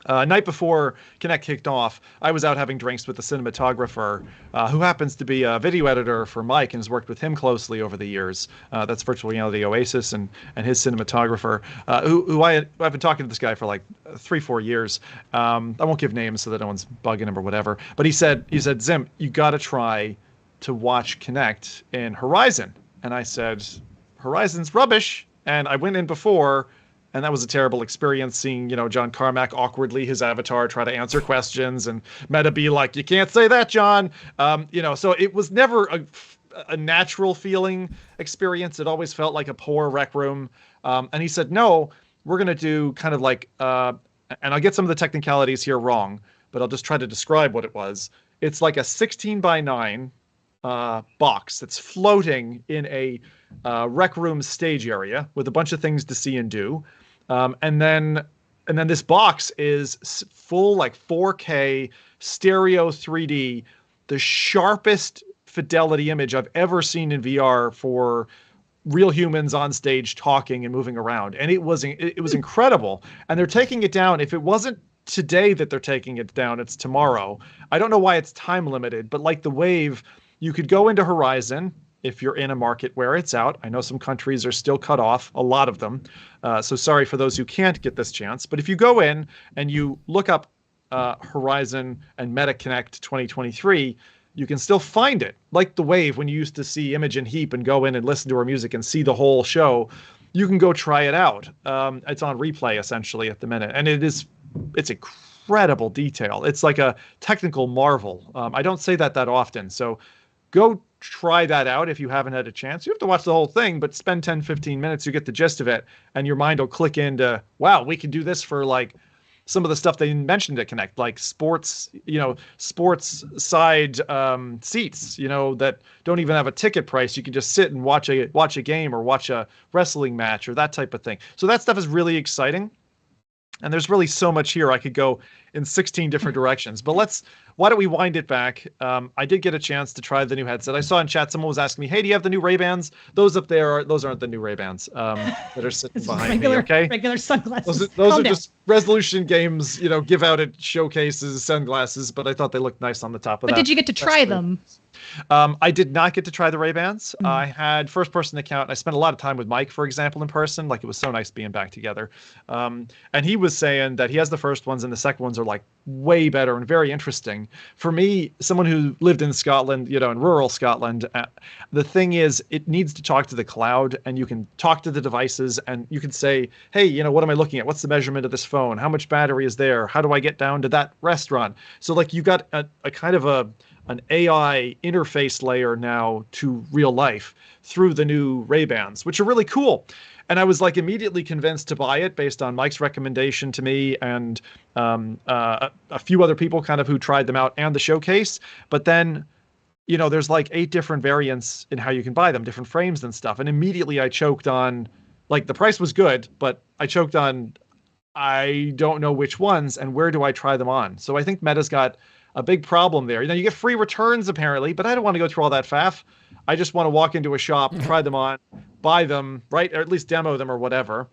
Night before Connect kicked off, I was out having drinks with the cinematographer, who happens to be a video editor for Mike and has worked with him closely over the years. That's Virtual Reality Oasis and his cinematographer, who I've been talking to this guy for like 3-4 years. I won't give names so that no one's bugging him or whatever. But he said, Zim, you got to try to watch Connect in Horizon. And I said, Horizon's rubbish. And I went in before. And that was a terrible experience seeing, John Carmack awkwardly, his avatar, try to answer questions and Meta be like, you can't say that, John. So it was never a natural feeling experience. It always felt like a poor rec room. And he said, no, we're going to do kind of like, and I'll get some of the technicalities here wrong, but I'll just try to describe what it was. It's like a 16:9 box that's floating in a rec room stage area with a bunch of things to see and do. And then this box is full like 4K stereo 3D, the sharpest fidelity image I've ever seen in VR for real humans on stage talking and moving around. And it was incredible. And they're taking it down. If it wasn't today that they're taking it down, it's tomorrow. I don't know why it's time limited, but like the Wave, you could go into Horizon if you're in a market where it's out. I know some countries are still cut off, a lot of them. So sorry for those who can't get this chance. But if you go in and you look up Horizon and MetaConnect 2023, you can still find it. Like the Wave, when you used to see Imogen Heap and go in and listen to her music and see the whole show, you can go try it out. It's on replay essentially at the minute. And it's incredible detail. It's like a technical marvel. I don't say that often. So go try that out if you haven't had a chance. You have to watch the whole thing, but spend 10-15 minutes, you get the gist of it, and your mind will click into, wow, we can do this for like some of the stuff they mentioned at Connect, like sports side seats, that don't even have a ticket price. You can just sit and watch a game or watch a wrestling match or that type of thing. So that stuff is really exciting. And there's really so much here. I could go in 16 different directions. But why don't we wind it back? I did get a chance to try the new headset. I saw in chat someone was asking me, hey, do you have the new Ray-Bans? Those up there, those aren't the new Ray-Bans that are sitting behind me, okay? Regular sunglasses. Those are just Resolution Games, give out at showcases, sunglasses, but I thought they looked nice on the top of that. But did you get to try them? I did not get to try the Ray-Bans. I had first-person account, and I spent a lot of time with Mike, for example, in person. Like, it was so nice being back together. And he was saying that he has the first ones, and the second ones are, like, way better and very interesting. For me, someone who lived in Scotland, in rural Scotland, the thing is, it needs to talk to the cloud, and you can talk to the devices, and you can say, hey, what am I looking at? What's the measurement of this phone? How much battery is there? How do I get down to that restaurant? So, like, you got a kind of an AI interface layer now to real life through the new Ray-Bans, which are really cool. And I was like immediately convinced to buy it based on Mike's recommendation to me and a few other people kind of who tried them out and the showcase. But then, there's like 8 different variants in how you can buy them, different frames and stuff. And immediately I choked on, like, the price was good, but I choked on, I don't know which ones and where do I try them on? So I think Meta's got a big problem there. You get free returns apparently, but I don't want to go through all that faff. I just want to walk into a shop, try them on, buy them, right? Or at least demo them or whatever.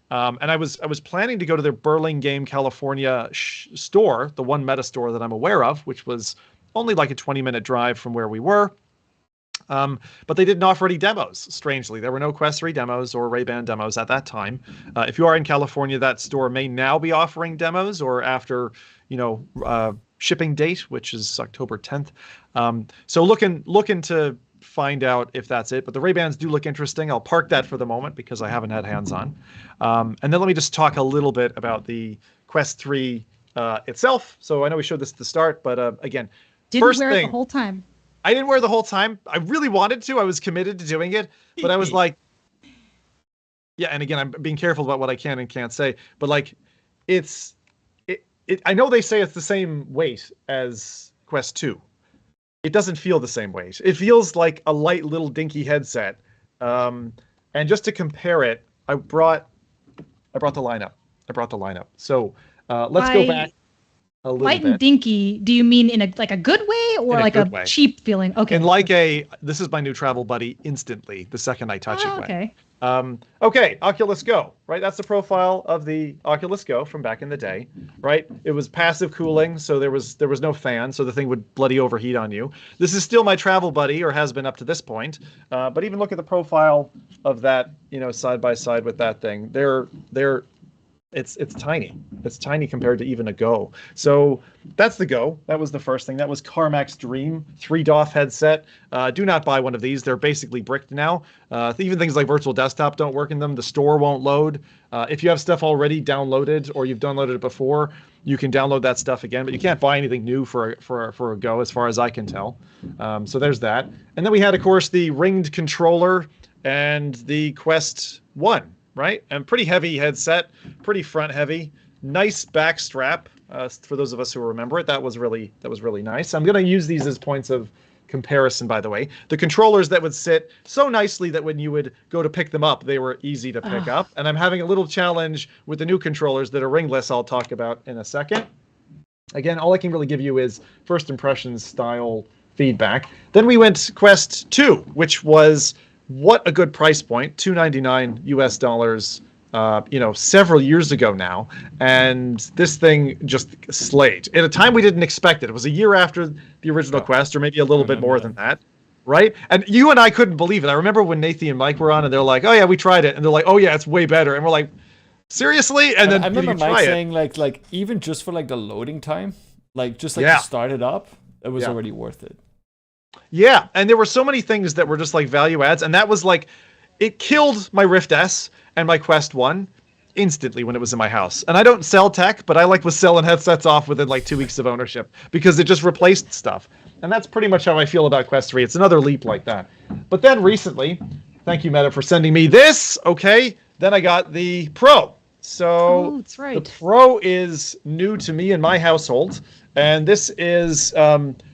And I was planning to go to their Burlingame, California store, the one Meta store that I'm aware of, which was only like a 20-minute drive from where we were. But they didn't offer any demos, strangely. There were no Quest 3 demos or Ray-Ban demos at that time. If you are in California, that store may now be offering demos or after, shipping date, which is October 10th. So looking to find out if that's it. But the Ray-Bans do look interesting. I'll park that for the moment because I haven't had hands on. And then let me just talk a little bit about the Quest 3 itself. So I know we showed this at the start, but again, didn't wear it the whole time. I didn't wear the whole time. I really wanted to. I was committed to doing it, but I was like, yeah. And again, I'm being careful about what I can and can't say, but like, I know they say it's the same weight as Quest 2. It doesn't feel the same weight. It feels like a light little dinky headset. And just to compare it, I brought the lineup. So let's go back a little light bit. And dinky, do you mean in a good way or like a way. Cheap feeling? Okay. And this is my new travel buddy instantly, the second I touch it. Okay. Okay, Oculus Go, right? That's the profile of the Oculus Go from back in the day, right? It was passive cooling, so there was no fan, so the thing would bloody overheat on you. This is still my travel buddy, or has been up to this point. But even look at the profile of that, side by side with that thing. It's tiny. It's tiny compared to even a Go. So that's the Go. That was the first thing. That was Carmack's Dream 3 DOF headset. Do not buy one of these. They're basically bricked now. Even things like Virtual Desktop don't work in them. The store won't load. If you have stuff already downloaded or you've downloaded it before, you can download that stuff again, but you can't buy anything new for a Go as far as I can tell. So there's that. And then we had, of course, the ringed controller and the Quest 1. Right? And pretty heavy headset, pretty front heavy, nice back strap. For those of us who remember it, that was really nice. I'm going to use these as points of comparison, by the way. The controllers that would sit so nicely that when you would go to pick them up, they were easy to pick up. And I'm having a little challenge with the new controllers that are ringless I'll talk about in a second. Again, all I can really give you is first impressions style feedback. Then we went Quest 2, which was what a good price point, $299 US, several years ago now. And this thing just slayed at a time we didn't expect it. It was a year after the original Quest, or maybe a little bit more than that. Right? And you and I couldn't believe it. I remember when Nathan and Mike were on and they're like, oh yeah, we tried it. And they're like, oh yeah, it's way better. And we're like, seriously? And then I remember Mike saying like even just for like the loading time, to start it up, it was already worth it. Yeah, and there were so many things that were just like value adds, and that was like, it killed my Rift S and my Quest 1 instantly when it was in my house. And I don't sell tech, but I was selling headsets off within like 2 weeks of ownership because it just replaced stuff. And that's pretty much how I feel about Quest 3. It's another leap like that. But then recently, thank you Meta for sending me this, okay, then I got the Pro. So that's right. The Pro is new to me in my household, and this is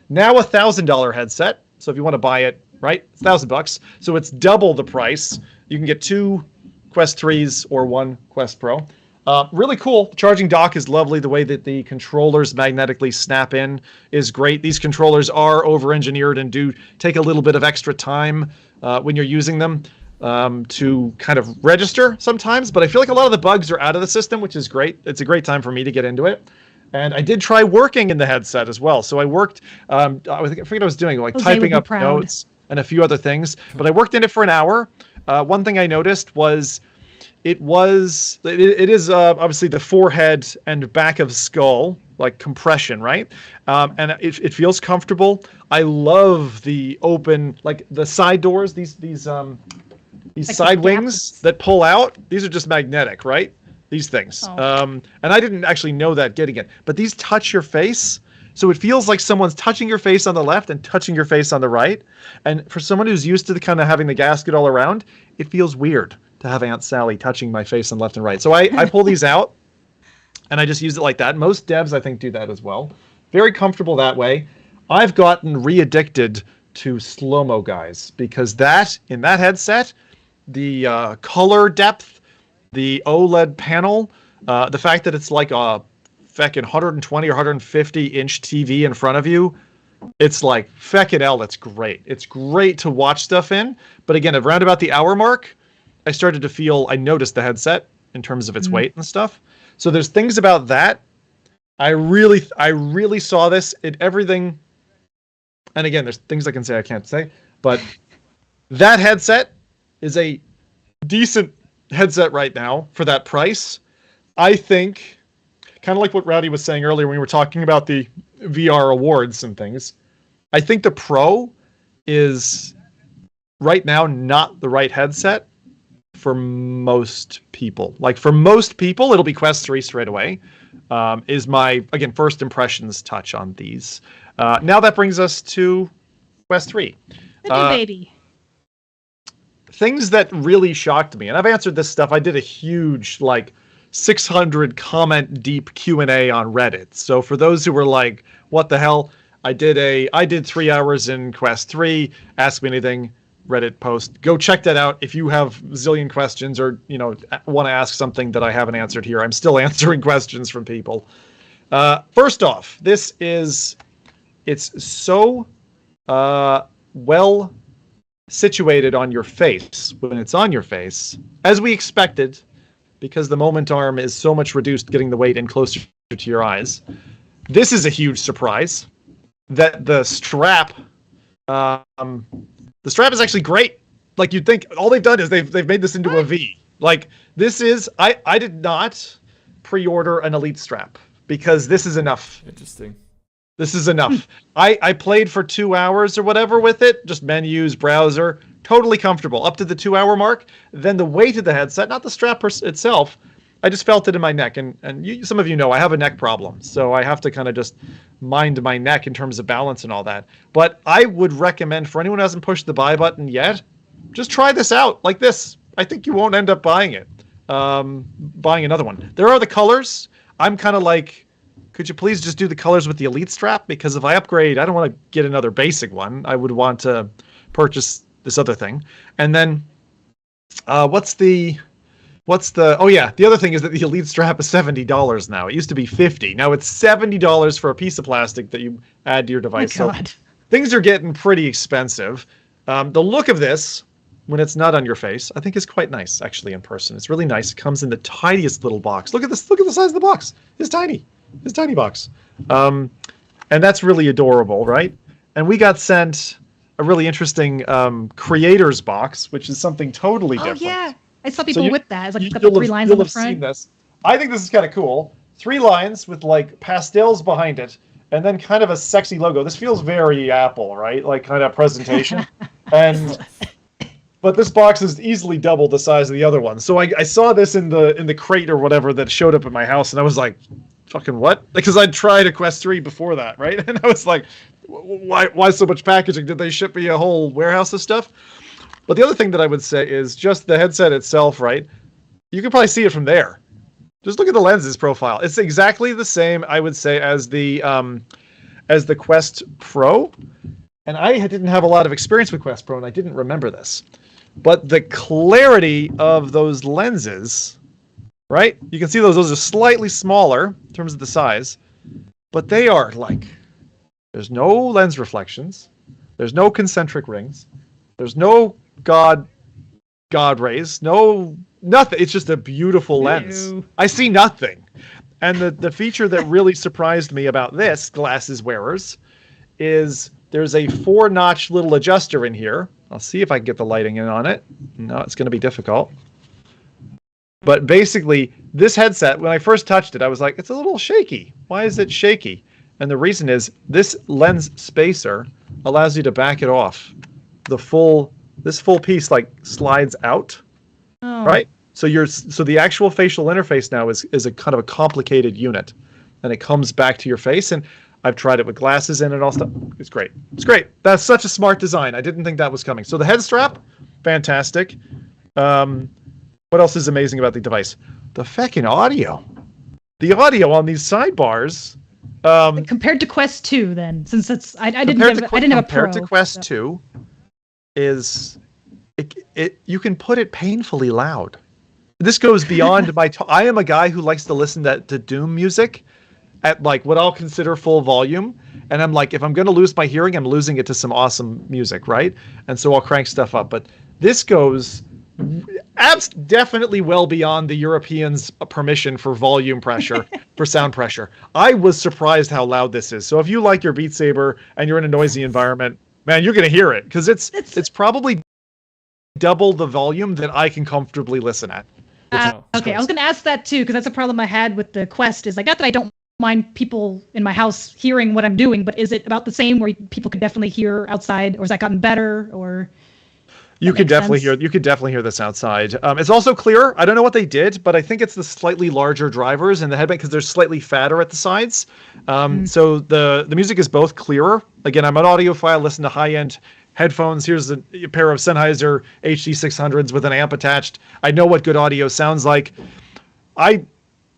now $1,000 headset. So if you want to buy it, right, it's $1,000. So it's double the price. You can get 2 Quest 3s or 1 Quest Pro. Really cool. The charging dock is lovely. The way that the controllers magnetically snap in is great. These controllers are over-engineered and do take a little bit of extra time when you're using them to kind of register sometimes. But I feel like a lot of the bugs are out of the system, which is great. It's a great time for me to get into it. And I did try working in the headset as well. So I worked, I forget what I was doing, like typing up notes and a few other things. But I worked in it for an hour. One thing I noticed was it is obviously the forehead and back of skull, like compression, right? And it feels comfortable. I love the open, like the side doors, these like side wings that pull out. These are just magnetic, right? These things. And I didn't actually know that getting it, but these touch your face. So it feels like someone's touching your face on the left and touching your face on the right. And for someone who's used to the kind of having the gasket all around, it feels weird to have Aunt Sally touching my face on left and right. So I pull these out and I just use it like that. Most devs, I think, do that as well. Very comfortable that way. I've gotten re-addicted to slow-mo, guys, because in that headset, the color depth, the OLED panel, the fact that it's like a feckin' 120 or 150 inch TV in front of you, it's like feckin' hell, that's great. It's great to watch stuff in. But again, around about the hour mark, I noticed the headset in terms of its weight and stuff. So there's things about that. I really saw this in everything. And again, there's things I can say I can't say, but that headset is a decent headset right now for that price. I think, kind of like what Rowdy was saying earlier when we were talking about the VR awards and things, I think the Pro is right now not the right headset for most people. Like for most people, it'll be Quest 3 straight away. Is my, again, first impressions touch on these. Now that brings us to Quest 3. The new baby. Things that really shocked me, and I've answered this stuff. I did a huge, 600 comment deep Q&A on Reddit. So for those who were like, what the hell? I did 3 hours in Quest 3. Ask me anything. Reddit post. Go check that out if you have a zillion questions or, want to ask something that I haven't answered here. I'm still answering questions from people. First off, it's so well situated on your face when it's on your face, as we expected, because the moment arm is so much reduced, getting the weight in closer to your eyes. This is a huge surprise that the strap is actually great. Like you'd think all they've done is they've made this into a V. Like this is, I did not pre-order an Elite strap because this is enough. Interesting. This is enough. I played for 2 hours or whatever with it, just menus, browser, totally comfortable up to the 2 hour mark. Then the weight of the headset, not the strap itself, I just felt it in my neck. And some of you know I have a neck problem, so I have to kind of just mind my neck in terms of balance and all that. But I would recommend for anyone who hasn't pushed the buy button yet, just try this out like this. I think you won't end up buying it. Buying another one. There are the colors. I'm kind of like, could you please just do the colors with the Elite strap? Because if I upgrade, I don't want to get another basic one. I would want to purchase this other thing. And then, the other thing is that the Elite strap is $70 now. It used to be $50. Now it's $70 for a piece of plastic that you add to your device. Oh, God. So things are getting pretty expensive. The look of this, when it's not on your face, I think is quite nice, actually, in person. It's really nice. It comes in the tiniest little box. Look at this. Look at the size of the box. It's tiny. It's a tiny box. And that's really adorable, right? And we got sent a really interesting creator's box, which is something totally different. Oh, yeah. I saw people whip that. It's like got the 3 lines on the front. front. Seen this. I think this is kind of cool. 3 lines with like pastels behind it, and then kind of a sexy logo. This feels very Apple, right? Like kind of presentation. But this box is easily double the size of the other one. So I saw this in the crate or whatever that showed up at my house, and I was like, fucking what? Because I'd tried a Quest 3 before that, right? And I was like, why so much packaging? Did they ship me a whole warehouse of stuff? But the other thing that I would say is just the headset itself, right? You can probably see it from there. Just look at the lenses profile. It's exactly the same, I would say, as the Quest Pro. And I didn't have a lot of experience with Quest Pro, and I didn't remember this. But the clarity of those lenses right? You can see those are slightly smaller in terms of the size, but they are like, there's no lens reflections, there's no concentric rings, there's no God rays, nothing. It's just a beautiful lens. I see nothing. And the feature that really surprised me about this glasses wearers is there's a 4-notch little adjuster in here. I'll see if I can get the lighting in on it. No, it's going to be difficult. But basically, this headset, when I first touched it, I was like, it's a little shaky. Why is it shaky? And the reason is this lens spacer allows you to back it off. This full piece like slides out, right? So the actual facial interface now is a kind of a complicated unit, and it comes back to your face. And I've tried it with glasses in and all stuff. It's great. It's great. That's such a smart design. I didn't think that was coming. So the head strap, fantastic. What else is amazing about the device? The feckin' audio. The audio on these sidebars. Compared to Quest 2, then, since it's I didn't have a Pro. Compared to Quest 2, is you can put it painfully loud. This goes beyond my. I am a guy who likes to listen to Doom music at like what I'll consider full volume, and I'm like, if I'm going to lose my hearing, I'm losing it to some awesome music, right? And so I'll crank stuff up. But this goes definitely well beyond the Europeans' permission for volume pressure, for sound pressure. I was surprised how loud this is. So if you like your Beat Saber and you're in a noisy environment, man, you're going to hear it because it's probably double the volume that I can comfortably listen at. Okay, I was going to ask that too because that's a problem I had with the Quest. Is like not that I don't mind people in my house hearing what I'm doing, but is it about the same where people could definitely hear outside, or has that gotten better, or? You could definitely hear this outside. It's also clearer. I don't know what they did, but I think it's the slightly larger drivers in the headband because they're slightly fatter at the sides. So the music is both clearer. Again, I'm an audiophile. Listen to high-end headphones. Here's a pair of Sennheiser HD600s with an amp attached. I know what good audio sounds like. I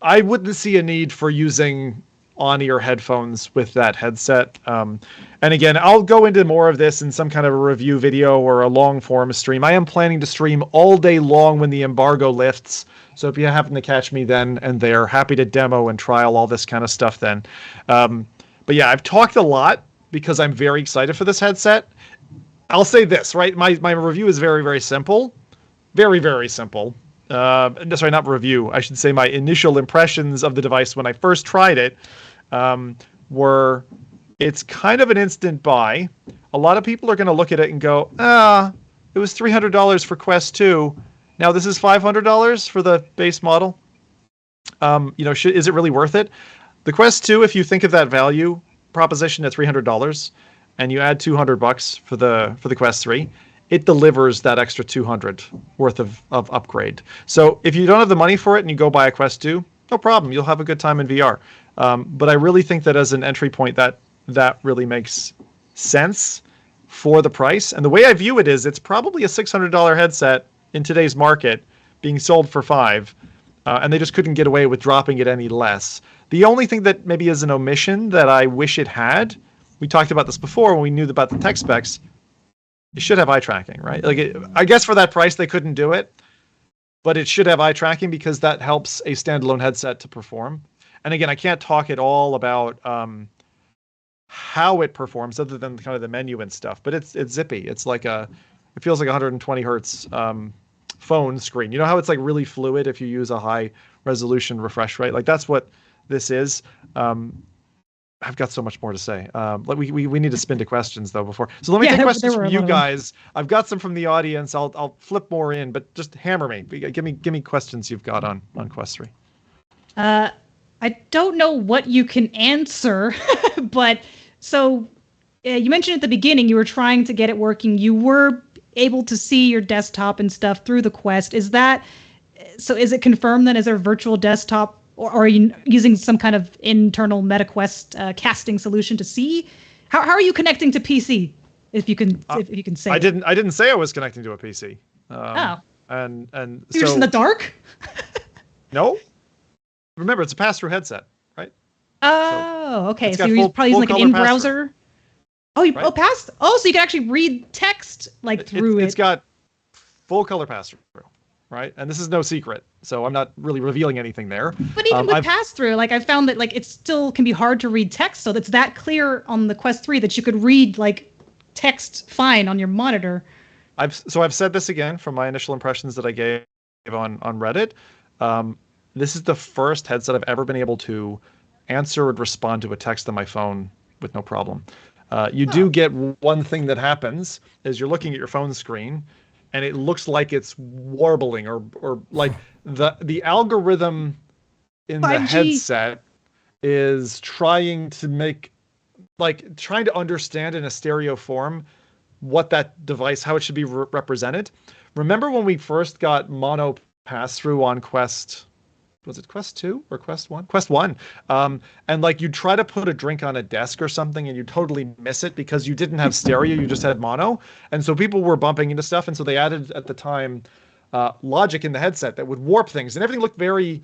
wouldn't see a need for using on-ear headphones with that headset. And again, I'll go into more of this in some kind of a review video or a long-form stream. I am planning to stream all day long when the embargo lifts. So if you happen to catch me then and there, happy to demo and trial all this kind of stuff then. But yeah, I've talked a lot because I'm very excited for this headset. I'll say this, right? My review is very, very simple. Very, very simple. Sorry, not review. I should say my initial impressions of the device when I first tried it were it's kind of an instant buy. A lot of people are going to look at it and go, it was $300 for Quest 2. Now this is $500 for the base model. Is it really worth it? The Quest 2, if you think of that value proposition at $300 and you add $200 for the Quest 3, it delivers that extra $200 worth of upgrade. So if you don't have the money for it and you go buy a Quest 2, no problem. You'll have a good time in VR. But I really think that as an entry point, that really makes sense for the price. And the way I view it is it's probably a $600 headset in today's market being sold for $500, and they just couldn't get away with dropping it any less. The only thing that maybe is an omission that I wish it had, we talked about this before when we knew about the tech specs, it should have eye tracking, right? I guess for that price they couldn't do it, but it should have eye tracking because that helps a standalone headset to perform. And again, I can't talk at all about how it performs other than kind of the menu and stuff, but it's zippy. It's like it feels like 120 hertz phone screen. You know how it's like really fluid if you use a high resolution refresh rate? Like that's what this is. I've got so much more to say. We need to spin to questions though before. So let me take questions from you guys. I've got some from the audience. I'll flip more in, but just hammer me. Give me questions you've got on Quest 3. I don't know what you can answer, but so you mentioned at the beginning you were trying to get it working. You were able to see your desktop and stuff through the Quest. Is it confirmed that as a virtual desktop? Or are you using some kind of internal MetaQuest casting solution to see? How are you connecting to PC? If you can say. I didn't say I was connecting to a PC. And so you're just in the dark. No. Remember, it's a pass-through headset, right? Oh, okay. So you're probably using like an in-browser. So you can actually read text through it. It's got full color pass-through. right? And this is no secret, so I'm not really revealing anything there. But even with pass-through, like I found that like it still can be hard to read text, so that's that clear on the Quest 3 that you could read like text fine on your monitor. I've said this again from my initial impressions that I gave on Reddit. This is the first headset I've ever been able to answer and respond to a text on my phone with no problem. You do get one thing that happens is you're looking at your phone screen and it looks like it's warbling or like the algorithm in 5G. the headset is trying to understand in a stereo form what that device, how it should be represented. Remember when we first got mono pass-through on Quest, was it Quest 2 or Quest 1? Quest 1. And like you'd try to put a drink on a desk or something and you totally miss it because you didn't have stereo, you just had mono. And so people were bumping into stuff. And so they added at the time logic in the headset that would warp things. And everything looked very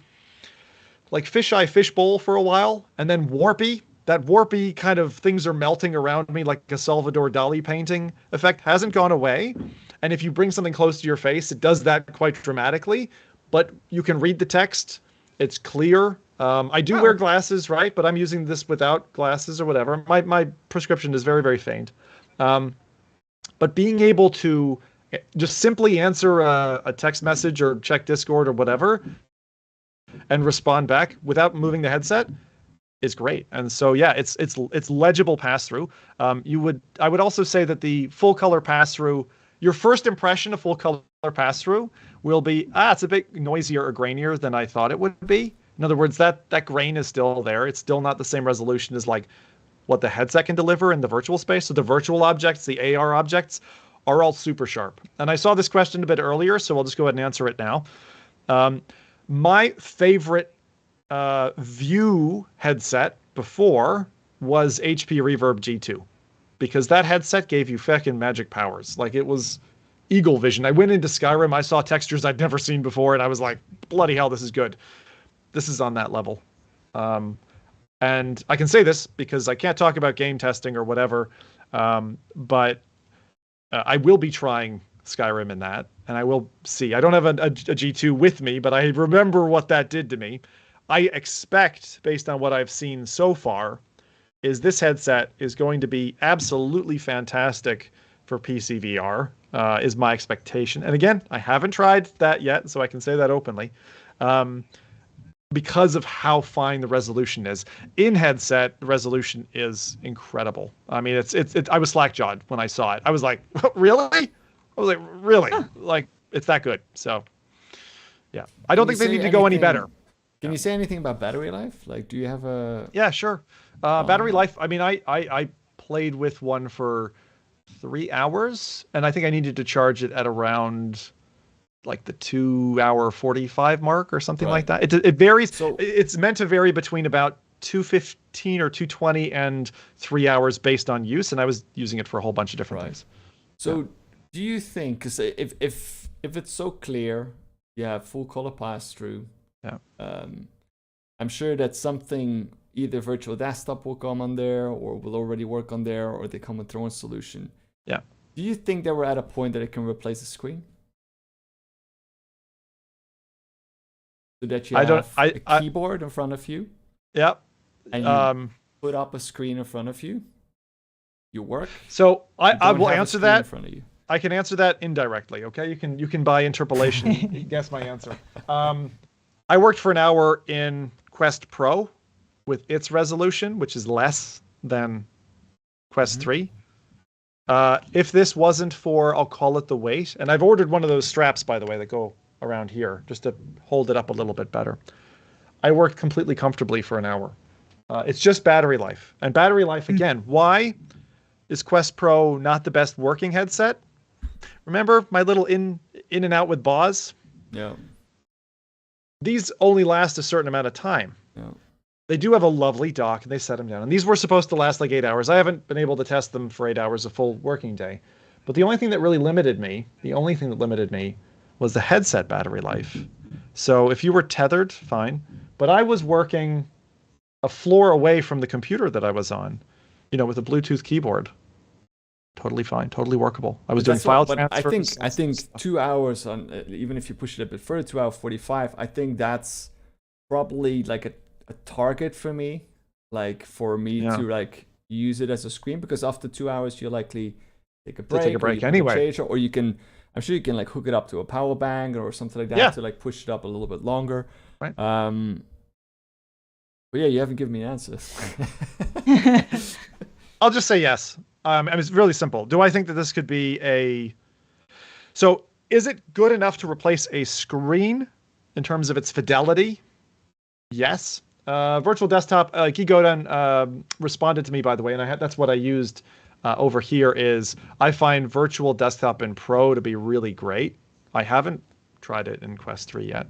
like fisheye fishbowl for a while and then warpy. That warpy kind of things are melting around me like a Salvador Dali painting effect hasn't gone away. And if you bring something close to your face, it does that quite dramatically. But you can read the text. It's clear. I do wear glasses, right? But I'm using this without glasses or whatever. My prescription is very, very faint. But being able to just simply answer a text message or check Discord or whatever and respond back without moving the headset is great. And so, yeah, it's legible pass-through. I would also say that the full color pass-through, your first impression of full color pass-through will be, it's a bit noisier or grainier than I thought it would be. In other words, that grain is still there. It's still not the same resolution as like what the headset can deliver in the virtual space. So the virtual objects, the AR objects are all super sharp. And I saw this question a bit earlier, so I'll just go ahead and answer it now. My favorite View headset before was HP Reverb G2 because that headset gave you feckin' magic powers. Like it was eagle vision. I went into Skyrim, I saw textures I'd never seen before, and I was like, bloody hell, this is good. This is on that level. And I can say this because I can't talk about game testing or whatever, but I will be trying Skyrim in that, and I will see. I don't have a G2 with me, but I remember what that did to me. I expect, based on what I've seen so far, is this headset is going to be absolutely fantastic for PC VR, is my expectation. And again, I haven't tried that yet, so I can say that openly, because of how fine the resolution is. In headset, the resolution is incredible. I mean, I was slack-jawed when I saw it. I was like, really? I was like, really? Like, it's that good. So, yeah. I don't think they need to go any better. Can you say anything about battery life? Like, do you have a... Yeah, sure. Battery life, I mean, I played with one for 3 hours, and I think I needed to charge it at around like the 2-hour 45 mark or something like that. It varies. So, it's meant to vary between about 215 or 220 and 3 hours based on use, and I was using it for a whole bunch of different things. So do you think, because if it's so clear, you have full color pass-through, I'm sure that something, either virtual desktop will come on there or will already work on there, or they come with their own solution. Yeah. Do you think that we're at a point that it can replace the screen? So that you have a keyboard in front of you? Yeah. And you put up a screen in front of you? You work? So I will answer that. In front of you. I can answer that indirectly, okay? You can by interpolation guess my answer. I worked for an hour in Quest Pro with its resolution, which is less than Quest 3. If this wasn't for, I'll call it the weight, and I've ordered one of those straps, by the way, that go around here, just to hold it up a little bit better. I worked completely comfortably for an hour. It's just battery life. And battery life, again, why is Quest Pro not the best working headset? Remember my little in and out with Boz? Yeah. These only last a certain amount of time. Yeah. They do have a lovely dock, and they set them down. And these were supposed to last like 8 hours. I haven't been able to test them for 8 hours a full working day. But the only thing that really limited me, was the headset battery life. So if you were tethered, fine. But I was working a floor away from the computer that I was on, with a Bluetooth keyboard. totally fine, totally workable. I was doing file transfers. I think 2 hours on, even if you push it a bit further, 2 hours 45. I think that's probably like a target for me, like for me to like use it as a screen, because after 2 hours you likely take a break anyway, or you can, I'm sure you can like hook it up to a power bank or something like that to like push it up a little bit longer. Right. But yeah, you haven't given me an answer. I'll just say yes. It's really simple. Do I think that this could be so is it good enough to replace a screen in terms of its fidelity? Yes. Virtual desktop, Gigodan responded to me, by the way, and that's what I used over here is I find virtual desktop in Pro to be really great. I haven't tried it in Quest 3 yet.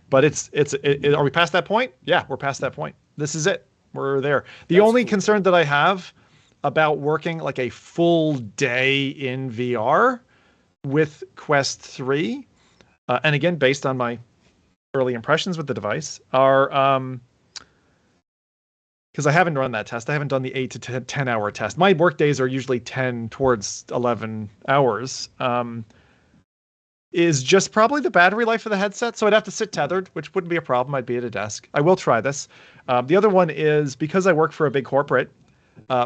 But are we past that point? Yeah, we're past that point. This is it. We're there. The only concern that I have about working like a full day in VR with Quest 3, and again, based on my early impressions with the device, are because I haven't run that test. I haven't done the 8 to 10 hour test. My work days are usually 10 towards 11 hours. Is just probably the battery life of the headset. So I'd have to sit tethered, which wouldn't be a problem. I'd be at a desk. I will try this. The other one is because I work for a big corporate,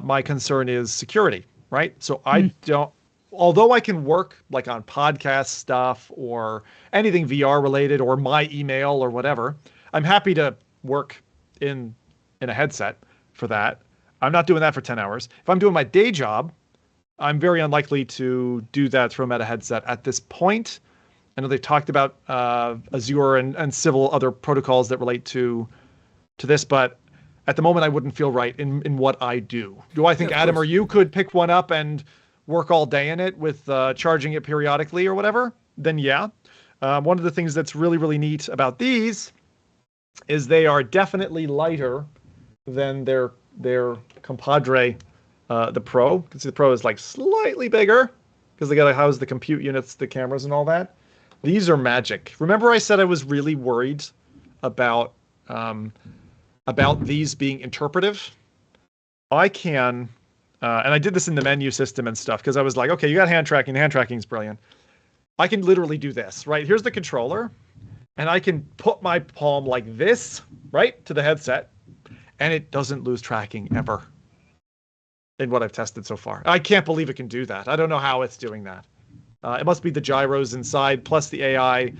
my concern is security, right? So I don't, although I can work like on podcast stuff or anything VR related or my email or whatever, I'm happy to work in a headset for that. I'm not doing that for 10 hours. If I'm doing my day job, I'm very unlikely to do that through a Meta headset at this point. I know they've talked about Azure and several other protocols that relate to this, but at the moment I wouldn't feel right in what I do. Do I think Adam or you could pick one up and work all day in it with charging it periodically or whatever? Then yeah. One of the things that's really, really neat about these is they are definitely lighter than their compadre, the Pro. You can see the Pro is like slightly bigger because they got to house the compute units, the cameras and all that. These are magic. Remember I said I was really worried about these being interpretive? I can, and I did this in the menu system and stuff because I was like, okay, you got hand tracking. The hand tracking is brilliant. I can literally do this, right? Here's the controller, and I can put my palm like this, right, to the headset, and it doesn't lose tracking ever in what I've tested so far. I can't believe it can do that. I don't know how it's doing that. It must be the gyros inside, plus the AI,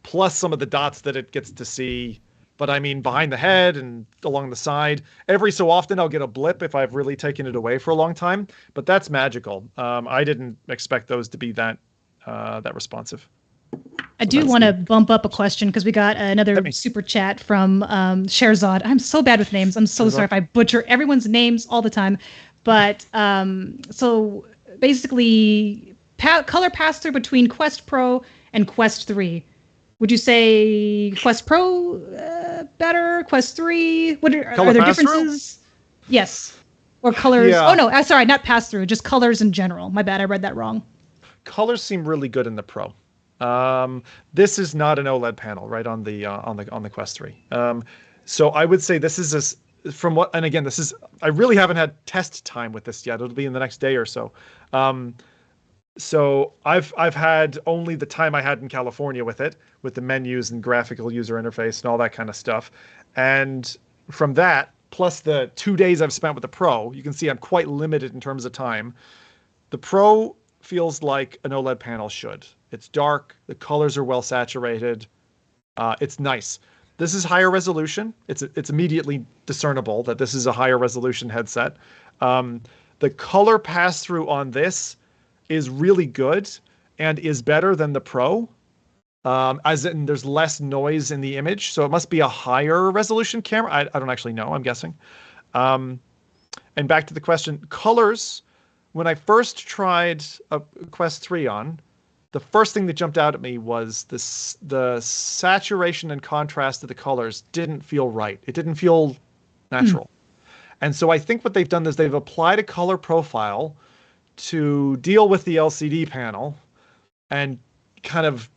plus some of the dots that it gets to see. But I mean, behind the head and along the side, every so often I'll get a blip if I've really taken it away for a long time. But that's magical. I didn't expect those to be that responsive. I do want to bump up a question because we got another super chat from Sherzad. I'm so bad with names. I'm so sorry if I butcher everyone's names all the time. But so basically, color pass-through between Quest Pro and Quest 3. Would you say Quest Pro better? Quest 3? Are there differences? Yes. Or colors? Yeah. Oh, no. Sorry, not pass-through. Just colors in general. My bad. I read that wrong. Colors seem really good in the Pro. This is not an OLED panel, right, on the Quest 3. So I would say this is from what, and again, I really haven't had test time with this yet. It'll be in the next day or so. So I've had only the time I had in California with it, with the menus and graphical user interface and all that kind of stuff. And from that, plus the 2 days I've spent with the Pro, you can see I'm quite limited in terms of time. The Pro feels like an OLED panel should. It's dark, the colors are well saturated, it's nice. This is higher resolution. It's immediately discernible that this is a higher resolution headset. The color pass-through on this is really good and is better than the Pro, as in there's less noise in the image. So it must be a higher resolution camera. I don't actually know, I'm guessing. And back to the question, colors, when I first tried a Quest 3 on, the first thing that jumped out at me was the saturation and contrast of the colors didn't feel right. It didn't feel natural. And so I think what they've done is they've applied a color profile to deal with the LCD panel and kind of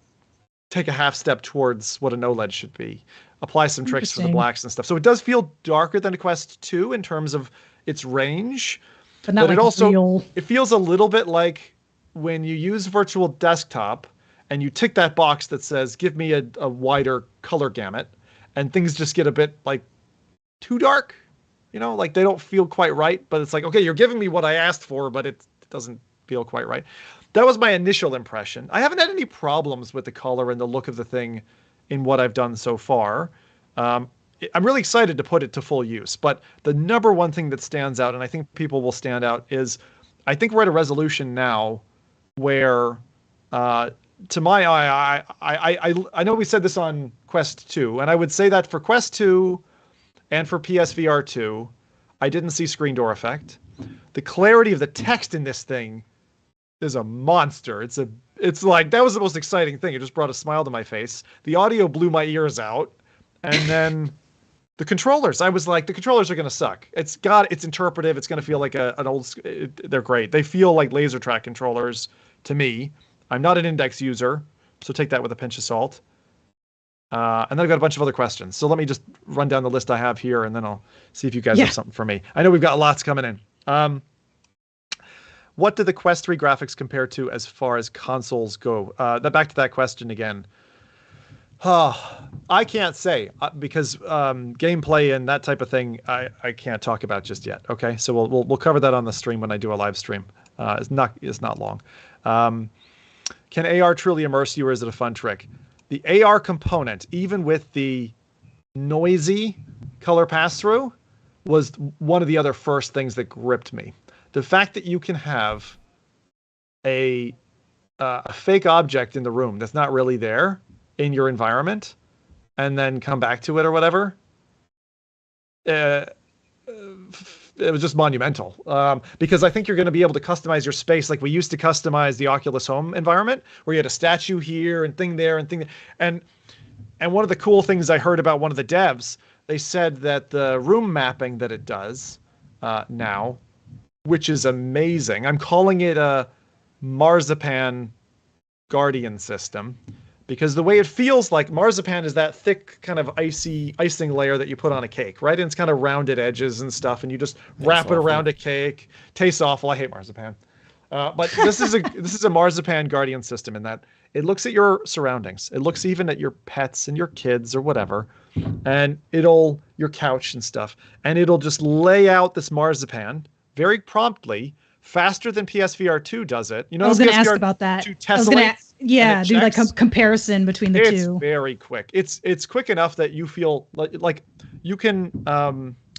take a half step towards what an OLED should be. Apply some tricks for the blacks and stuff. So it does feel darker than a Quest 2 in terms of its range. But not like it also real. it feels a little bit like when you use virtual desktop and you tick that box that says give me a wider color gamut, and things just get a bit like too dark, like they don't feel quite right, but it's like, okay, you're giving me what I asked for, but it doesn't feel quite right. That was my initial impression. I haven't had any problems with the color and the look of the thing in what I've done so far. I'm really excited to put it to full use, but the number one thing that stands out, and I think people will stand out, is I think we're at a resolution now where, to my eye, I know we said this on Quest 2, and I would say that for Quest 2 and for PSVR 2, I didn't see screen door effect. The clarity of the text in this thing is a monster. It's like, that was the most exciting thing. It just brought a smile to my face. The audio blew my ears out. And then the controllers, I was like, the controllers are going to suck. It's interpretive. It's going to feel like an old, they're great. They feel like laser track controllers to me. I'm not an index user, so take that with a pinch of salt. And then I've got a bunch of other questions. So let me just run down the list I have here, and then I'll see if you guys have something for me. I know we've got lots coming in. What do the Quest 3 graphics compare to as far as consoles go? Back to that question again. I can't say because gameplay and that type of thing I can't talk about just yet. Okay, so we'll cover that on the stream when I do a live stream. It's not long. Can AR truly immerse you, or is it a fun trick? The AR component, even with the noisy color pass-through, was one of the other first things that gripped me. The fact that you can have a fake object in the room that's not really there in your environment, and then come back to it or whatever, it was just monumental. Because I think you're going to be able to customize your space like we used to customize the Oculus Home environment, where you had a statue here and thing there and thing there. And one of the cool things I heard about one of the devs, they said that the room mapping that it does now, which is amazing. I'm calling it a marzipan guardian system, because the way it feels like marzipan is that thick kind of icing layer that you put on a cake, right? And it's kind of rounded edges and stuff, and you just wrap it around a cake. Tastes awful. I hate marzipan. But this is a marzipan guardian system in that it looks at your surroundings. It looks even at your pets and your kids or whatever, and your couch and stuff, and it'll just lay out this marzipan very promptly, faster than PSVR 2 does it. I was going to ask about that. I was going to do like a comparison between the two. It's very quick. It's quick enough that you feel like you can,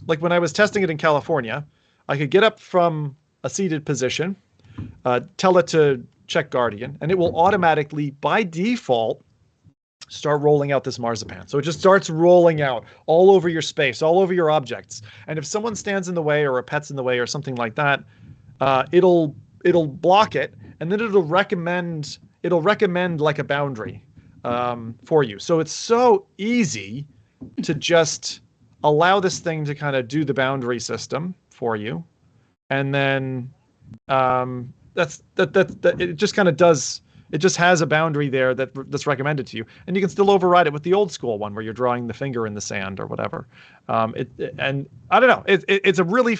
like when I was testing it in California, I could get up from a seated position, tell it to check Guardian, and it will automatically, by default, start rolling out this marzipan. So it just starts rolling out all over your space, all over your objects. And if someone stands in the way or a pet's in the way or something like that, it'll block it, and then it'll recommend like a boundary for you. So it's so easy to just allow this thing to kind of do the boundary system for you, and then it just kind of does. It just has a boundary there that's recommended to you, and you can still override it with the old school one where you're drawing the finger in the sand or whatever. And I don't know. It's a really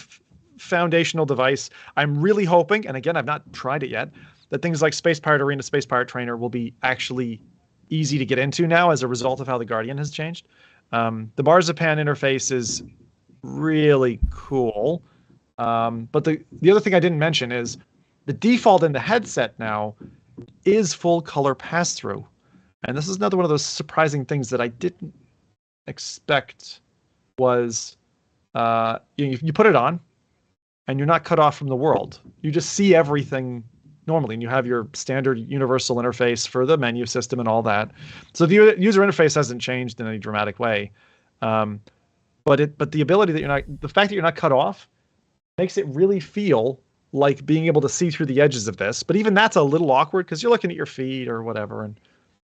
foundational device. I'm really hoping, and again, I've not tried it yet, that things like Space Pirate Arena, Space Pirate Trainer will be actually easy to get into now as a result of how the Guardian has changed. The Marzipan interface is really cool. But the other thing I didn't mention is the default in the headset now is full color pass-through. And this is another one of those surprising things that I didn't expect was you put it on and you're not cut off from the world. You just see everything normally, and you have your standard universal interface for the menu system and all that. So the user interface hasn't changed in any dramatic way. But the ability that the fact that you're not cut off makes it really feel like being able to see through the edges of this. But even that's a little awkward because you're looking at your feet or whatever. And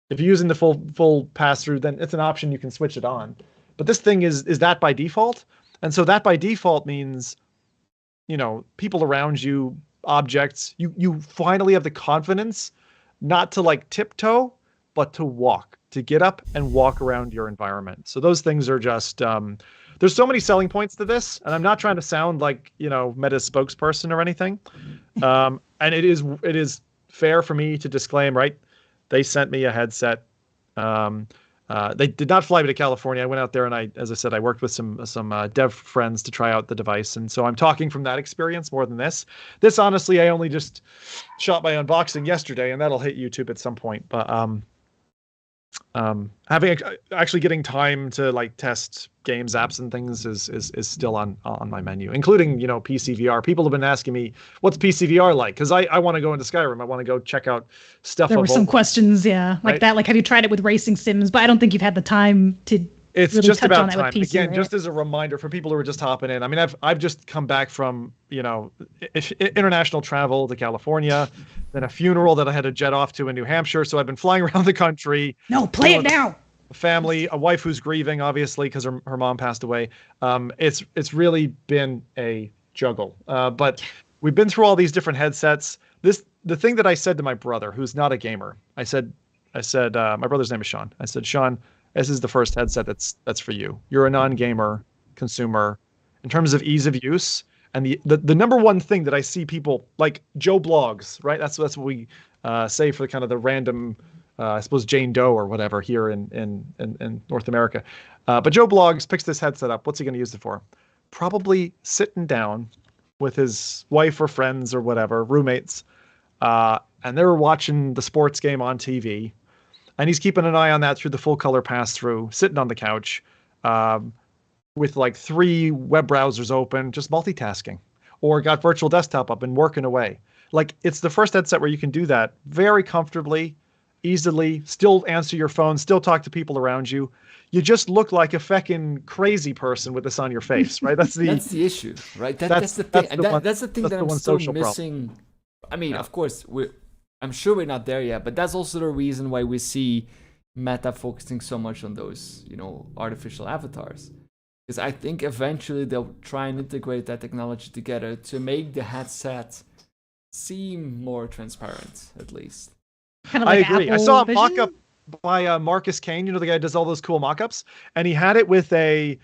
if you're using the full pass through, then it's an option you can switch it on. But this thing is that by default. And so that by default means, people around you, objects, you finally have the confidence not to like tiptoe, but to walk, to get up and walk around your environment. So those things are just, there's so many selling points to this, and I'm not trying to sound like, Meta's spokesperson or anything. And it is fair for me to disclaim, right? They sent me a headset. They did not fly me to California. I went out there and as I said, I worked with some dev friends to try out the device. And so I'm talking from that experience more than this. This, honestly, I only just shot my unboxing yesterday, and that'll hit YouTube at some point. But actually getting time to like test games, apps, and things is still on my menu, including PCVR. People have been asking me, what's PCVR like? Because I want to go into Skyrim. I want to go check out stuff. There were some questions, like that. Like, have you tried it with racing sims? But I don't think you've had the time to. It's really just touch about on that time. with PC, Again, right? just as a reminder for people who are just hopping in. I mean, I've just come back from international travel to California, then a funeral that I had to jet off to in New Hampshire. So I've been flying around the country. No, play it now. A family, a wife who's grieving, obviously, because her mom passed away. It's really been a juggle. But we've been through all these different headsets. The thing that I said to my brother, who's not a gamer, I said, my brother's name is Sean. I said, Sean, this is the first headset that's for you. You're a non-gamer consumer. In terms of ease of use, and the number one thing that I see people like Joe Blogs, right? That's what we say for kind of the random, I suppose, Jane Doe or whatever here in North America. But Joe Blogs picks this headset up. What's he going to use it for? Probably sitting down with his wife or friends or whatever, roommates, and they're watching the sports game on TV. And he's keeping an eye on that through the full color pass through, sitting on the couch with like 3 web browsers open, just multitasking, or got virtual desktop up and working away. Like, it's the first headset where you can do that very comfortably, easily, still answer your phone, still talk to people around you. You just look like a feckin' crazy person with this on your face, right? That's the issue, right? That's the thing. That's the thing that I'm still missing. Problem. I mean, of course, I'm sure we're not there yet, but that's also the reason why we see Meta focusing so much on those, artificial avatars. Because I think eventually they'll try and integrate that technology together to make the headset seem more transparent, at least. Kind of like I agree. Apple I saw a Vision? mock-up by Marcus Kane, the guy who does all those cool mock-ups, and he had it with a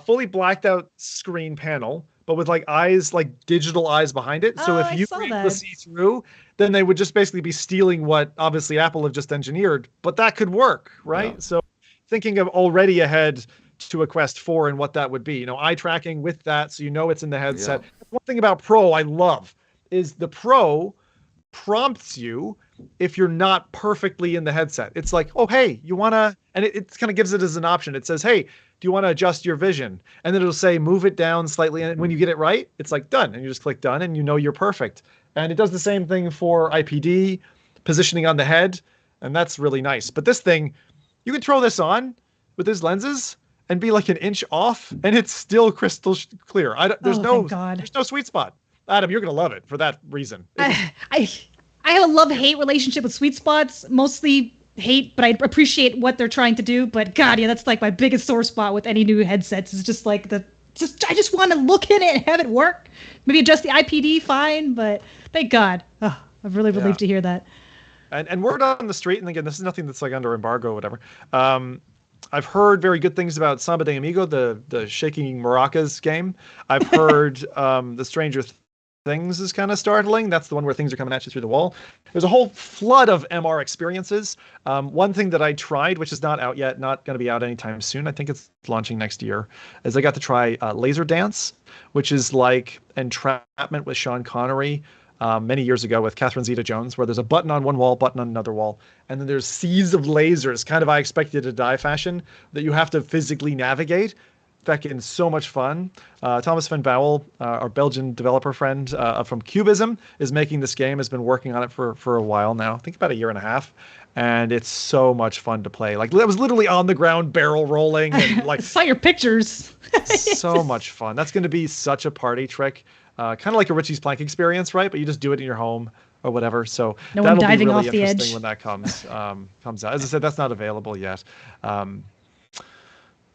fully blacked out screen panel, but with like eyes, like digital eyes behind it. So if you were able to see through, then they would just basically be stealing what obviously Apple have just engineered, but that could work, right? Yeah. So thinking of already ahead to a Quest 4 and what that would be, eye tracking with that, so it's in the headset. Yeah. One thing about Pro I love is the Pro prompts you if you're not perfectly in the headset. It's like, oh, hey, you want to, and it kind of gives it as an option. It says, hey, do you want to adjust your vision? And then it'll say, move it down slightly. And when you get it right, it's like done. And you just click done and you're perfect. And it does the same thing for IPD, positioning on the head. And that's really nice. But this thing, you can throw this on with these lenses and be like an inch off and it's still crystal clear. There's no sweet spot. Adam, you're going to love it for that reason. I have a love-hate relationship with sweet spots, mostly hate, but I appreciate what they're trying to do. But God, yeah, that's like my biggest sore spot with any new headsets. Is just like I just want to look in it and have it work. Maybe adjust the IPD, fine, but thank God. Oh, I'm really relieved to hear that. And word on the street, and again, this is nothing that's like under embargo or whatever. I've heard very good things about Samba de Amigo, the shaking maracas game. I've heard the Stranger Things is kind of startling. That's the one where things are coming at you through the wall. There's a whole flood of MR experiences. One thing that I tried, which is not out yet, not going to be out anytime soon, I think it's launching next year, is I got to try Laser Dance, which is like Entrapment with Sean Connery many years ago with Catherine Zeta-Jones, where there's a button on one wall, button on another wall, and then there's seas of lasers, kind of I Expected to Die fashion, that you have to physically navigate. Feckin' so much fun. Thomas van Bowel, our Belgian developer friend from Cubism, is making this game, has been working on it for a while now, I think about a year and a half, and it's so much fun to play. Like, it was literally on the ground barrel rolling and like I saw your pictures. So much fun. That's going to be such a party trick, kind of like a Richie's Plank experience, right? But you just do it in your home or whatever. So that'll be really interesting when that comes out. As I said, that's not available yet.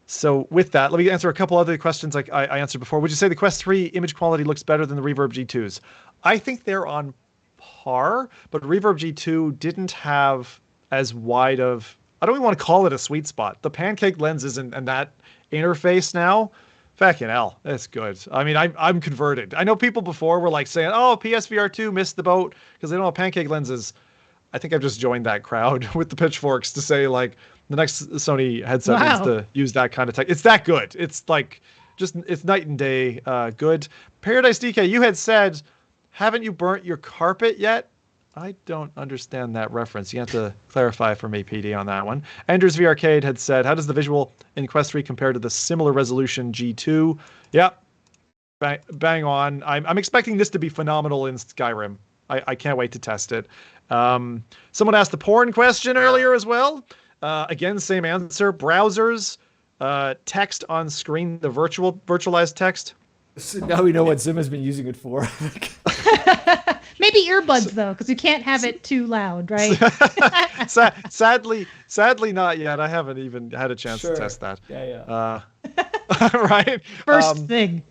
So with that, let me answer a couple other questions like I answered before. Would you say the Quest 3 image quality looks better than the Reverb G2s? I think they're on par, but Reverb G2 didn't have as wide of, I don't even want to call it a sweet spot. The pancake lenses and that interface now Fucking hell, that's good. I mean, I'm converted. I know people before were like saying, "Oh, PSVR 2 missed the boat because they don't have pancake lenses." I think I've just joined that crowd with the pitchforks to say like the next Sony headset needs to use that kind of tech. It's that good. It's like it's night and day good. Paradise DK, you had said, haven't you burnt your carpet yet? I don't understand that reference. You have to clarify for me, PD, on that one. Andrews V Arcade had said, how does the visual in Quest 3 compare to the similar resolution G2? Yep. Bang on. I'm expecting this to be phenomenal in Skyrim. I can't wait to test it. Someone asked the porn question earlier as well. Again, same answer. Browsers, text on screen, the virtualized text. So now we know what Zim has been using it for. Maybe earbuds though, because you can't have it too loud, right? Sadly not yet. I haven't even had a chance to test that. Yeah. Right. First thing.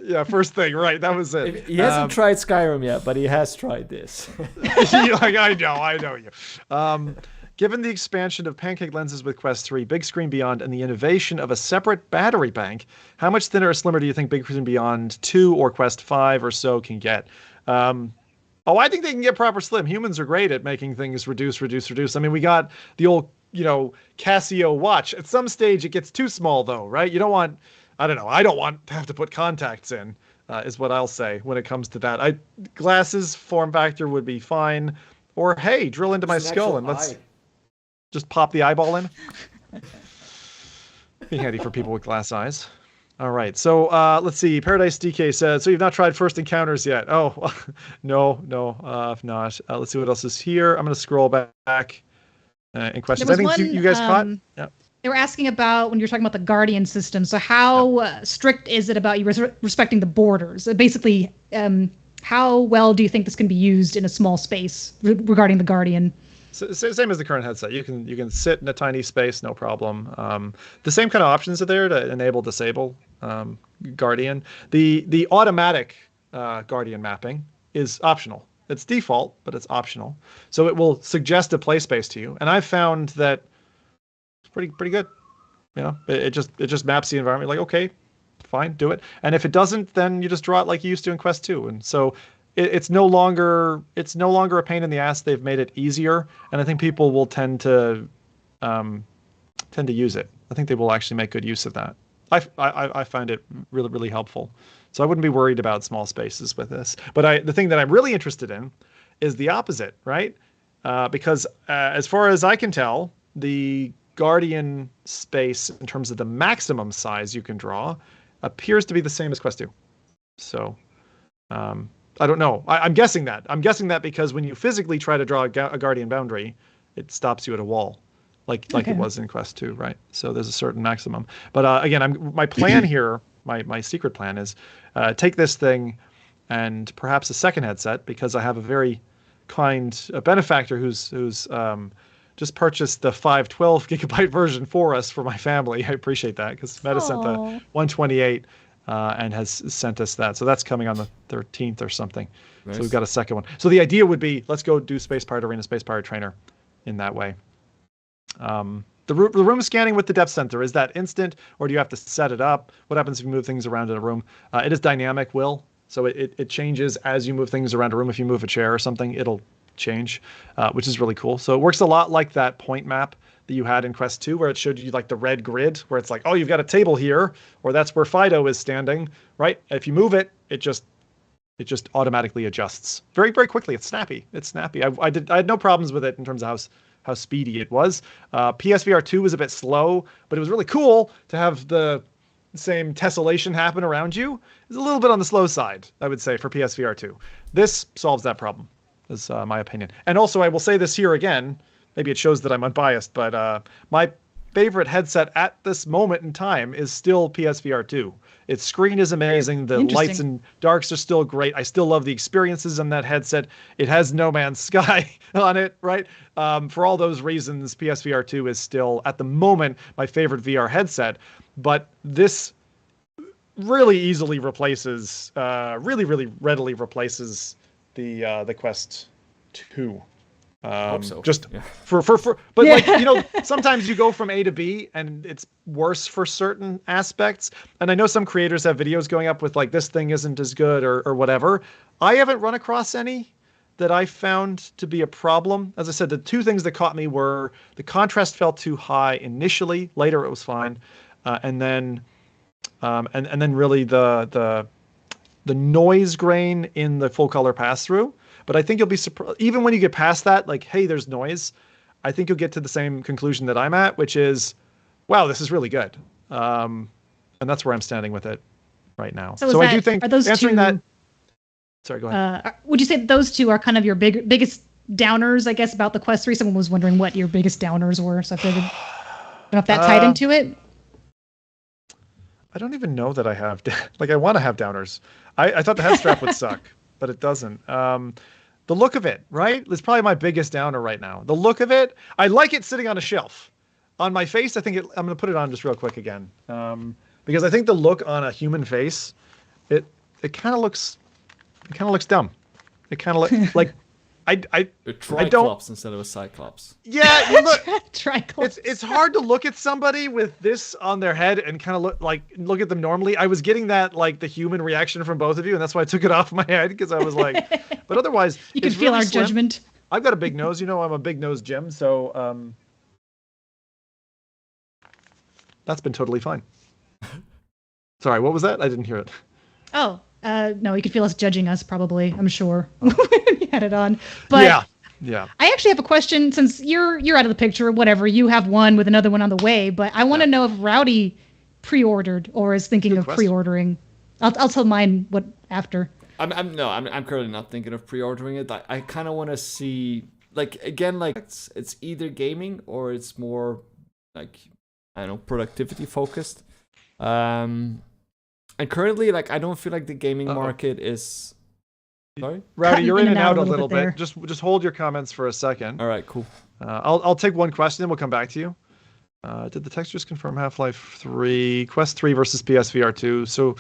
Yeah, first thing. Right. That was it. He hasn't tried Skyrim yet, but he has tried this. I know you. Given the expansion of pancake lenses with Quest 3, Big Screen Beyond, and the innovation of a separate battery bank, how much thinner or slimmer do you think Big Screen Beyond 2 or Quest 5 or so can get? I think they can get proper slim. Humans are great at making things reduce. I mean, we got the old, Casio watch. At some stage, it gets too small, though, right? You don't want, I don't want to have to put contacts in, is what I'll say when it comes to that. Glasses form factor would be fine. Or, hey, drill into my skull and let's just pop the eyeball in. Be handy for people with glass eyes. All right, so let's see. Paradise DK says, so you've not tried First Encounters yet? Oh, no, I've not. Let's see what else is here. I'm going to scroll back in questions. I think you guys caught? Yeah. They were asking about when you're talking about the Guardian system. So how strict is it about you respecting the borders? Basically, how well do you think this can be used in a small space regarding the Guardian? So, same as the current headset. You can sit in a tiny space, no problem. The same kind of options are there to enable, disable Guardian. The automatic Guardian mapping is optional. It's default, but it's optional. So it will suggest a play space to you, and I've found that it's pretty good. It just maps the environment. Like, okay, fine, do it. And if it doesn't, then you just draw it like you used to in Quest 2. And so it's no longer a pain in the ass. They've made it easier, and I think people will tend to use it. I think they will actually make good use of that. I find it really, really helpful. So I wouldn't be worried about small spaces with this. But the thing that I'm really interested in is the opposite, right? Because as far as I can tell, the Guardian space in terms of the maximum size you can draw appears to be the same as Quest 2. So I don't know. I'm guessing that. I'm guessing that because when you physically try to draw a Guardian boundary, it stops you at a wall, like it was in Quest 2, right? So there's a certain maximum. But again, my plan here, my secret plan is take this thing and perhaps a second headset, because I have a very kind benefactor who's just purchased the 512 gigabyte version for us for my family. I appreciate that because Meta sent the 128. And has sent us that. So that's coming on the 13th or something. Nice. So we've got a second one. So the idea would be, let's go do Space Pirate Arena, Space Pirate Trainer in that way. The room scanning with the depth sensor, is that instant or do you have to set it up? What happens if you move things around in a room? It is dynamic, Will. So it changes as you move things around a room. If you move a chair or something, it'll change, which is really cool. So it works a lot like that point map that you had in Quest 2, where it showed you like the red grid, where it's like, oh, you've got a table here, or that's where Fido is standing, right? If you move it, it just automatically adjusts very, very quickly. It's snappy. I had no problems with it in terms of how speedy it was. PSVR 2 was a bit slow, but it was really cool to have the same tessellation happen around you. It's a little bit on the slow side, I would say, for PSVR 2. This solves that problem, is my opinion. And also, I will say this here again. Maybe it shows that I'm unbiased, but my favorite headset at this moment in time is still PSVR 2. Its screen is amazing. The lights and darks are still great. I still love the experiences on that headset. It has No Man's Sky on it, right? For all those reasons, PSVR 2 is still, at the moment, my favorite VR headset. But this really easily replaces, really, really readily replaces the Quest 2. Hope so. Just Yeah. but like, you know, sometimes you go from A to B and it's worse for certain aspects. And I know some creators have videos going up with like, this thing isn't as good or whatever. I haven't run across any that I found to be a problem. As I said, the two things that caught me were the contrast felt too high initially. Later it was fine, and then really the noise grain in the full color pass through. But I think you'll be surprised even when you get past that. Like, hey, there's noise. I think you'll get to the same conclusion that I'm at, which is, wow, this is really good. And that's where I'm standing with it right now. So I do think answering that. Sorry, go ahead. Would you say that those two are kind of your biggest downers, I guess, about the Quest 3? Someone was wondering what your biggest downers were, so I figured, I don't know if that tied into it. I don't even know that I have, like, I want to have downers. I thought the head strap would suck, but it doesn't. The look of it, right? It's probably my biggest downer right now. The look of it, I like it sitting on a shelf. On my face, I think I'm going to put it on just real quick again. Because I think the look on a human face, it kind of looks dumb. It kind of looks like I Triclops instead of a Cyclops. Yeah, you look. Triclops. It's hard to look at somebody with this on their head and kind of look at them normally. I was getting that like the human reaction from both of you, and that's why I took it off my head because I was like, but otherwise you can feel really our slim. judgment. I've got a big nose, you know. I'm a big nose Jim, so that's been totally fine. Sorry, what was that? I didn't hear it. Oh. No, you could feel us judging us, probably. I'm sure you had it on. But yeah. I actually have a question. Since you're out of the picture, whatever. You have one with another one on the way, but I want to know if Rowdy pre-ordered or is thinking of pre-ordering. I'll tell mine what after. I'm currently not thinking of pre-ordering it. I kind of want to see, like, again, like it's either gaming or it's more like, I don't know, productivity focused. And currently, like, I don't feel like the gaming market is. Sorry, Rowdy, you're in and out a little bit. Just hold your comments for a second. All right, cool. I'll take one question, then we'll come back to you. Did the textures confirm Half-Life 3, Quest 3 versus PSVR 2? So,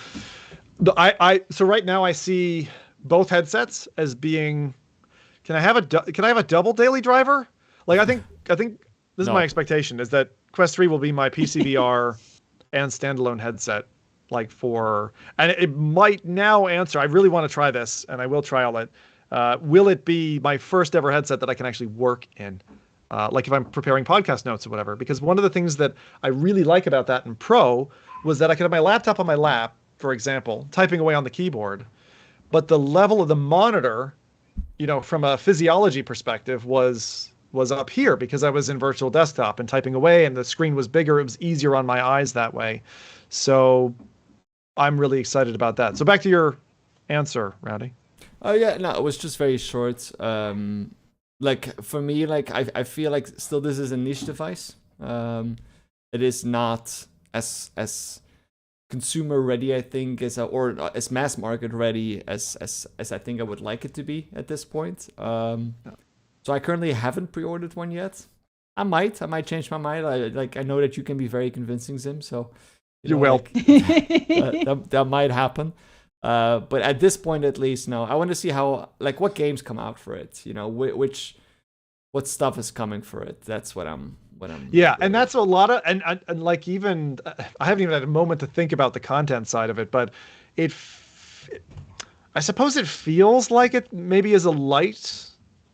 so right now I see both headsets as being. Can I have a double daily driver? Like, I think this is my expectation is that Quest 3 will be my PCVR and standalone headset. Like and it might now answer. I really want to try this, and I will trial it. Will it be my first ever headset that I can actually work in? Like if I'm preparing podcast notes or whatever. Because one of the things that I really like about that in Pro was that I could have my laptop on my lap, for example, typing away on the keyboard. But the level of the monitor, you know, from a physiology perspective was up here because I was in virtual desktop and typing away, and the screen was bigger. It was easier on my eyes that way. So I'm really excited about that. So back to your answer, Rowdy. Oh yeah, no, it was just very short. Like for me, like I feel like still this is a niche device. It is not as consumer ready, I think, or as mass market ready as I think I would like it to be at this point. So I currently haven't pre-ordered one yet. I might change my mind. I know that you can be very convincing, Zim. So. You will. Like, that might happen. But at this point, at least, no. I want to see how, like, what games come out for it. You know, what stuff is coming for it. That's what I'm. Yeah, and that's a lot of, and like even I haven't even had a moment to think about the content side of it, but I suppose it feels like it maybe is a light.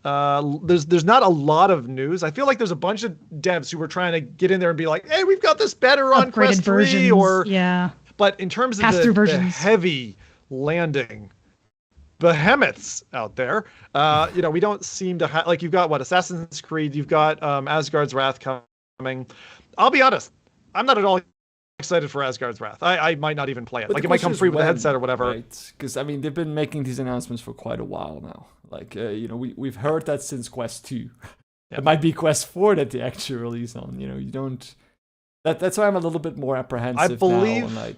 There's not a lot of news. I feel like there's a bunch of devs who were trying to get in there and be like, hey, we've got this better on Quest 3 versions, or yeah. But in terms of the heavy landing behemoths out there, you know, we don't seem to have, like, you've got Assassin's Creed, you've got Asgard's Wrath coming. I'll be honest, I'm not at all excited for Asgard's Wrath. I might not even play it. Like, it might come free with a headset or whatever. Right? Because I mean, they've been making these announcements for quite a while now. Like, you know, we've heard that since Quest 2. Yeah. It might be Quest 4 that they actually release on. You know, you don't. That's why I'm a little bit more apprehensive now. And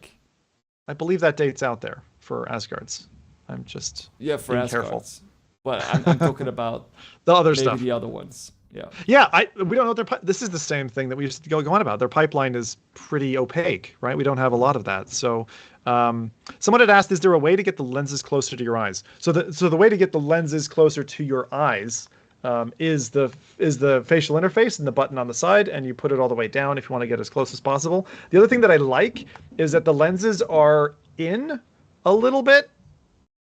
I believe that date's out there for Asgard's. I'm just for Asgard's. Well, I'm talking about the other stuff. The other ones. Yeah. Yeah, we don't know this is the same thing that we used to go on about. Their pipeline is pretty opaque, right? We don't have a lot of that. So, someone had asked, is there a way to get the lenses closer to your eyes? So the way to get the lenses closer to your eyes is the facial interface and the button on the side, and you put it all the way down if you want to get as close as possible. The other thing that I like is that the lenses are in a little bit.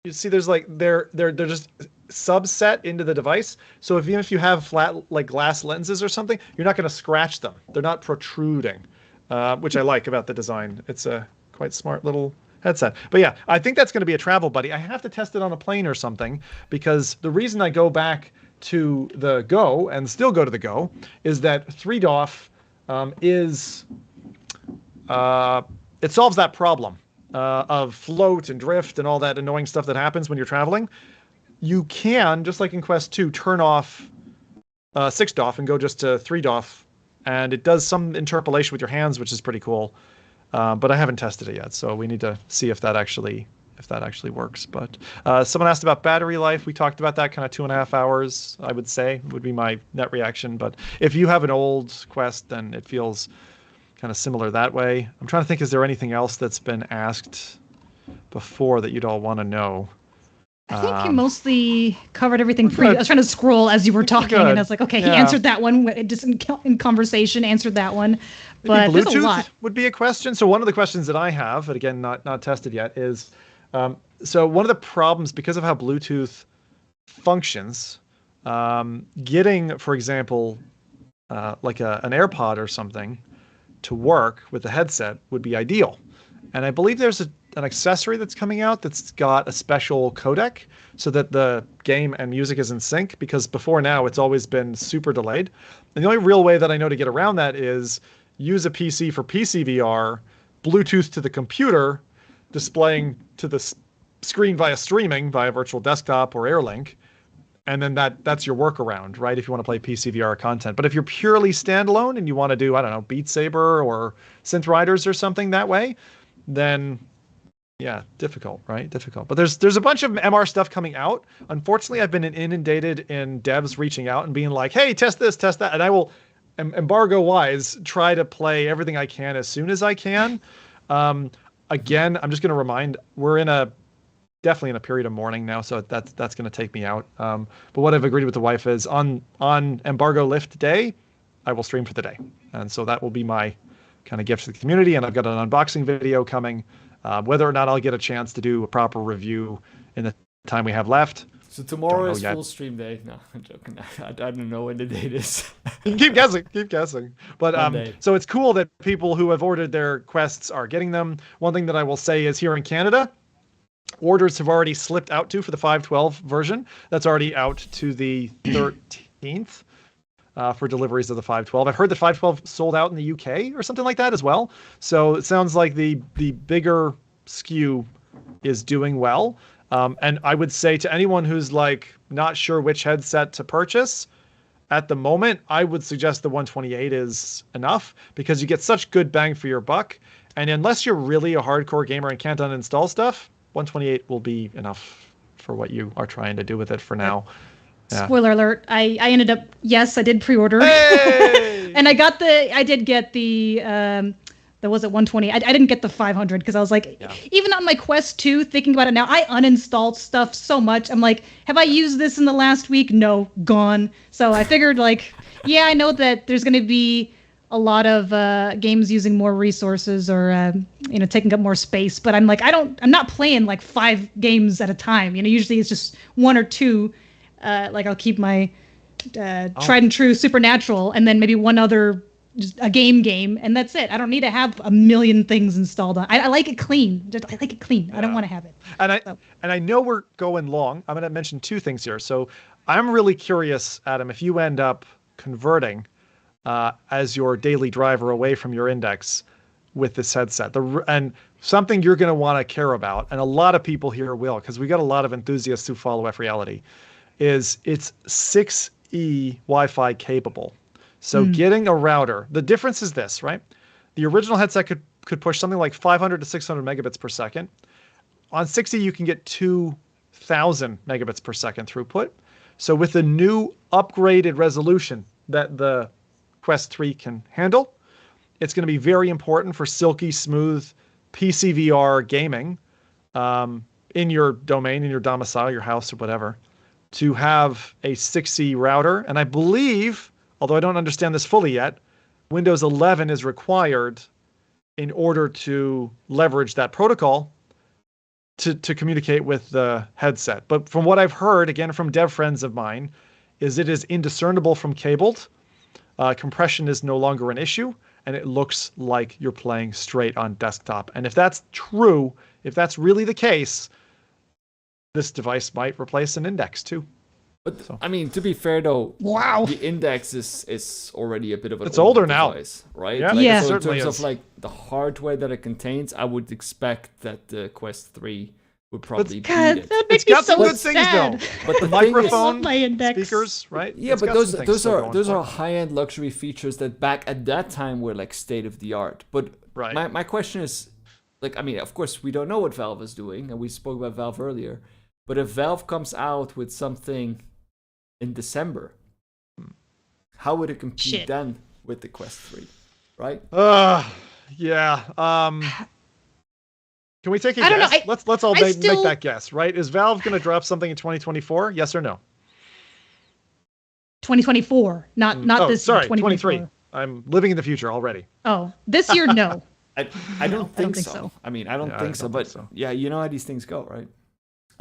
You see, there's like they're just subset into the device. So even if you have flat like glass lenses or something, you're not going to scratch them. They're not protruding, which I like about the design. It's a quite smart little headset. But yeah, I think that's going to be a travel buddy. I have to test it on a plane or something, because the reason I go back to the Go and still go to the Go is that 3DOF it solves that problem of float and drift and all that annoying stuff that happens when you're traveling. You can, just like in Quest 2, turn off 6DOF and go just to 3DOF, and it does some interpolation with your hands, which is pretty cool. But I haven't tested it yet, so we need to see if that actually works. But someone asked about battery life. We talked about that, kind of 2.5 hours, I would say, would be my net reaction. But if you have an old Quest, then it feels kind of similar that way. I'm trying to think, is there anything else that's been asked before that you'd all want to know? I think you mostly covered everything for you. I was trying to scroll as you were talking, and I was like, okay, he answered that one. Just in conversation, answered that one. But maybe there's a lot. Bluetooth would be a question. So one of the questions that I have, but again, not tested yet, is so one of the problems, because of how Bluetooth functions, getting, for example, like an AirPod or something to work with the headset would be ideal. And I believe there's an accessory that's coming out that's got a special codec so that the game and music is in sync, because before now it's always been super delayed. And the only real way that I know to get around that is use a PC for PCVR, Bluetooth to the computer, displaying to the screen via streaming, via virtual desktop or AirLink. And then that's your workaround, right? If you want to play PCVR content. But if you're purely standalone and you want to do, I don't know, Beat Saber or Synth Riders or something that way, then yeah, difficult, right? Difficult. But there's a bunch of MR stuff coming out. Unfortunately, I've been inundated in devs reaching out and being like, hey, test this, test that. And I will, embargo-wise, try to play everything I can as soon as I can. Again, I'm just going to remind, we're definitely in a period of mourning now, so that's going to take me out. But what I've agreed with the wife is on embargo lift day, I will stream for the day. And so that will be my kind of gift to the community. And I've got an unboxing video coming. Whether or not I'll get a chance to do a proper review in the time we have left. So tomorrow is full stream day. No, I'm joking. I don't know when the date is. keep guessing. But so it's cool that people who have ordered their quests are getting them. One thing that I will say is here in Canada, orders have already slipped out for the 512 version. That's already out to the 13th. For deliveries of the 512. I've heard the 512 sold out in the UK or something like that as well. So it sounds like the bigger SKU is doing well. And I would say to anyone who's like not sure which headset to purchase, at the moment, I would suggest the 128 is enough, because you get such good bang for your buck. And unless you're really a hardcore gamer and can't uninstall stuff, 128 will be enough for what you are trying to do with it for now. Yeah. Spoiler alert, I ended up, yes, I did pre-order. Hey! And I did get the was it 120? I didn't get the 500 because I was like, even on my Quest 2, thinking about it now, I uninstalled stuff so much. I'm like, have I used this in the last week? No, gone. So I figured like, yeah, I know that there's going to be a lot of games using more resources or taking up more space, but I'm like, I'm not playing like 5 games at a time. Usually it's just 1 or 2. Like I'll keep my tried and true Supernatural and then maybe one other, just a game, and that's it. I don't need to have a million things installed on. I like it clean. I like it clean. I don't want to have it. And I know we're going long. I'm going to mention 2 things here. So I'm really curious, Adam, if you end up converting as your daily driver away from your Index with this headset, and something you're going to want to care about, and a lot of people here will, because we got a lot of enthusiasts who follow FReality, is it's 6E Wi-Fi capable. So getting a router, the difference is this, right? The original headset could push something like 500 to 600 megabits per second. On 6E, you can get 2,000 megabits per second throughput. So with the new upgraded resolution that the Quest 3 can handle, it's going to be very important for silky smooth PCVR gaming in your domain, in your domicile, your house, or whatever. to have a 6E router. And I believe, although I don't understand this fully yet, Windows 11 is required in order to leverage that protocol to communicate with the headset. But from what I've heard, again, from dev friends of mine, is it is indiscernible from cabled. Compression is no longer an issue, and it looks like you're playing straight on desktop. And if that's true, if that's really the case, this device might replace an Index too. But so. I mean, to be fair though, wow, the Index is already a bit of an older now, device, right? Yeah, like, yeah. So in terms of like the hardware that it contains, I would expect that the Quest 3 would probably beat it. It's got some good things though. But the microphone, speakers, right? Yeah, but those are high-end luxury features that back at that time were like state of the art. But my question is, like, I mean, of course we don't know what Valve is doing, and we spoke about Valve earlier. But if Valve comes out with something in December, how would it compete then with the Quest 3, right? Yeah. Can we take a guess? Let's all make that guess, right? Is Valve going to drop something in 2024? Yes or no? 2024, not this. Sorry, 2023. I'm living in the future already. Oh, this year, no. I don't think so. I mean, I don't think so. But yeah, you know how these things go, right?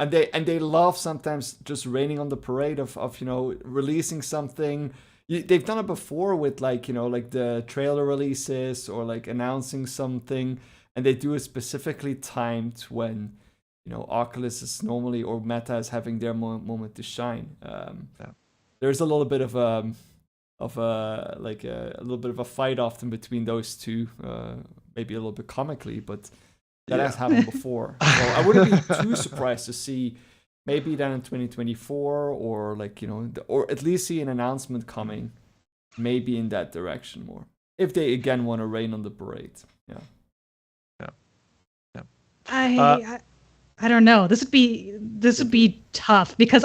And they love sometimes just raining on the parade of releasing something. They've done it before with like the trailer releases or like announcing something, and they do it specifically timed when Oculus is normally or Meta is having their moment to shine. There's a little bit of a little bit of a fight often between those two, maybe a little bit comically, but. That has happened before. So I wouldn't be too surprised to see maybe then in 2024 or like, or at least see an announcement coming maybe in that direction more. If they again want to rain on the parade. Yeah. I don't know. This would be tough because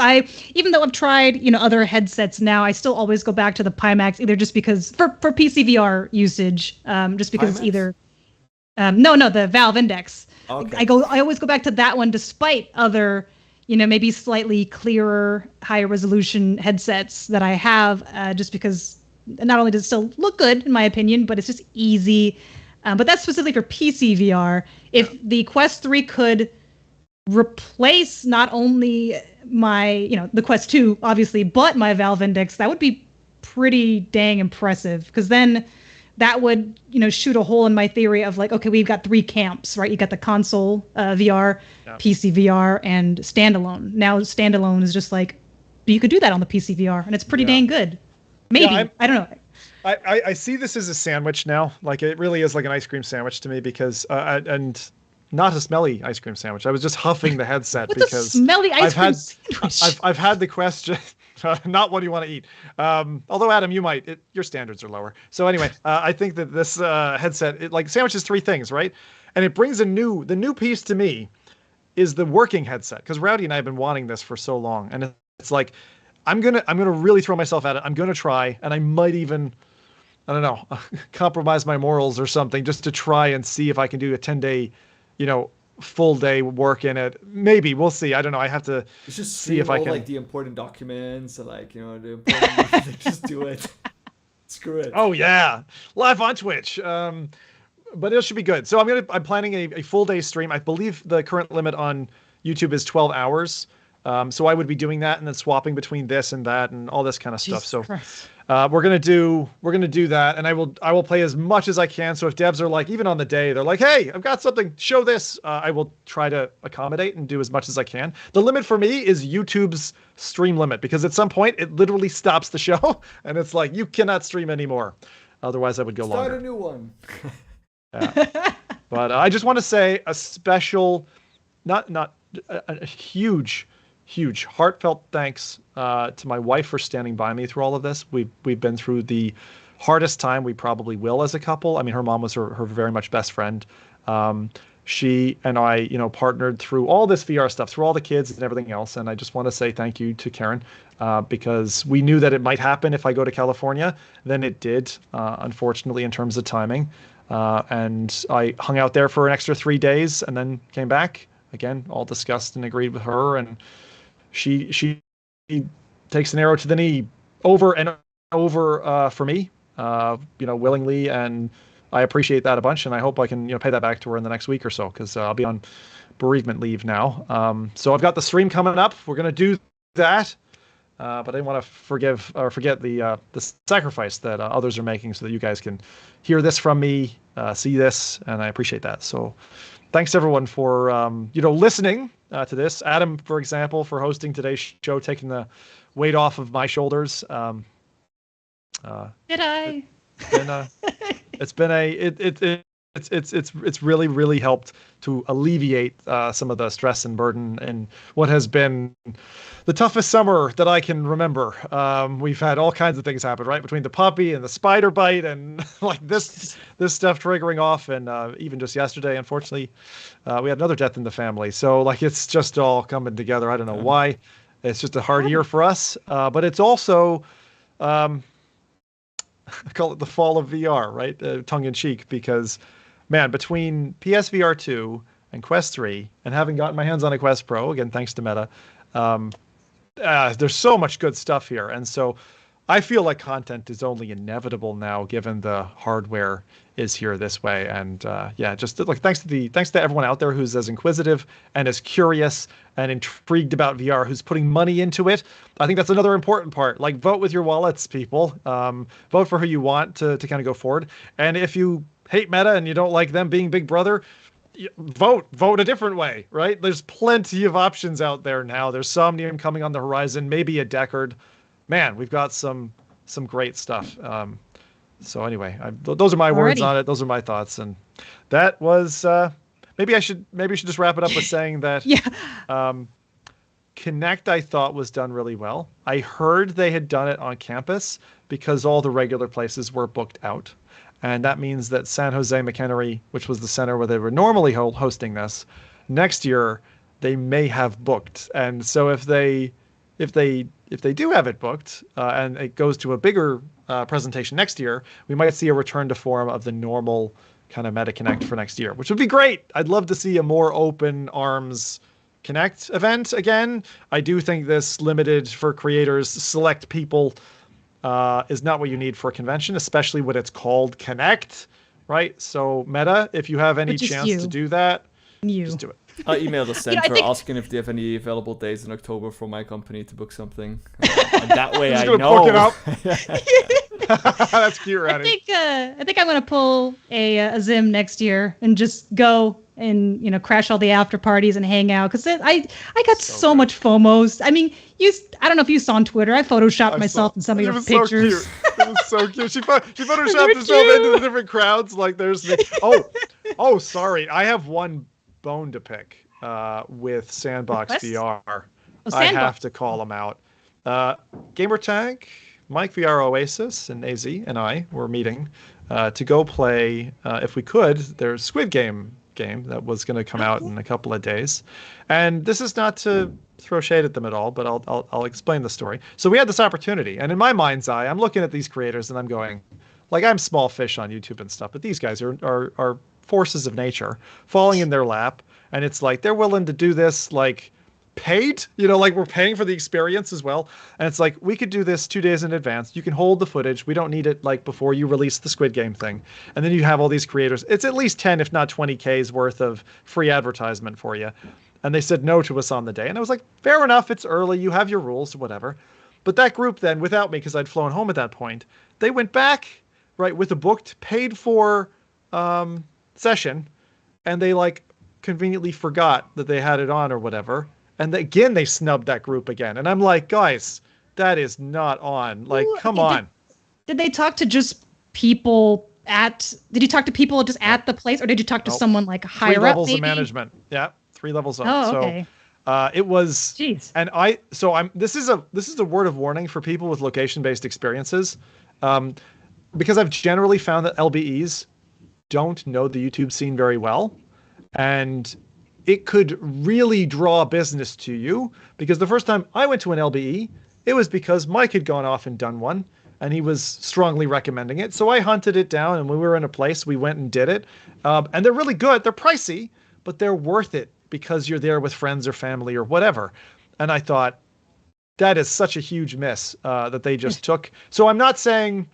even though I've tried, other headsets now, I still always go back to the Pimax either just because for PC VR usage, just because Pimax? It's either no, the Valve Index. Okay. I always go back to that one despite other, maybe slightly clearer, higher resolution headsets that I have, just because not only does it still look good in my opinion, but it's just easy. But that's specifically for PC VR. If the Quest 3 could replace not only my, the Quest 2 obviously, but my Valve Index, that would be pretty dang impressive because then that would, shoot a hole in my theory of like, okay, we've got 3 camps, right? You got the console VR, PC VR, and standalone. Now standalone is just like, but you could do that on the PC VR, and it's pretty dang good. Maybe I don't know. I see this as a sandwich now. Like it really is like an ice cream sandwich to me because and not a smelly ice cream sandwich. I was just huffing the headset because a smelly ice cream sandwich? I've had the question. Not what you want to eat. Although Adam, you might. Your standards are lower. So anyway, I think that this headset, it sandwiches 3 things, right? And it brings the new piece to me is the working headset because Rowdy and I have been wanting this for so long, and it's like I'm gonna really throw myself at it. I'm gonna try, and I might even, I don't know, compromise my morals or something just to try and see if I can do a 10-day, full day work in it. Maybe we'll see. I don't know. I have to see if I can like the important documents and the important just do it. Screw it. Oh yeah, live on Twitch. But it should be good. So I'm planning a full day stream. I believe the current limit on YouTube is 12 hours. So I would be doing that and then swapping between this and that and all this kind of stuff. So we're gonna do that, and I will play as much as I can. So if devs are like, even on the day, they're like, hey, I've got something, show this. I will try to accommodate and do as much as I can. The limit for me is YouTube's stream limit because at some point it literally stops the show and it's like you cannot stream anymore. Otherwise, I would go longer. Start a new one. Yeah. But I just want to say a special, not a huge heartfelt thanks to my wife for standing by me through all of this. We've been through the hardest time we probably will as a couple. I mean, her mom was her very much best friend. She and I, partnered through all this VR stuff, through all the kids and everything else. And I just want to say thank you to Karen because we knew that it might happen if I go to California. Then it did, unfortunately, in terms of timing. And I hung out there for an extra 3 days and then came back. Again, all discussed and agreed with her. And she takes an arrow to the knee over and over for me, willingly, and I appreciate that a bunch, and I hope I can pay that back to her in the next week or so, because I'll be on bereavement leave now. So I've got the stream coming up. We're gonna do that, but I didn't want to forget the sacrifice that others are making, so that you guys can hear this from me, see this, and I appreciate that. So thanks everyone for listening to this. Adam, for example, for hosting today's show, taking the weight off of my shoulders. Did I? It's really, really helped to alleviate some of the stress and burden in what has been the toughest summer that I can remember. We've had all kinds of things happen, right? Between the puppy and the spider bite and like this stuff triggering off. And even just yesterday, unfortunately, we had another death in the family. So like, it's just all coming together. I don't know why. It's just a hard year for us. But it's also, I call it the fall of VR, right? Tongue in cheek, because man, between PSVR 2 and Quest 3 and having gotten my hands on a Quest Pro, again, thanks to Meta, there's so much good stuff here. And so I feel like content is only inevitable now, given the hardware is here this way. And just like thanks to everyone out there who's as inquisitive and as curious and intrigued about VR, who's putting money into it. I think that's another important part. Like, vote with your wallets, people. Vote for who you want to kind of go forward. And if you hate Meta and you don't like them being Big Brother, vote a different way, right? There's plenty of options out there now. There's Somnium coming on the horizon, maybe a Deckard. Man, we've got some great stuff. So anyway, those are my words on it. Those are my thoughts, and that was maybe I should just wrap it up with saying that Connect, I thought, was done really well. I heard they had done it on campus because all the regular places were booked out. And that means that San Jose McHenry, which was the center where they were normally hosting this, next year they may have booked. And so if they do have it booked and it goes to a bigger presentation next year, we might see a return to form of the normal kind of Meta Connect for next year, which would be great. I'd love to see a more open arms Connect event again. I do think this limited for creators, select people, is not what you need for a convention, especially when it's called Connect, right? So Meta, if you have any chance to do that, just do it. I emailed the center asking if they have any available days in October for my company to book something. And that way I know. Book it up. That's cute, Rowdy. I think I'm gonna pull a Zim next year and just go and crash all the after parties and hang out, because I got so much FOMOs. I mean, I don't know if you saw on Twitter, I photoshopped myself in some of your pictures. So cute. It was so cute. She photoshopped herself into the different crowds. Like there's oh sorry, I have one bone to pick with Sandbox VR. I have to call them out. Gamertag, Mike VR Oasis, and AZ and I were meeting to go play, if we could, their Squid Game that was going to come out in a couple of days. And this is not to throw shade at them at all, but I'll explain the story. So we had this opportunity, and in my mind's eye, I'm looking at these creators and I'm going, like, I'm small fish on YouTube and stuff, but these guys are forces of nature falling in their lap, and it's like they're willing to do this like paid, like we're paying for the experience as well. And it's like, we could do this 2 days in advance. You can hold the footage. We don't need it like before you release the Squid Game thing. And then you have all these creators. It's at least 10, if not 20K's worth of free advertisement for you. And they said no to us on the day. And I was like, fair enough. It's early. You have your rules, whatever. But that group then, without me, because I'd flown home at that point, they went back, right, with a booked, paid for session. And they like conveniently forgot that they had it on or whatever. And again, they snubbed that group again. And I'm like, guys, that is not on. Like, come on. Did they talk to just people did you talk to people just at the place, or did you talk to someone like higher up? 3 levels of management. Yeah, 3 levels up. Oh, okay. So it was, jeez. And this is a word of warning for people with location-based experiences. Because I've generally found that LBEs don't know the YouTube scene very well. And it could really draw business to you, because the first time I went to an LBE, it was because Mike had gone off and done one, and he was strongly recommending it. So I hunted it down, and when we were in a place, we went and did it. And they're really good. They're pricey, but they're worth it because you're there with friends or family or whatever. And I thought, that is such a huge miss that they just took. So I'm not saying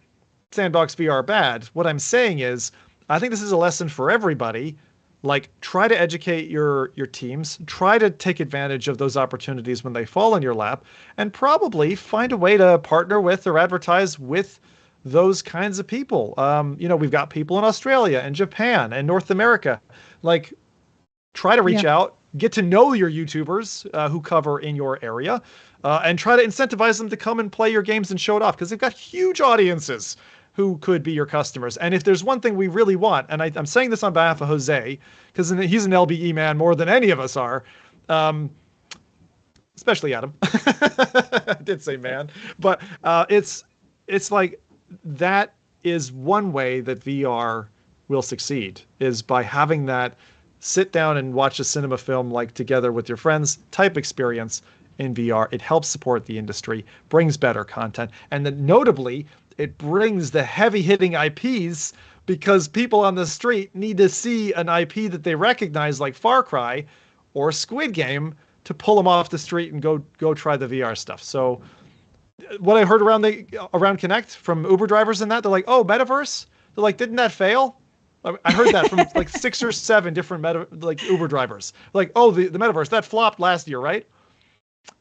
Sandbox VR bad. What I'm saying is, I think this is a lesson for everybody. Like, try to educate your teams. Try to take advantage of those opportunities when they fall in your lap, and probably find a way to partner with or advertise with those kinds of people. We've got people in Australia and Japan and North America. Like, try to reach out, get to know your YouTubers who cover in your area, and try to incentivize them to come and play your games and show it off, because they've got huge audiences who could be your customers. And if there's one thing we really want, and I'm saying this on behalf of Jose, because he's an LBE man more than any of us are, especially Adam. I did say man, but it's like, that is one way that VR will succeed, is by having that sit down and watch a cinema film like together with your friends type experience in VR. It helps support the industry, brings better content, and then notably, it brings the heavy-hitting IPs, because people on the street need to see an IP that they recognize, like Far Cry or Squid Game, to pull them off the street and go try the VR stuff. So what I heard around Connect from Uber drivers and that, they're like, oh, Metaverse? They're like, didn't that fail? I heard that from like 6 or 7 different Uber drivers. Like, oh, the Metaverse, that flopped last year, right?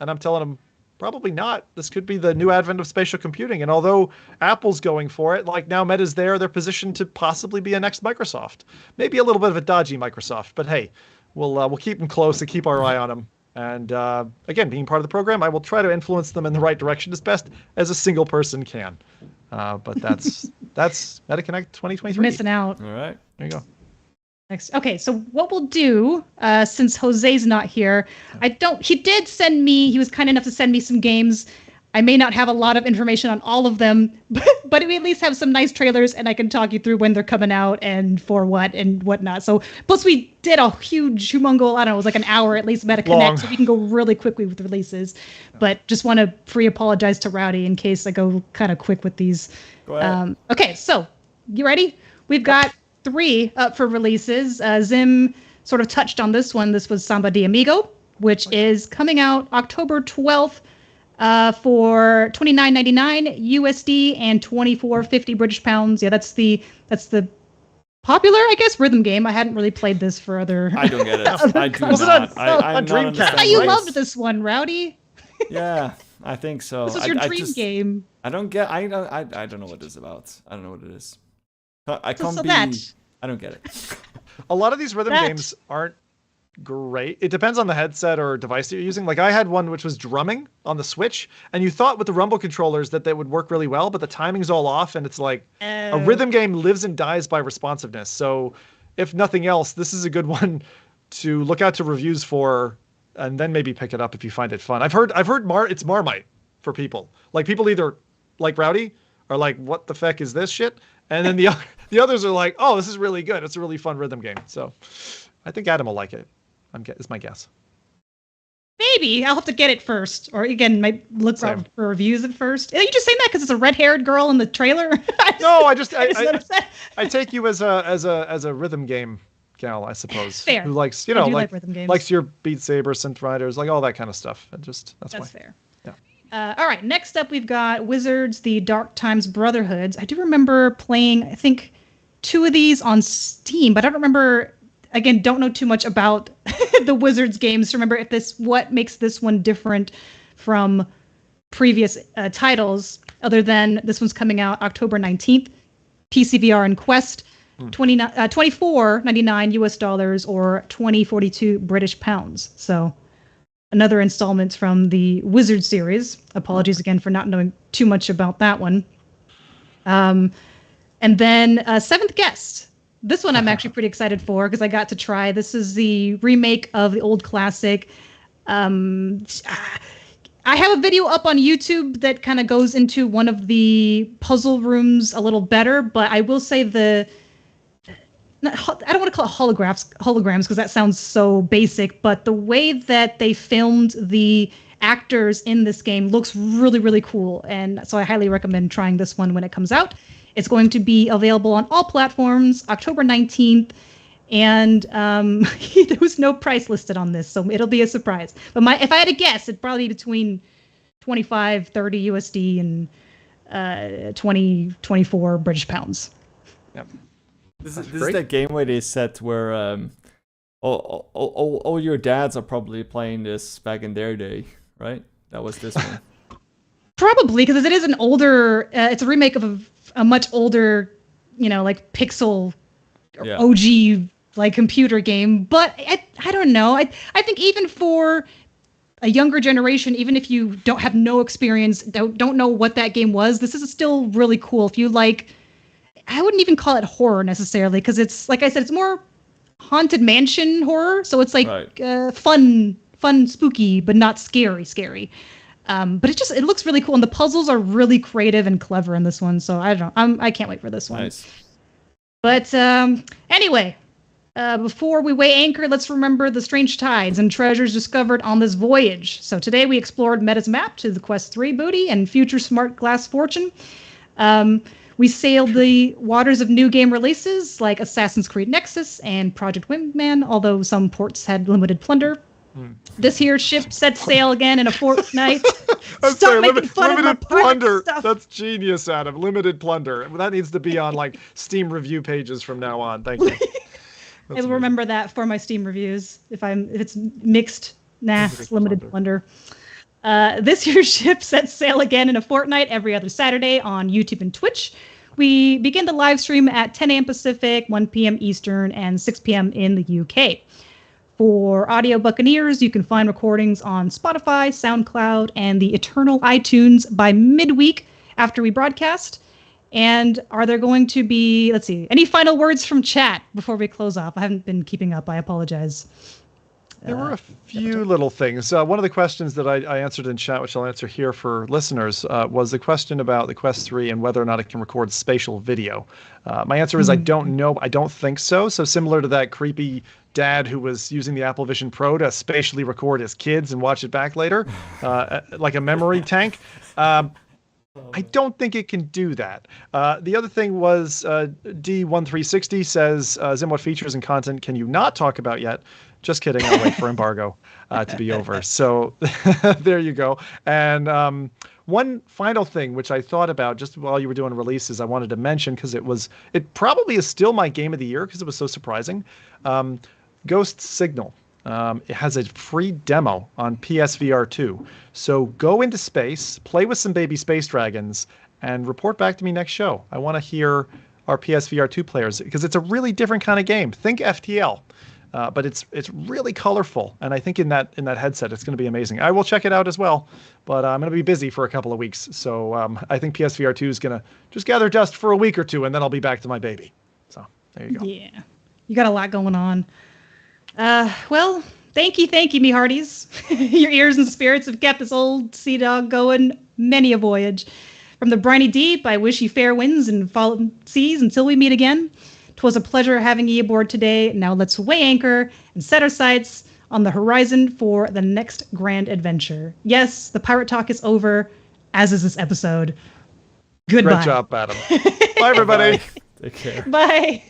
And I'm telling them, probably not. This could be the new advent of spatial computing. And although Apple's going for it, like now Meta's there, they're positioned to possibly be a next Microsoft. Maybe a little bit of a dodgy Microsoft, but hey, we'll keep them close and keep our eye on them. And again, being part of the program, I will try to influence them in the right direction as best as a single person can. But that's MetaConnect 2023. Missing out. All right. There you go. Next. Okay, so what we'll do, since Jose's not here, he did send me, he was kind enough to send me some games. I may not have a lot of information on all of them, but we at least have some nice trailers, and I can talk you through when they're coming out and for what and whatnot. So, plus we did a huge, humongous, I don't know, it was like an hour at least MetaConnect, so we can go really quickly with releases. But just want to apologize to Rowdy in case I go kind of quick with these. Go ahead. Okay, so you ready? We've got 3 up for releases. Zim sort of touched on this one. This was Samba de Amigo, which is coming out October 12th for $29.99 USD and $24.50 British pounds. Yeah, that's the popular, I guess, rhythm game. I hadn't really played this for other. I don't get it. I do Was not. it on I'm Dreamcast? not Oh, you loved this one, Rowdy. Yeah, I think so. This was your dream game. I don't get. I don't know what it's about. I don't know what it is. I can't So be. that. I don't get it. A lot of these rhythm games aren't great. It depends on the headset or device that you're using. Like I had one which was drumming on the Switch, and you thought with the rumble controllers that they would work really well, but the timing's all off, and it's like a rhythm game lives and dies by responsiveness. So if nothing else, this is a good one to look out to reviews for, and then maybe pick it up if you find it fun. I've heard it's Marmite for people. Like people either like Rowdy are like, what the feck is this shit? And then the others are like, oh, this is really good. It's a really fun rhythm game. So I think Adam will like it. Is my guess. Maybe I'll have to get it first, or again, might look for reviews at first. Are you just saying that because it's a red-haired girl in the trailer? No, I take you as a rhythm game gal, I suppose. Fair. Who likes like rhythm games. Likes your Beat Saber, Synth Riders, like all that kind of stuff. That's why. Fair. Yeah. All right. Next up, we've got Wizards: The Dark Times Brotherhoods. I do remember playing, I think, 2 of these on Steam, but I don't remember. Again, don't know too much about the Wizards games to remember what makes this one different from previous titles, other than this one's coming out October 19th, PCVR and Quest, $24.99 US dollars or 20.42 British pounds. So another installment from the Wizard series. Apologies again for not knowing too much about that one. And then Seventh Guest. This one I'm actually pretty excited for because I got to try. This is the remake of the old classic. I have a video up on YouTube that kind of goes into one of the puzzle rooms a little better, but I will say I don't want to call it holograms because that sounds so basic, but the way that they filmed the actors in this game looks really, really cool. And so I highly recommend trying this one when it comes out. It's going to be available on all platforms October 19th, and there was no price listed on this, so it'll be a surprise. But if I had to guess, it'd probably be between 25, 30 USD and 20, 24 British pounds. Yep. This is that game where they said where all your dads are probably playing this back in their day, right? That was this one. Probably, because it is an older, it's a remake of a much older, like pixel OG like computer game. But I don't know. I think even for a younger generation, even if you don't have no experience, don't know what that game was, this is still really cool. If you like, I wouldn't even call it horror necessarily, because it's, like I said, it's more haunted mansion horror. So it's like fun, spooky, but not scary. But it looks really cool, and the puzzles are really creative and clever in this one. So I don't know. I can't wait for this one. Nice. But anyway, before we weigh anchor, let's remember the strange tides and treasures discovered on this voyage. So today we explored Meta's map to the Quest 3 booty and future smart glass fortune. We sailed the waters of new game releases like Assassin's Creed Nexus and Project Wingman, although some ports had limited plunder. This here ship sets sail again in a fortnight. Stop making fun of my plunder. Stuff. That's genius, Adam. Limited plunder. That needs to be on like Steam review pages from now on. Thank you. I'll remember that for my Steam reviews. If it's mixed, it's limited plunder. This year's ship sets sail again in a fortnight every other Saturday on YouTube and Twitch. We begin the live stream at 10 a.m. Pacific, 1 p.m. Eastern, and 6 p.m. in the UK. For audio buccaneers, you can find recordings on Spotify, SoundCloud, and the eternal iTunes by midweek after we broadcast. And are there going to be, let's see, any final words from chat before we close off? I haven't been keeping up. I apologize. There were a few little things. One of the questions that I answered in chat, which I'll answer here for listeners, was the question about the Quest 3 and whether or not it can record spatial video. My answer is I don't know. I don't think so. So similar to that creepy dad who was using the Apple Vision Pro to spatially record his kids and watch it back later, like a memory tank. I don't think it can do that. The other thing was D1360 says, Zim, what features and content can you not talk about yet? Just kidding. I'll wait for embargo to be over. So there you go. And one final thing, which I thought about just while you were doing releases, I wanted to mention because it probably is still my game of the year because it was so surprising. Ghost Signal. It has a free demo on PSVR 2. So go into space, play with some baby space dragons, and report back to me next show. I want to hear our PSVR 2 players because it's a really different kind of game. Think FTL. But it's really colorful, and I think in that headset it's going to be amazing. I will check it out as well, but I'm going to be busy for a couple of weeks, so I think PSVR 2 is going to just gather dust for a week or two, and then I'll be back to my baby. So there you go. Yeah, you got a lot going on. Well, thank you, me hearties. Your ears and spirits have kept this old sea dog going many a voyage. From the briny deep, I wish you fair winds and following seas until we meet again. 'Twas a pleasure having ye aboard today. Now let's weigh anchor and set our sights on the horizon for the next grand adventure. Yes, the pirate talk is over, as is this episode. Goodbye. Great job, Adam. Bye, everybody. Take care. Bye.